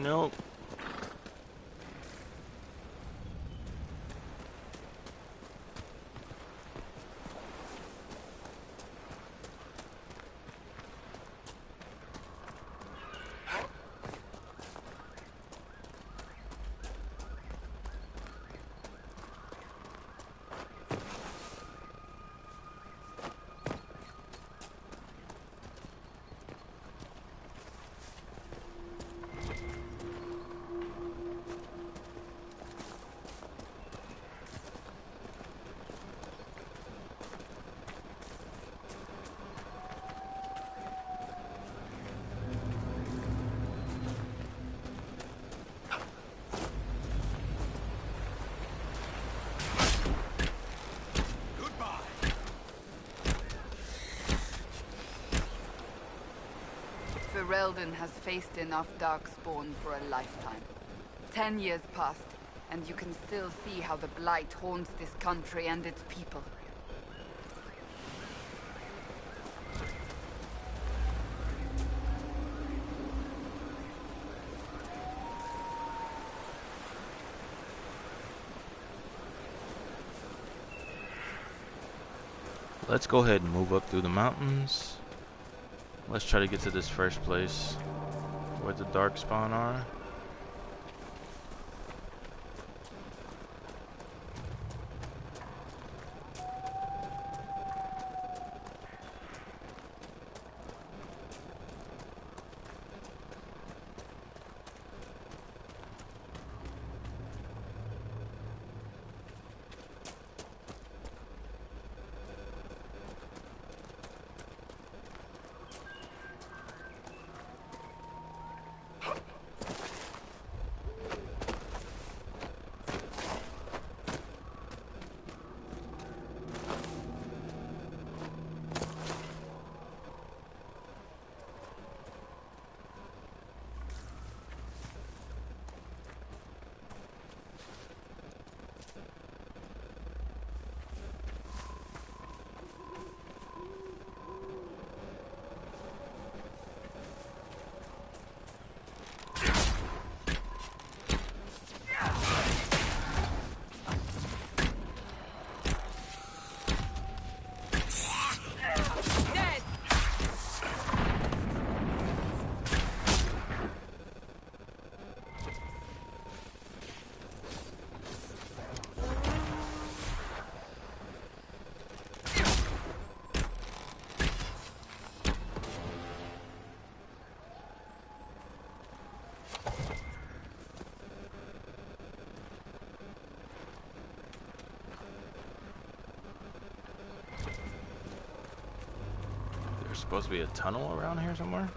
Nope. Ferelden has faced enough Darkspawn for a lifetime. 10 years passed, and you can still see how the Blight haunts this country and its people. Let's go ahead and move up through the mountains. Let's try to get to this first place where the Darkspawn are. There's supposed to be a tunnel around here somewhere.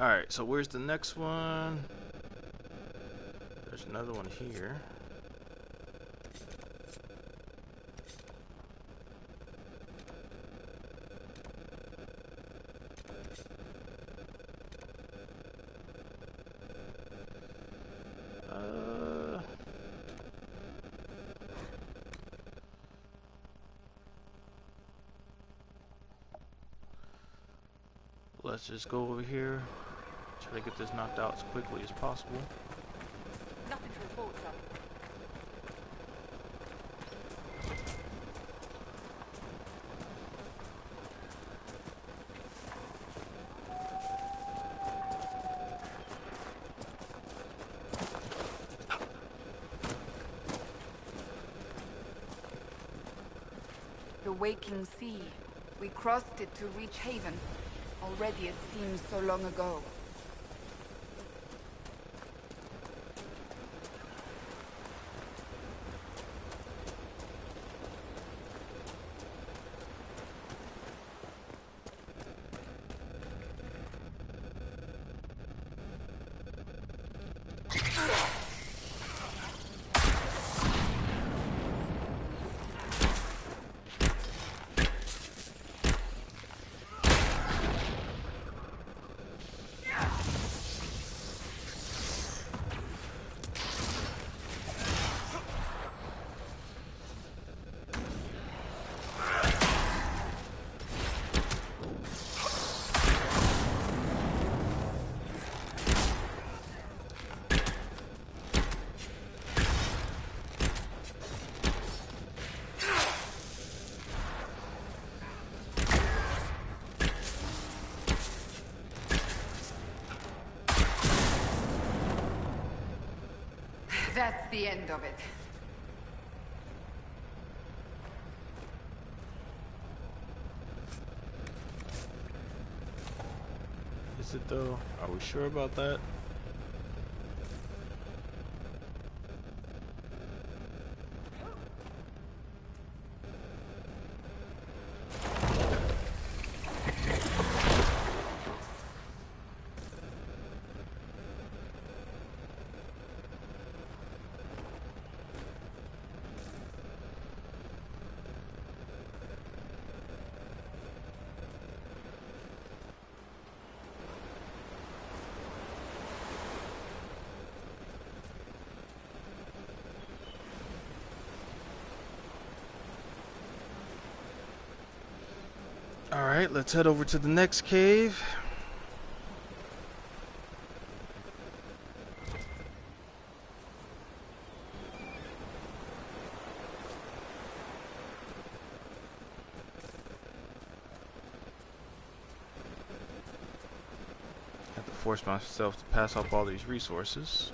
Alright, so where's the next one? There's another one here. let's just go over here. Try to get this knocked out as quickly as possible. Nothing to report, sir. The waking sea. We crossed it to reach Haven. Already it seems so long ago. That's the end of it. Is it though? Are we sure about that? Alright, let's head over to the next cave. Have to force myself to pass up all these resources.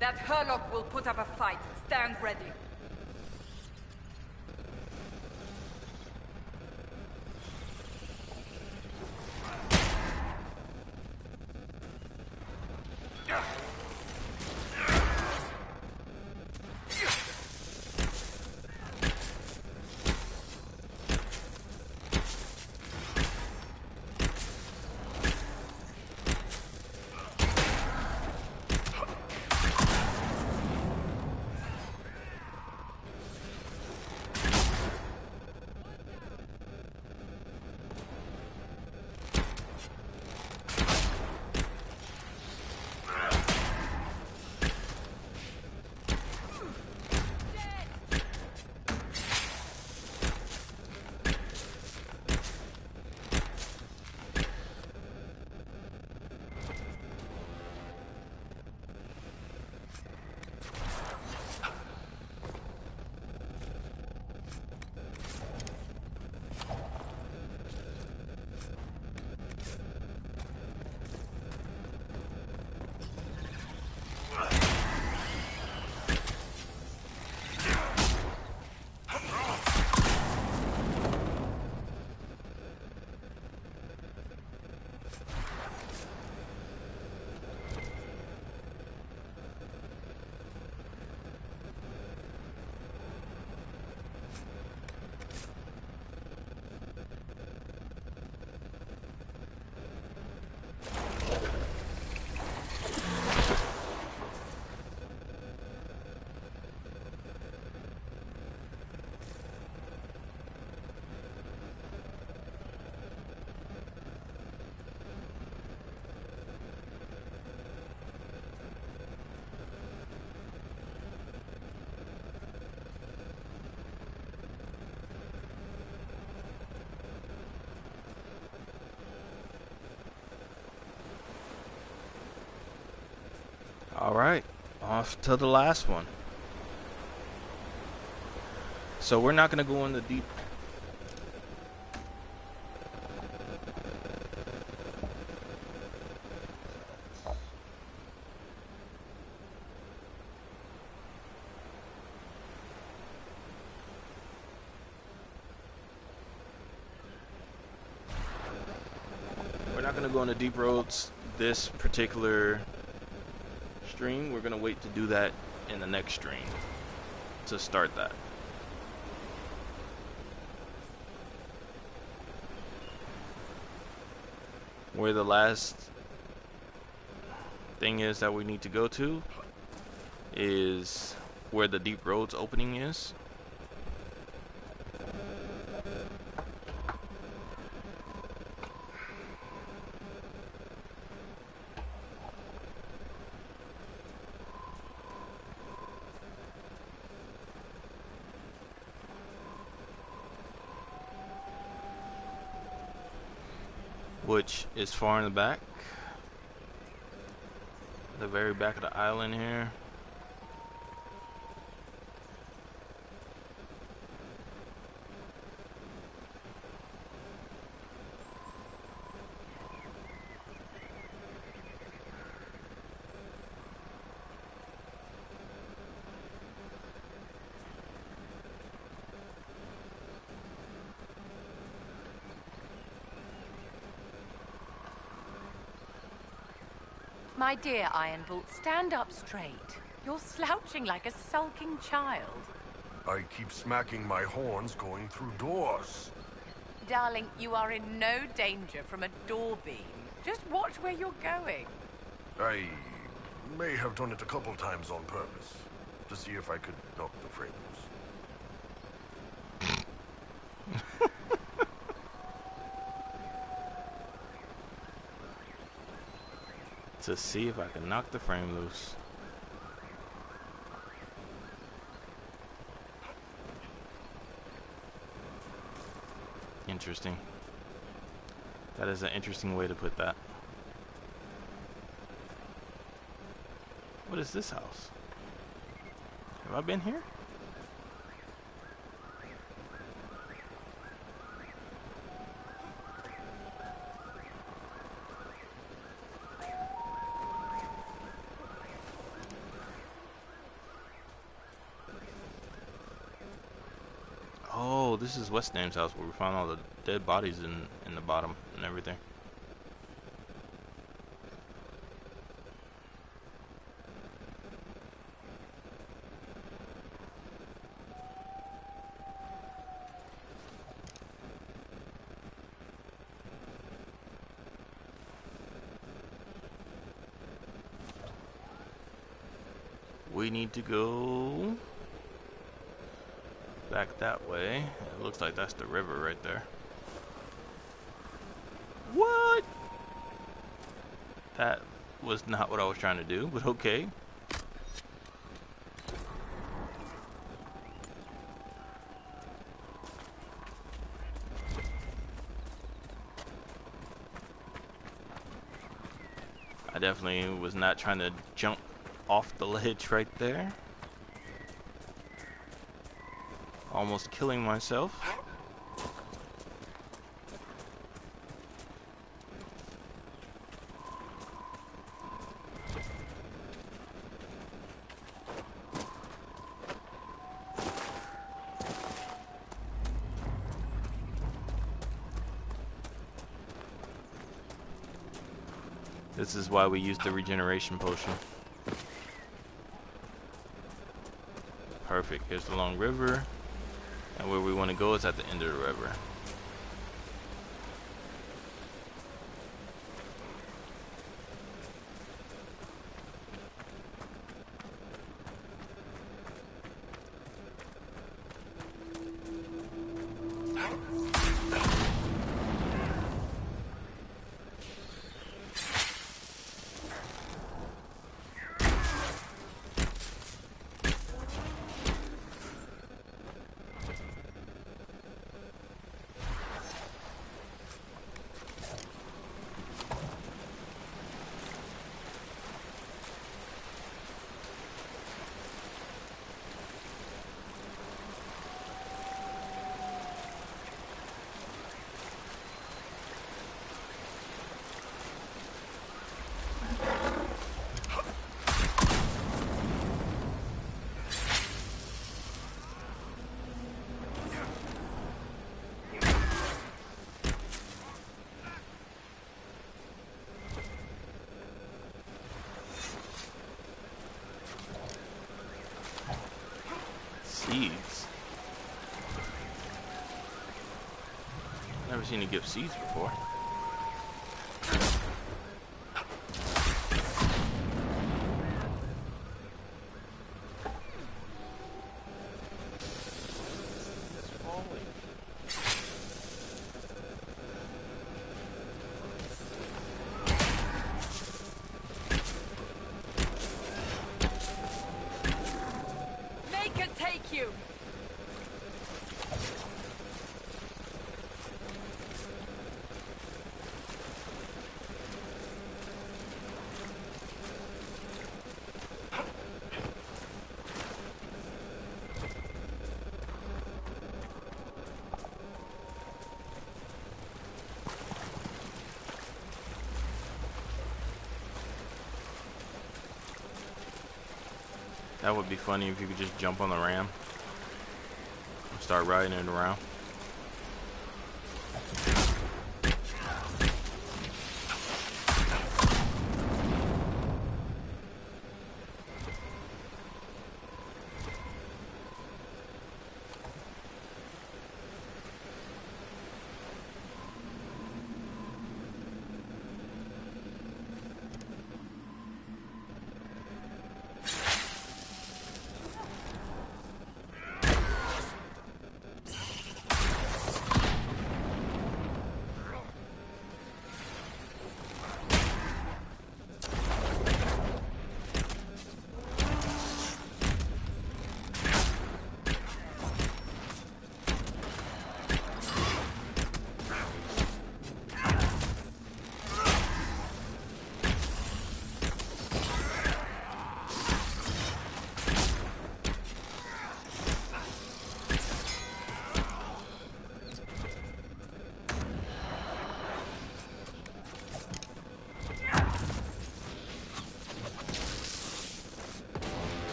That Hurlock will put up a fight. Stand ready. Alright, off to the last one. So we're not going to go into deep. We're not going to go into deep roads this particular stream. We're going to wait to do that in the next stream to start that. Where the last thing is that we need to go to is where the deep roads opening is. Which is far in the back. The very back of the island here. My dear Ironbolt, stand up straight. You're slouching like a sulking child. I keep smacking my horns going through doors. Darling, you are in no danger from a door beam. Just watch where you're going. I may have done it a couple times on purpose, to see if I could knock the frame loose. To see if I can knock the frame loose. Interesting. That is an interesting way to put that. What is this house? Have I been here? Oh, this is Westname's house where we found all the dead bodies in the bottom and everything. We need to go back that way. It looks like that's the river right there. What? That was not what I was trying to do, but okay. I definitely was not trying to jump off the ledge right there. Almost killing myself. This is why we use the regeneration potion. Perfect. Here's the long river. And where we want to go is at the end of the river. Seeds. Never seen you give seeds before. Make it take you! That would be funny if you could just jump on the ram and start riding it around.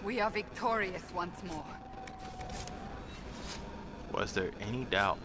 We are victorious once more. Was there any doubt?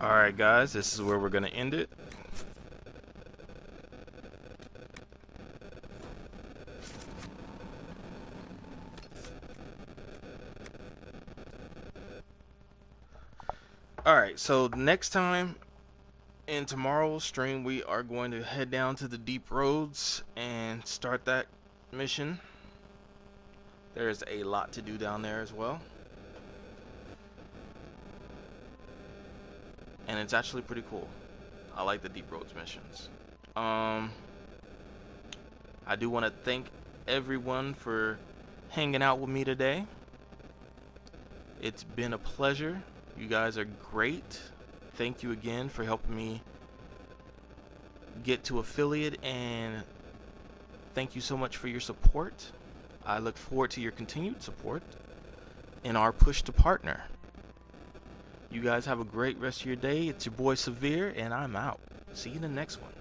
Alright guys, this is where we're going to end it. Alright, so next time in tomorrow's stream, we are going to head down to the Deep Roads and start that mission. There's a lot to do down there as well. And it's actually pretty cool. I like the Deep Roads missions. I do want to thank everyone for hanging out with me today. It's been a pleasure. You guys are great. Thank you again for helping me get to affiliate, and thank you so much for your support. I look forward to your continued support in our push to partner. You guys have a great rest of your day. It's your boy Severe, and I'm out. See you in the next one.